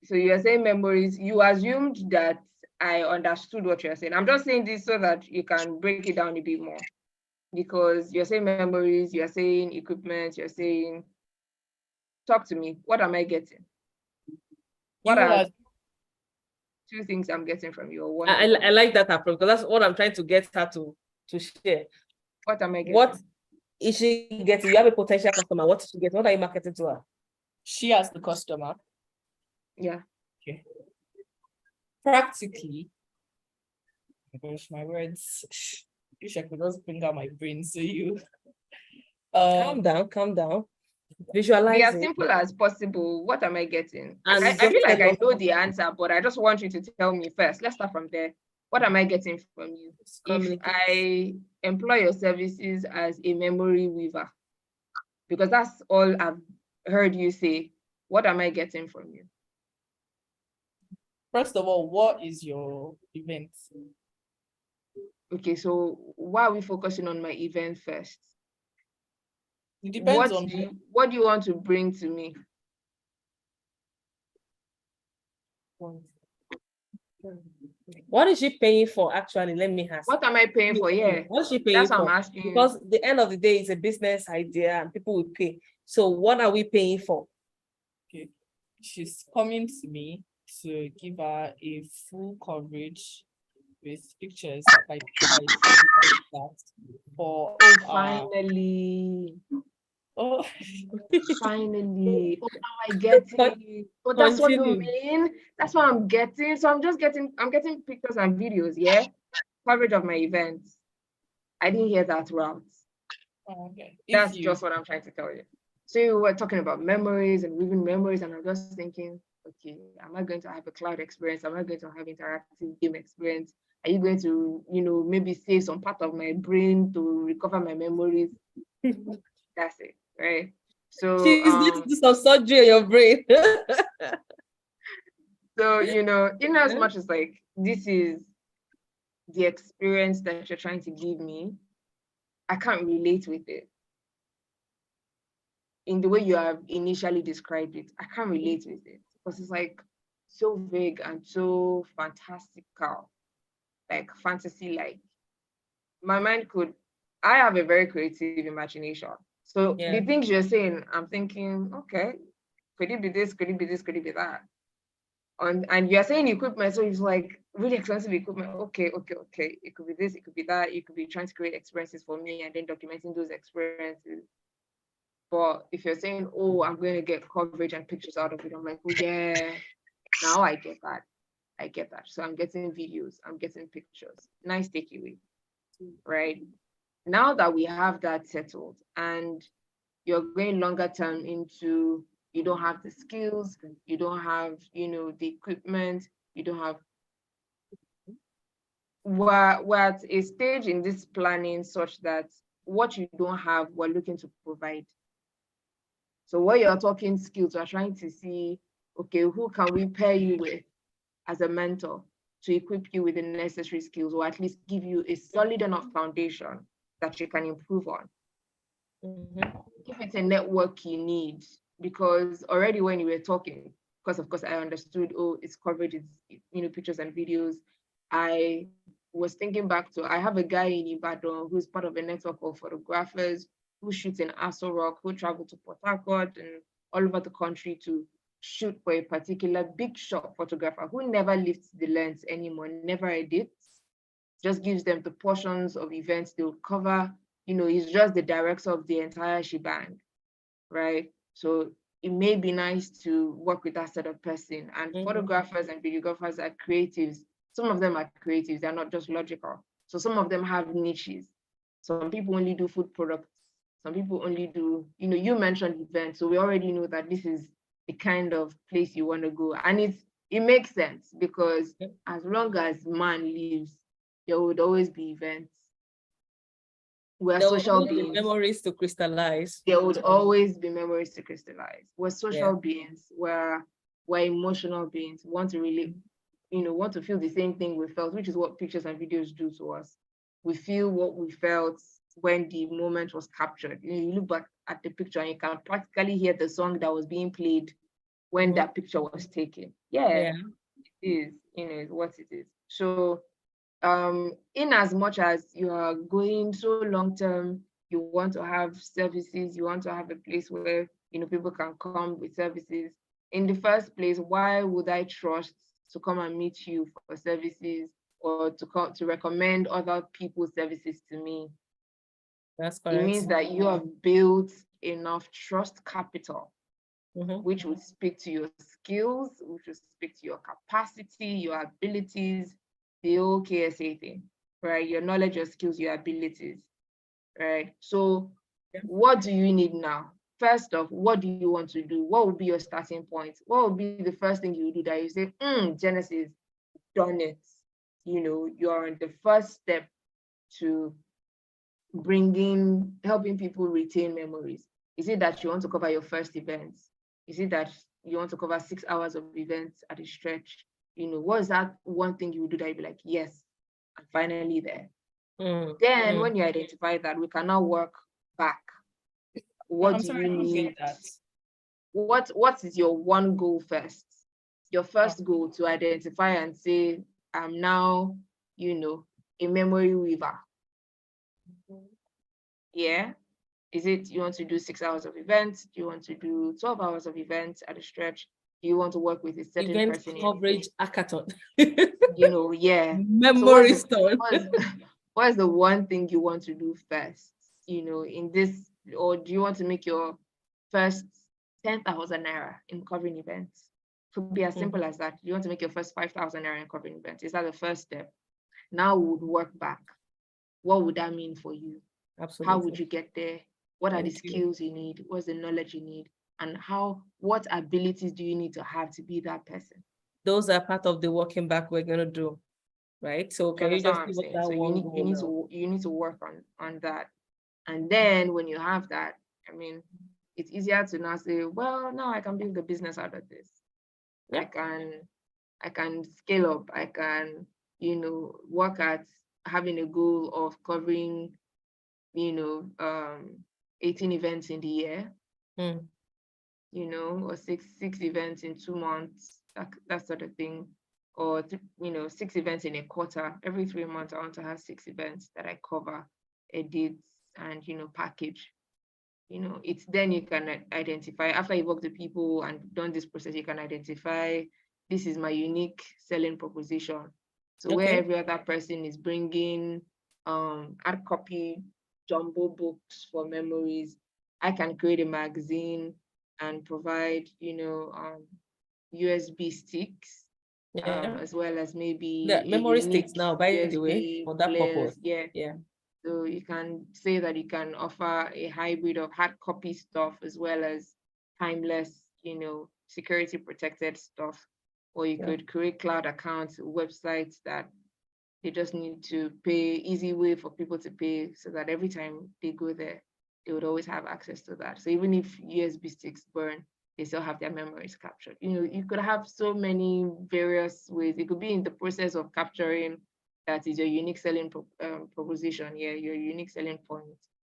So you're saying memories. You assumed that I understood what you're saying. I'm just saying this so that you can break it down a bit more. Because you're saying memories, you're saying equipment, you're saying, talk to me. What am I getting? two things I'm getting from you, or one. I like that approach because that's what I'm trying to get her to share. What am I getting? What is she getting? You have a potential customer. What is she getting? What are you marketing to her? She as the customer. Yeah. Okay. Practically, gosh, my words. Wish I could just bring out my brain so you. Calm down. Be Visualize as it. simple as possible. What am I getting? And I feel just like tell I us- know the answer, but I just want you to tell me first. Let's start from there. What am I getting from you? If Communicate. I employ your services as a memory weaver, because that's all I've heard you say, what am I getting from you? First of all, what is your event? Okay, so why are we focusing on my event first? It depends on What do you want to bring to me? What is she paying for actually? Let me ask. What am I paying for? Yeah, What is she paying that's what for? I'm asking. Because at the end of the day, it's a business idea and people will pay. So what are we paying for? Okay, she's coming to me to give her a full coverage with pictures by that for Finally. Oh, finally. Oh, now I get it. Oh, that's what you mean. That's what I'm getting. So I'm getting pictures and videos, yeah? Coverage of my events. I didn't hear that route. Okay. That's just what I'm trying to tell you. So you were talking about memories and weaving memories, and I'm just thinking, okay, am I going to have a cloud experience? Am I going to have interactive game experience? Are you going to, maybe save some part of my brain to recover my memories? That's it, right? So she's going to do some surgery on your brain. So, in as much as like this is the experience that you're trying to give me, I can't relate with it. In the way you have initially described it, I can't relate with it because it's like so vague and so fantastical, like fantasy-like. My mind I have a very creative imagination. So the things you're saying, I'm thinking, okay, could it be this? Could it be this? Could it be that? And you're saying equipment, so it's like really expensive equipment. Okay. It could be this, it could be that. You could be trying to create experiences for me and then documenting those experiences. But if you're saying, oh, I'm going to get coverage and pictures out of it, I'm like, oh yeah, now I get that. I get that. So I'm getting videos, I'm getting pictures. Nice takeaway, right? Now that we have that settled and you're going longer term into, you don't have the skills, you don't have, the equipment, you don't have, we're at a stage in this planning such that what you don't have, we're looking to provide. So while you're talking skills, we're trying to see, okay, who can we pair you with as a mentor to equip you with the necessary skills, or at least give you a solid enough foundation that you can improve on. If it's a network you need, because already when you were talking, because of course I understood, oh, it's coverage, it's pictures and videos. I was thinking back to, I have a guy in Ibadan who's part of a network of photographers who shoot in Aso Rock, who travel to Port Harcourt and all over the country to shoot for a particular big shot photographer who never lifts the lens anymore, never edits, just gives them the portions of events they'll cover. He's just the director of the entire shebang, right? So it may be nice to work with that sort of person. And photographers and videographers are creatives. Some of them are creatives, they're not just logical. So some of them have niches. Some people only do food products. Some people only do, you mentioned events. So we already know that this is the kind of place you want to go. And it makes sense because as long as man lives, there would always be events. We're social beings. Memories to crystallize. There would always be memories to crystallize. We're social beings. We're emotional beings. We want to really, want to feel the same thing we felt, which is what pictures and videos do to us. We feel what we felt when the moment was captured. You look back at the picture and you can practically hear the song that was being played when that picture was taken. It is, what it is. So in as much as you are going so long term, you want to have services, you want to have a place where people can come with services. In the first place, why would I trust to come and meet you for services or to recommend other people's services to me. That's It correct. means that you have built enough trust capital, which would speak to your skills, which would speak to your capacity, your abilities, the whole KSA thing, right? Your knowledge, your skills, your abilities, right? So what do you need now? First off, what do you want to do? What will be your starting point? What will be the first thing you do that you say, Genesis, done it. You know, you're on the first step to helping people retain memories. Is it that you want to cover your first events? Is it that you want to cover 6 hours of events at a stretch? You know, what is that one thing you would do that you'd be like, yes, I'm finally there. Then when you identify that, we can now work back. What do you need? What is your one goal first? Your first goal to identify and say, I'm now, you know, a memory weaver. Yeah. Is it you want to do 6 hours of events? Do you want to do 12 hours of events at a stretch? Do you want to work with a certain Event person? coverage hackathon. You know, yeah. Memory So stone. what is the one thing you want to do first? You know, in this, or do you want to make your first 10,000 naira in covering events? Could be as simple as that. You want to make your first 5,000 naira in covering events. Is that the first step? Now we would work back. What would that mean for you? Absolutely. How would you get there? What are the skills you need? What's the knowledge you need? And what abilities do you need to have to be that person? Those are part of the working back we're going to do, right? So can you just give us that So you need to work on that. And then when you have that, I mean, it's easier to now say, well, now I can build a business out of this. I can scale up. I can, you know, work at having a goal of covering, you know, 18 events in the year, you know, or six events in 2 months, that sort of thing, or you know, 6 events in a quarter. Every 3 months, I want to have 6 events that I cover, edit, and you know, package. You know, it's then you can identify, after you've worked with people and done this process, you can identify, this is my unique selling proposition. So where every other person is bringing hard copy jumbo books for memories, I can create a magazine and provide, you know, USB sticks, as well as maybe the memory sticks now, by USB the way, for that players. purpose. Yeah. So you can say that you can offer a hybrid of hard copy stuff as well as timeless, you know, security protected stuff. Or you could create cloud accounts, websites that they just need to pay, easy way for people to pay, so that every time they go there, they would always have access to that. So even if USB sticks burn, they still have their memories captured. You know, you could have so many various ways. It could be in the process of capturing, that is your unique selling proposition, your unique selling point.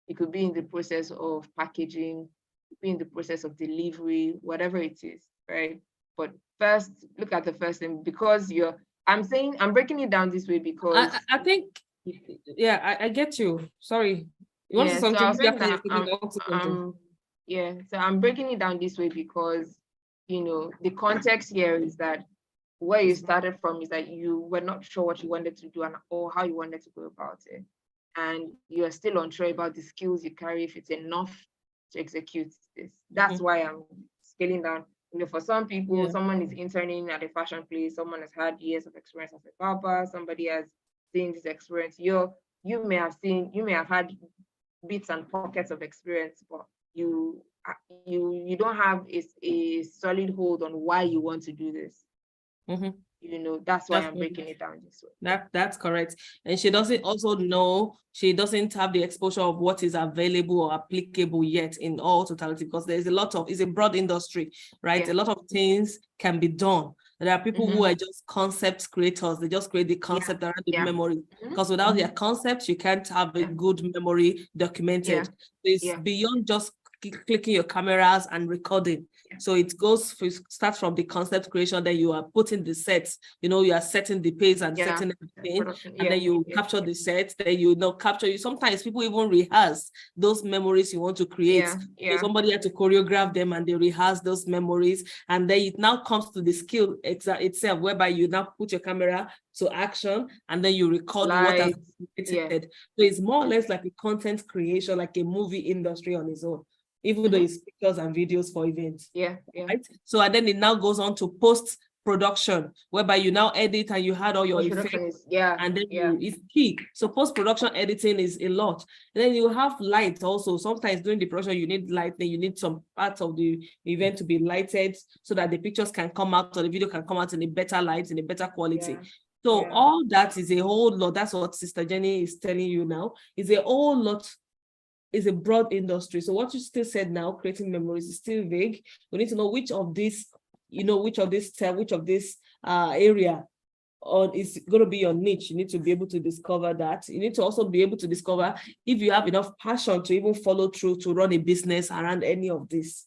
It could be in the process of packaging, it could be in the process of delivery, whatever it is, right? But first, look at the first thing, because I'm breaking it down this way because I think, yeah, I get you. Sorry. You want to say something? So I'm breaking it down this way because, you know, the context here is that where you started from is that you were not sure what you wanted to do or how you wanted to go about it. And you're still unsure about the skills you carry, if it's enough to execute this. That's why I'm scaling down. You know, for some people, someone is interning at a fashion place, someone has had years of experience as a barber, somebody has seen this experience. You may have had bits and pockets of experience, but you don't have a solid hold on why you want to do this. You know, that's why I'm breaking it down this way. That's correct. And she doesn't also know, she doesn't have the exposure of what is available or applicable yet in all totality, because there's it's a broad industry, right? A lot of things can be done. There are people who are just concept creators. They just create the concept around the memory, because without their concept, you can't have a good memory documented. It's beyond just clicking your cameras and recording. So it starts from the concept creation, then you are putting the sets, you are setting the pace and setting everything, and then you capture the sets, then capture you. Sometimes people even rehearse those memories you want to create. So somebody had to choreograph them and they rehearse those memories. And then it now comes to the skill itself, whereby you now put your camera to action and then you record what has been created. So it's more or less like a content creation, like a movie industry on its own, even though it's pictures and videos for events. Right? So and then it now goes on to post-production, whereby you now edit and you had all your effects. And then it's key. So post-production editing is a lot. And then you have light also. Sometimes during the production, you need light, then you need some parts of the event to be lighted so that the pictures can come out or the video can come out in a better light, in a better quality. So all that is a whole lot. That's what Sister Jenny is telling you now. Is a whole lot. Is a broad industry. So what you still said now, creating memories, is still vague. We need to know which of this, which of this area or is going to be your niche. You need to be able to discover that. You need to also be able to discover if you have enough passion to even follow through to run a business around any of this.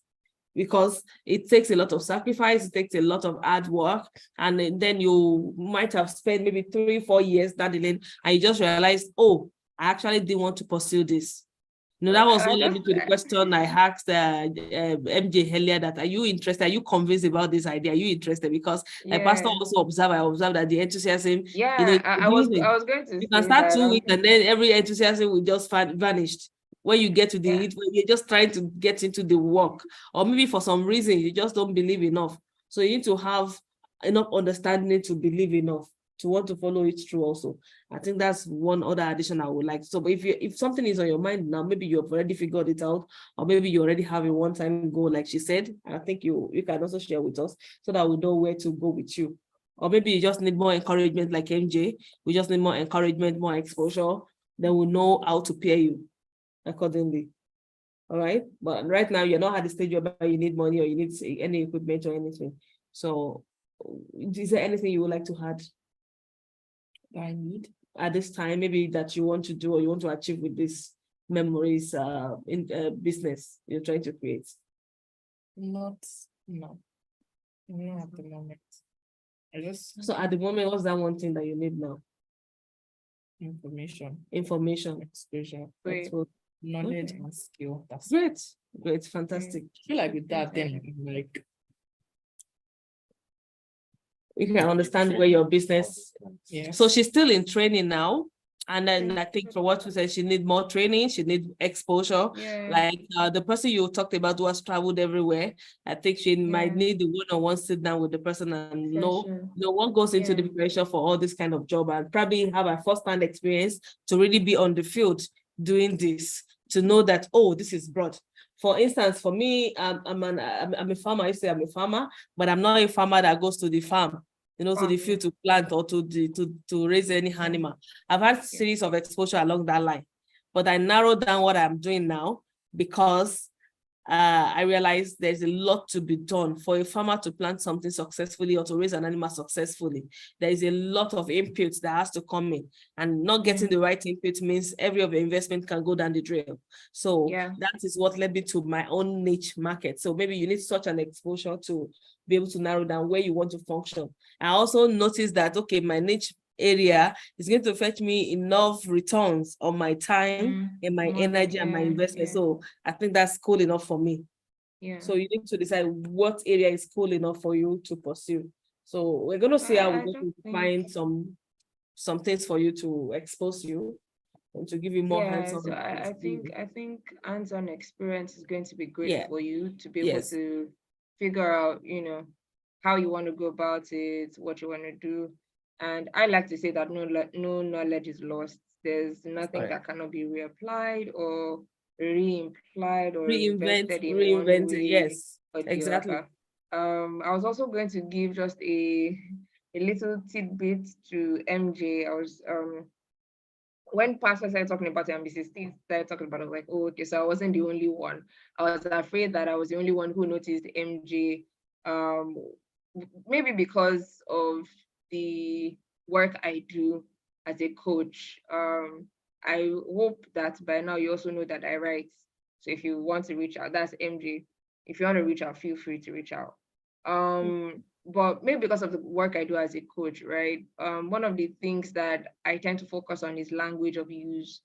Because it takes a lot of sacrifice, it takes a lot of hard work, and then you might have spent maybe 3-4 years down the lane, and you just realize, oh, I actually didn't want to pursue this. That was what led me to the question I asked MJ earlier, that are you interested? Are you convinced about this idea? Are you interested? Because like Pastor also I observed that the enthusiasm, I was going to you can start 2 weeks and then every enthusiasm will just vanished. When you get to when you're just trying to get into the work, or maybe for some reason you just don't believe enough. So you need to have enough understanding to believe enough to want to follow it through also. I think that's one other addition I would like. So but if something is on your mind now, maybe you've already figured it out, or maybe you already have a one-time goal, like she said, I think you can also share with us so that we know where to go with you. Or maybe you just need more encouragement like MJ. We just need more encouragement, more exposure. Then we know how to pair you accordingly. All right. But right now you're not at the stage where you need money or you need any equipment or anything. So is there anything you would like to add? I need at this time, maybe that you want to do or you want to achieve with this memories in business you're trying to create? No, not at the moment. So at the moment, what's that one thing that you need now? Information, exposure, knowledge and skill. That's great, fantastic. I feel like with that, then like you can understand where your business. So she's still in training now. And then I think for what we said, she need more training, she need exposure. Like the person you talked about who has traveled everywhere, I think she might need the one-on-one sit down with the person and know what goes into the preparation for all this kind of job, and probably have a first-hand experience to really be on the field doing this, to know that, oh, this is broad. For instance, for me, I'm a farmer. I say I'm a farmer, but I'm not a farmer that goes to the farm, to the field to plant or to raise any animal. I've had a series of exposure along that line, but I narrowed down what I'm doing now because I realized there's a lot to be done for a farmer to plant something successfully or to raise an animal successfully. There is a lot of inputs that has to come in, and not getting the right input means every of the investment can go down the drain. So that is what led me to my own niche market. So maybe you need such an exposure to be able to narrow down where you want to function. I also noticed that, okay, my niche area is going to fetch me enough returns on my time and my energy and my investment. So I think that's cool enough for me. So you need to decide what area is cool enough for you to pursue. So we're going to see how we're going to find some things for you to expose you and to give you more hands-on. So I think hands-on experience is going to be great for you to be able to figure out, how you want to go about it, what you want to do. And I like to say that no knowledge is lost. There's nothing that cannot be reapplied or re-implied or reinvented. Yes, exactly. I was also going to give just a little tidbit to MJ. I was when Pastor started talking about it and Mrs. Steve started talking about it, I was like, oh, okay, so I wasn't the only one. I was afraid that I was the only one who noticed MJ, maybe because of the work I do as a coach. I hope that by now you also know that I write. So if you want to reach out, that's MJ. If you want to reach out, feel free to reach out. But maybe because of the work I do as a coach, right? One of the things that I tend to focus on is language of use,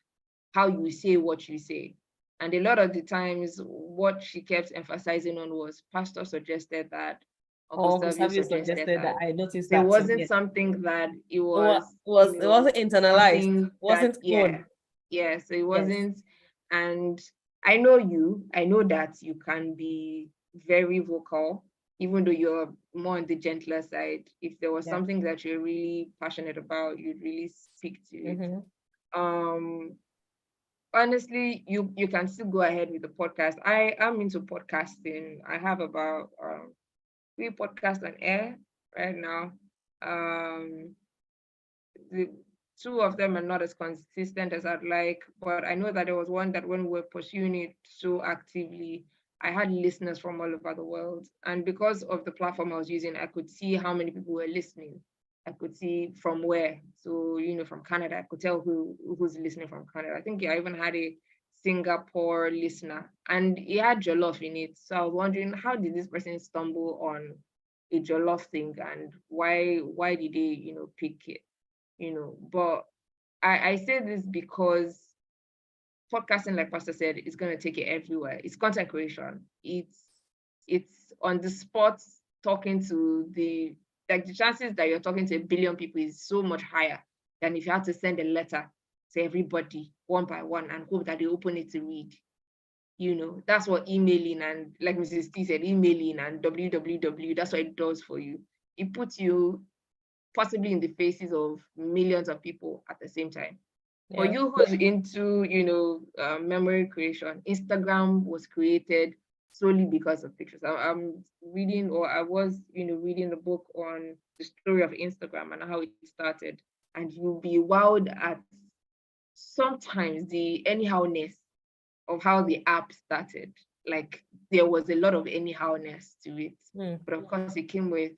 how you say what you say. And a lot of the times, what she kept emphasizing on was Pastor suggested that, Uncle Savio suggested that. I noticed There that. wasn't something that it was. It wasn't internalized. something Wasn't that, yeah, yeah. So it wasn't. And I know that you can be very vocal, even though you're more on the gentler side. If there was something that you're really passionate about, you'd really speak to it. Honestly, you can still go ahead with the podcast. I am into podcasting. I have about 3 podcasts on air right now. The 2 of them are not as consistent as I'd like, but I know that there was one that when we were pursuing it so actively, I had listeners from all over the world. And because of the platform I was using, I could see how many people were listening. I could see from where. So, from Canada, I could tell who's listening from Canada. I think I even had a Singapore listener, and he had jollof in it. So I was wondering, how did this person stumble on a jollof thing, and why did they, pick it? But I say this because podcasting, like Pastor said, is going to take it everywhere. It's content creation. It's on the spot, talking to the chances that you're talking to 1 billion people is so much higher than if you had to send a letter to everybody one by one and hope that they open it to read. That's what emailing, and like Mrs. T said, emailing and www, that's what it does for you. It puts you possibly in the faces of millions of people at the same time. For you who's into, memory creation, Instagram was created solely because of pictures. I'm reading, or I was, reading the book on the story of Instagram and how it started. And you'll be wowed at sometimes the anyhowness of how the app started. Like, there was a lot of anyhowness to it. But of course, it came with,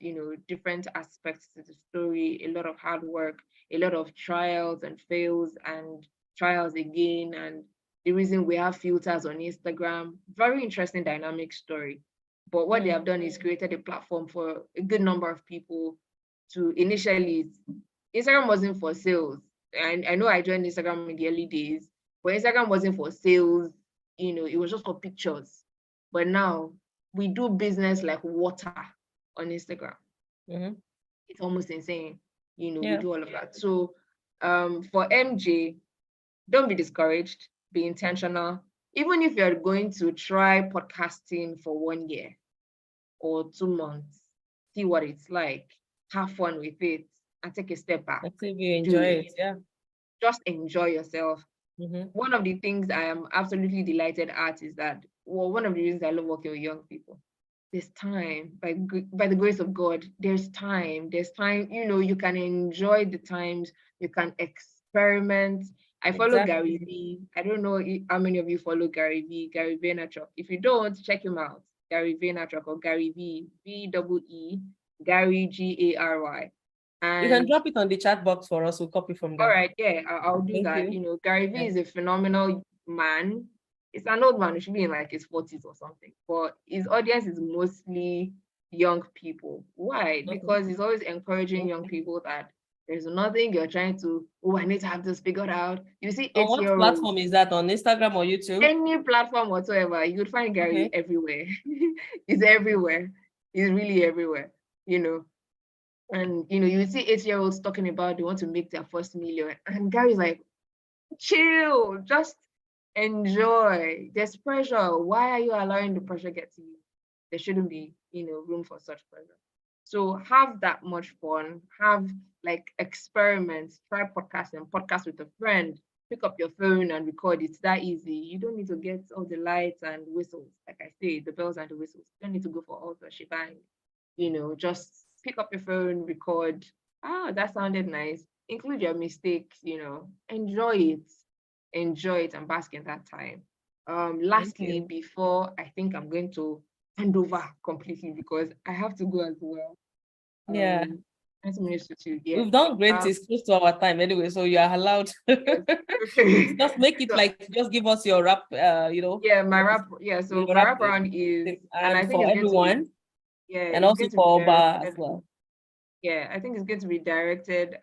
different aspects to the story, a lot of hard work, a lot of trials and fails and trials again. And the reason we have filters on Instagram, very interesting dynamic story. But what they have done is created a platform for a good number of people to initially, Instagram wasn't for sales. And I know I joined Instagram in the early days, but Instagram wasn't for sales, it was just for pictures. But now we do business like water on Instagram. It's almost insane. We do all of that. So for MJ, don't be discouraged, be intentional. Even if you're going to try podcasting for 1 year or 2 months, see what it's like, have fun with it, and take a step back. If you enjoy it, just enjoy yourself. One of the things I am absolutely delighted at is that, one of the reasons I love working with young people, there's time, by the grace of God, there's time, you can enjoy the times, you can experiment. I follow Gary Vee. I don't know how many of you follow Gary Vaynerchuk. If you don't, check him out, Gary Vaynerchuk, or Gary Vee, V-E-E, Gary, Gary. You can drop it on the chat box for us. We'll copy from there. All right, I'll do that. Gary Vee is a phenomenal man. It's an old man, he should be in like his 40s or something, but his audience is mostly young people. Why? Because he's always encouraging young people that there's nothing you're trying to, I need to have this figured out. You see, what platform is that, on Instagram or YouTube? Any platform whatsoever, you would find Gary everywhere. He's everywhere. He's really everywhere, And you see 8-year-olds talking about they want to make their first million, and Gary's like, chill, just enjoy. There's pressure. Why are you allowing the pressure get to you? There shouldn't be, room for such pressure. So have that much fun. Have experiments. Try podcasting. Podcast with a friend. Pick up your phone and record. It's that easy. You don't need to get all the lights and whistles. Like I say, the bells and the whistles. You don't need to go for all the shebang. Just pick up your phone, record. That sounded nice. Include your mistakes, enjoy it and bask in that time. Lastly, before I think I'm going to hand over completely, because I have to go as well. 20 minutes to 2. Yeah. We've done great. It's close to our time anyway, so you are allowed. Just make it So- like, just give us your wrap, Yeah, my wrap. Yeah, so your my wrap wrap around is, and I and think for it's going to be, everyone, yeah, and it's also going to be for Oba as directed. well. Yeah, I think it's going to be directed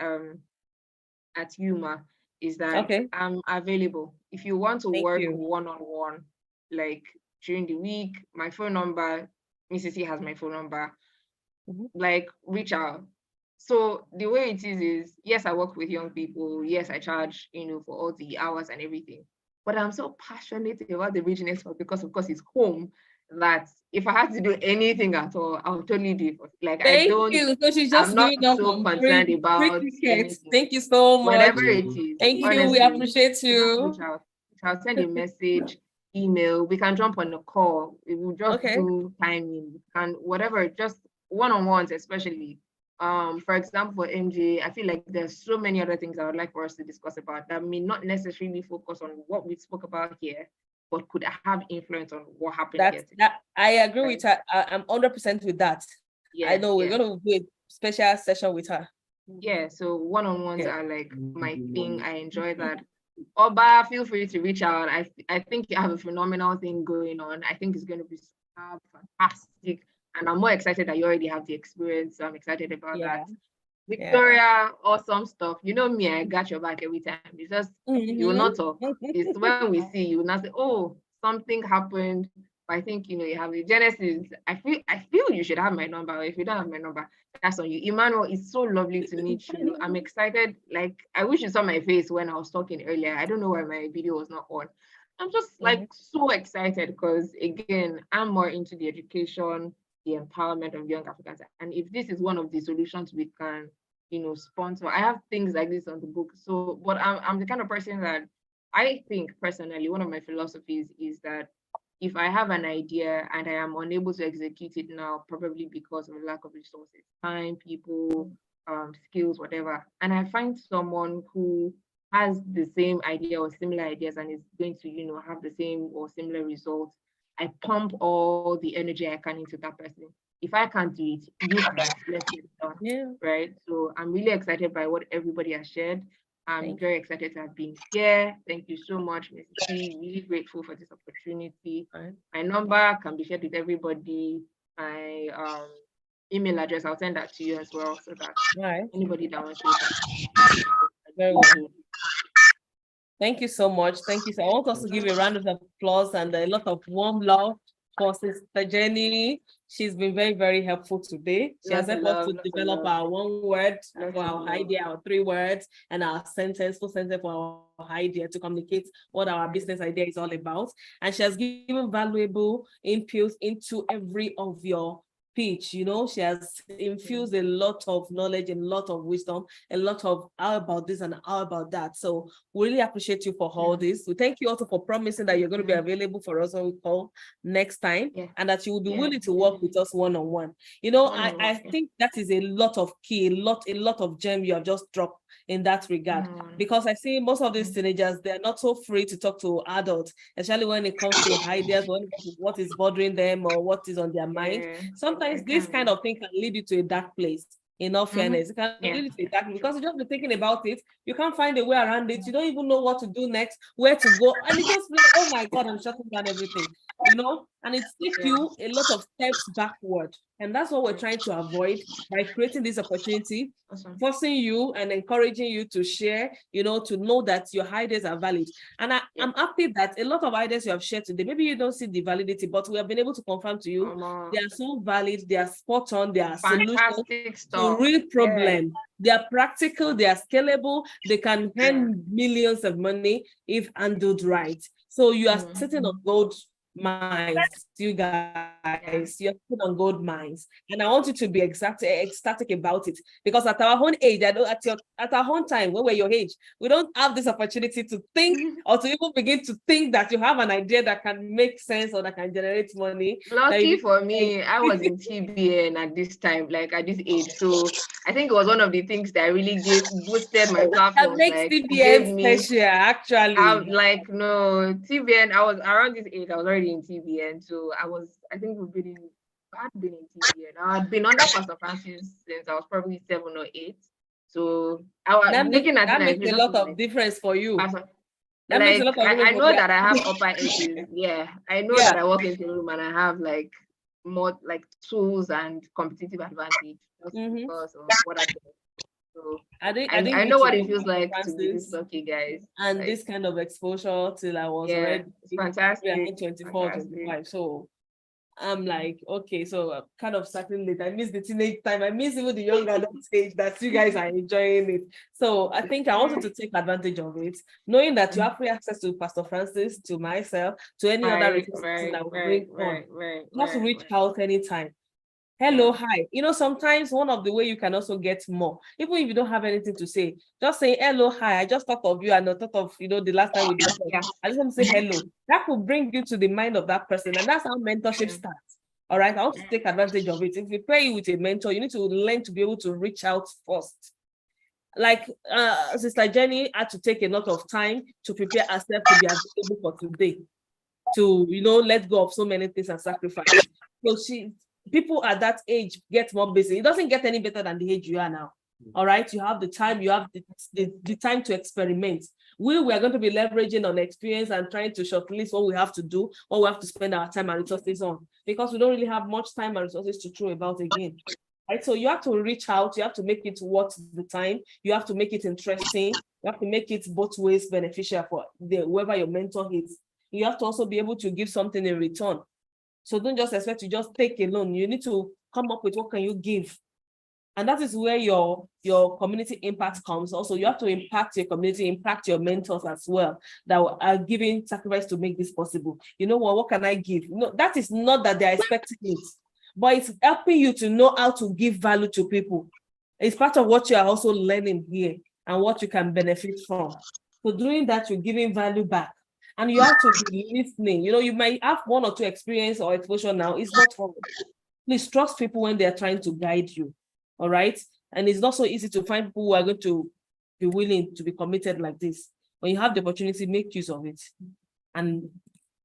at Yuma. Is that Okay. I'm available if you want to Thank work you. one-on-one, like during the week. My phone number, Mrs. C has my phone number. Mhm. Like, reach out. So the way it is yes, I work with young people. Yes, I charge, for all the hours and everything. But I'm so passionate about the region export because, of course, it's home, that if I have to do anything at all, I'll totally do it. Like, Thank you. So she's I'm just not doing us so some concerned free about tickets. anything. Thank you so much. Whatever it is. Thank you. We honestly, appreciate just you. reach out. I'll send a message, email. We can jump on a call. We will just Okay. do timing and whatever, just one-on-ones, especially. For example, for MJ, I feel like there's so many other things I would like for us to discuss about that may not necessarily focus on what we spoke about here, but could have influence on what happened here today. That I agree with her. I'm 100% with that. Yeah, I know we're yeah. gonna do a special session with her. Yeah, so one-on-ones Yeah. are like my thing. I enjoy that. Oba, feel free to reach out. I think you have a phenomenal thing going on. I think it's going to be fantastic. And I'm more excited that you already have the experience. So I'm excited about that. Victoria, awesome stuff. You know me, I got your back every time. It's just, you will not talk. It's when we see you, not say, oh, something happened. But I think, you have the genesis. I feel you should have my number. If you don't have my number, that's on you. Emmanuel, it's so lovely to meet you. I'm excited. Like, I wish you saw my face when I was talking earlier. I don't know why my video was not on. I'm just like so excited because, again, I'm more into the education, the empowerment of young Africans. And if this is one of the solutions we can, sponsor, I have things like this on the book. So, but I'm the kind of person that I think personally, one of my philosophies is that if I have an idea and I am unable to execute it now, probably because of lack of resources, time, people, skills, whatever, and I find someone who has the same idea or similar ideas and is going to, have the same or similar results, I pump all the energy I can into that person. If I can't do it, you can, let's get it done. Yeah. Right. So I'm really excited by what everybody has shared. I'm very excited to have been here. Thank you so much, Ms. T. Really grateful for this opportunity. My number can be shared with everybody. My email address, I'll send that to you as well, so that anybody that wants to. Very well. Thank you so much. Thank you. So I want us to give a round of applause and a lot of warm love for Sister Jenny. She's been very, very helpful today. She has helped us to develop our one word for our idea, our 3 words, and our full sentence for our idea to communicate what our business idea is all about. And she has given valuable inputs into every of your pitch. She has infused a lot of knowledge, a lot of wisdom, a lot of how about this and how about that. So we really appreciate you for all this. We thank you also for promising that you're going to be available for us when we call next time, and that you will be willing to work with us one-on-one. I think that is a lot of key, a lot of gem you have just dropped in that regard, because I see most of these teenagers, they're not so free to talk to adults, especially when it comes to ideas, what is bothering them or what is on their mind. Sometimes this kind of thing can lead you to a dark place. In all fairness, it can lead you to a dark place because you just be thinking about it, you can't find a way around it, you don't even know what to do next, where to go, and it just like, oh my God, I'm shutting down everything, and it takes you a lot of steps backward. And that's what we're trying to avoid by creating this opportunity, forcing you and encouraging you to share, to know that your ideas are valid. And I'm happy that a lot of ideas you have shared today, maybe you don't see the validity, but we have been able to confirm to you, they are so valid, they are spot on, they are solutions to real problem. They are practical, they are scalable, they can earn millions of money if handled right. So you are sitting on gold mines, you guys, you're put on gold mines, and I want you to be ecstatic about it, because at our own age, I know at our own time, when we're your age, we don't have this opportunity to think or to even begin to think that you have an idea that can make sense or that can generate money. Lucky for me, I was in TBN at this time, like at this age, so I think it was one of the things that really boosted my platform. That makes TBN special, actually. Like, no, TBN, I was around this age, I was already in TBN, so I think I've been in TBN. I've been under Pastor Francis since I was probably 7 or 8. So I was looking at it, that like, makes a lot of difference for you. That makes a like, lot of difference I for know you. that I have upper edges. Yeah, I know that I walk into a room and I have like more like tools and competitive advantage just because of what I do. So I I didn't know get what to it know feels like to be this Francis lucky, guys. and Like, this kind of exposure till I was yeah, already it's fantastic. 24, 25. So I'm like, okay, so I'm kind of starting late. I miss the teenage time. I miss even the young adult stage that you guys are enjoying it. So I think I wanted to take advantage of it, knowing that you have free access to Pastor Francis, to myself, to any other resources that will bring on. Just reach out anytime. Hello, hi. You know, sometimes one of the way you can also get more, even if you don't have anything to say, just say hello, hi. I just thought of you and I thought of, you know, the last time we did. I just want to say hello. That will bring you to the mind of that person. And that's how mentorship starts. All right. I want to take advantage of it. If you pair you with a mentor, you need to learn to be able to reach out first. Like Sister Jenny had to take a lot of time to prepare herself to be available for today, to, you know, let go of so many things and sacrifice. So people at that age get more busy. It doesn't get any better than the age you are now. All right, you have the time, you have the time to experiment. We are going to be leveraging on experience and trying to shortlist what we have to do, what we have to spend our time and resources on, because we don't really have much time and resources to throw about again. Right, so you have to reach out, you have to make it worth the time, you have to make it interesting, you have to make it both ways beneficial for whoever your mentor is. You have to also be able to give something in return. So don't just expect to just take a loan. You need to come up with what can you give. And that is where your community impact comes. Also, you have to impact your community, impact your mentors as well that are giving sacrifice to make this possible. You know what can I give? No, that is not that they're expecting it, but it's helping you to know how to give value to people. It's part of what you are also learning here and what you can benefit from. So doing that, you're giving value back. And you have to be listening. You know, you might have one or two experience or exposure now. It's not wrong. Please trust people when they're trying to guide you. All right. And it's not so easy to find people who are going to be willing to be committed like this. When you have the opportunity, make use of it. And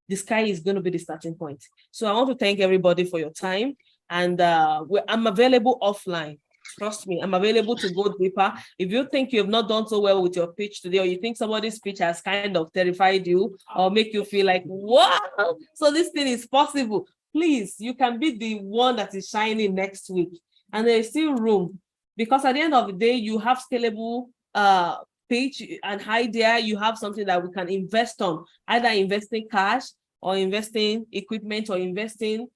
the sky is going to be the starting point. So I want to thank everybody for your time. And I'm available offline. Trust me, I'm available to go deeper. If you think you have not done so well with your pitch today, or you think somebody's pitch has kind of terrified you or make you feel like, wow, so this thing is possible, please, you can be the one that is shining next week. And there is still room, because at the end of the day, you have scalable pitch and idea, you have something that we can invest on, either investing cash or investing equipment or investing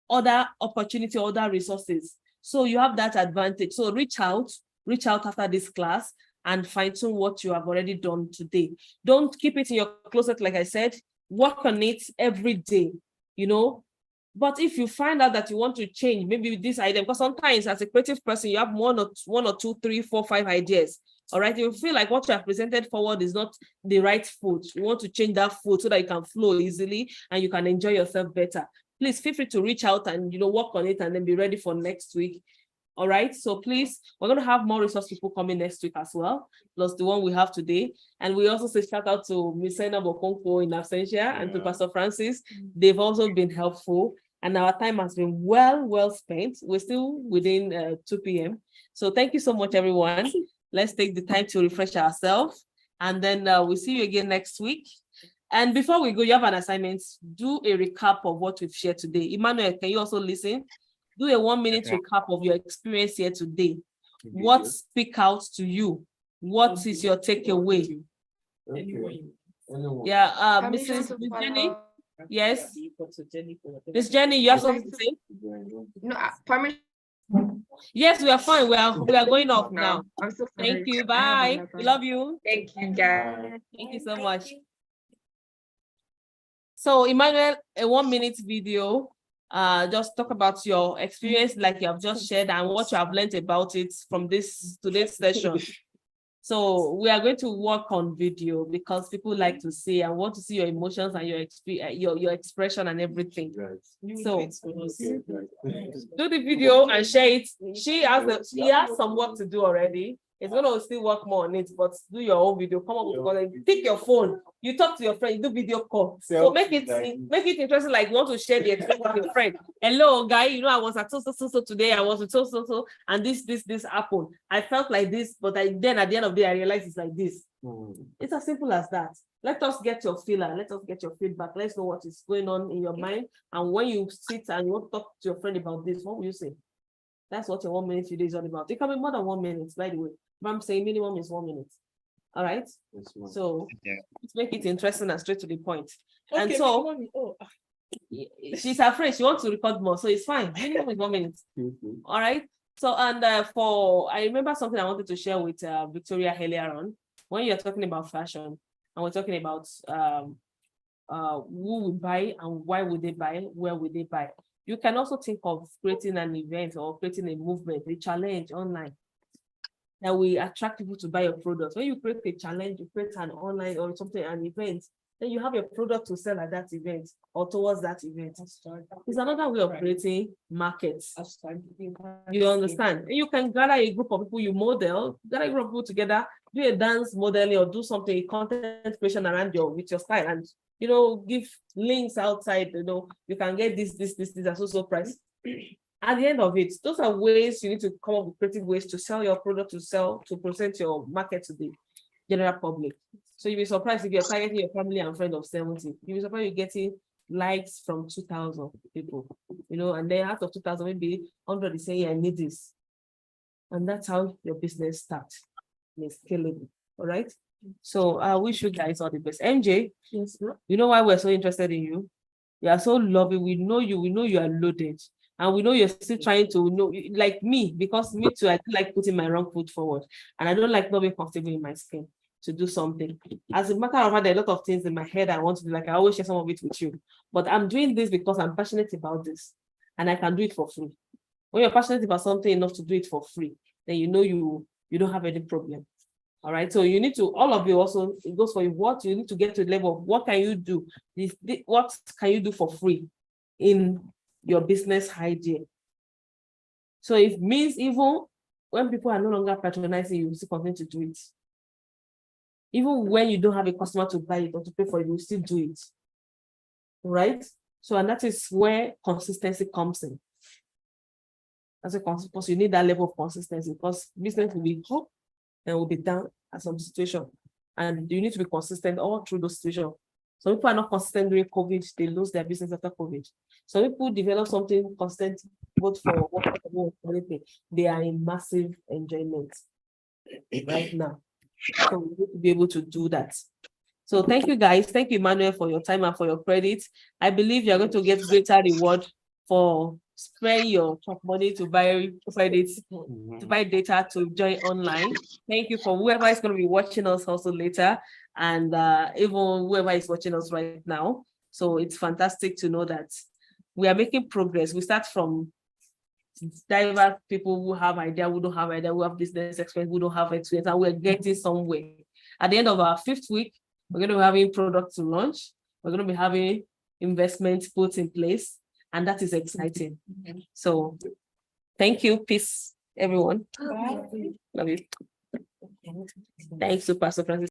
other opportunity, other resources. So you have that advantage. So reach out after this class and fine-tune what you have already done today. Don't keep it in your closet, like I said, work on it every day, you know. But if you find out that you want to change, maybe this idea, because sometimes as a creative person, you have one or two, 3, 4, 5 ideas. All right, you feel like what you have presented forward is not the right food. You want to change that food so that you can flow easily and you can enjoy yourself better. Please feel free to reach out and, you know, work on it and then be ready for next week. All right. So please, we're going to have more resource people coming next week as well, plus the one we have today. And we also say shout out to Ms. Sena Bokonko in absentia and to Pastor Francis. They've also been helpful. And our time has been well spent. We're still within 2 p.m. So thank you so much, everyone. Let's take the time to refresh ourselves. And then we'll see you again next week. And before we go, you have an assignment. Do a recap of what we've shared today. Emmanuel, can you also listen? Do a 1-minute recap of your experience here today. What speak out to you? What is your takeaway? Yeah, Miss Jenny? Yes. Miss Jenny, you have something to say? No, permission. Yes, we are fine. We are going off now. I'm so sorry. Thank you. Bye. We love you. Thank you, guys. Thank you so much. So, Emmanuel, a 1-minute video. Just talk about your experience, like you have just shared, and what you have learned about it from today's session. So we are going to work on video because people like to see and want to see your emotions and your expression and everything. So do the video and share it. She has some work to do already. It's gonna still work more on it, but do your own video. Come up with content. Pick your phone. You talk to your friend. You do video call. So make it interesting. Like you want to share the experience with your friend. Hello, guy. You know I was at so today. I was with so, and this happened. I felt like this, but then at the end of the day I realized it's like this. It's as simple as that. Let us get your feeler. Let us get your feedback. Let's know what is going on in your mind. And when you sit and you want to talk to your friend about this, what will you say? That's what your 1 minute video is all about. It can be more than 1 minute, by the way. But I'm saying minimum is 1 minute. All right. So let's make it interesting and straight to the point. Okay, and so she's afraid she wants to record more, so it's fine. Minimum is 1 minute. All right. So and I remember something I wanted to share with Victoria earlier on when you're talking about fashion and we're talking about who would buy and why would they buy, where would they buy. You can also think of creating an event or creating a movement, a challenge online that will attract people to buy your products. When you create a challenge, you create an online or something, an event, then you have your product to sell at that event or towards that event. It's another way of creating markets. You understand? You can gather a group of people, you model, gather a group of people together, do a dance modeling or do something, content creation around with your style, and give links outside, you can get this at so price. At the end of it, those are ways you need to come up with creative ways to sell your product, to present your market to the general public. So you'll be surprised if you're targeting your family and friends of 70. You'll be surprised you're getting likes from 2,000 people, and then out of 2,000, maybe 100 is saying, I need this. And that's how your business starts. It's scalable. All right. So I wish you guys all the best. MJ, yes, you know why we're so interested in you? You are so lovely. We know you are loaded. And we know you're still trying to know, like me, because me too, I don't like putting my wrong foot forward. And I don't like not being comfortable in my skin to do something. As a matter of fact, there are a lot of things in my head I want to do, like I always share some of it with you. But I'm doing this because I'm passionate about this. And I can do it for free. When you're passionate about something enough to do it for free, then you don't have any problem. All right, so you need to, all of you also, it goes for you, what you need to get to the level of what can you do? What can you do for free in your business idea? So it means even when people are no longer patronizing you, you still continue to do it. Even when you don't have a customer to buy it or to pay for it, you still do it. Right? So, and that is where consistency comes in. As a consequence, you need that level of consistency because business will be up and will be down at some situation. And you need to be consistent all through those situations. Some people are not consistent during COVID, they lose their business after COVID. Some people develop something constant, both for work and anything. They are in massive enjoyment right now. So we need to be able to do that. So thank you guys. Thank you, Emmanuel, for your time and for your credit. I believe you're going to get greater reward for spending your top money to buy credits, to buy data to join online. Thank you for whoever is going to be watching us also later, and even whoever is watching us right now. So it's fantastic to know that we are making progress. We start from diverse people who have idea, who don't have idea, who have business experience, who don't have experience, and we're getting somewhere. At the end of our 5th week, we're going to be having products to launch. We're going to be having investments put in place. And that is exciting. So thank you. Peace, everyone. Bye. Love you. Thanks to Pastor Francis.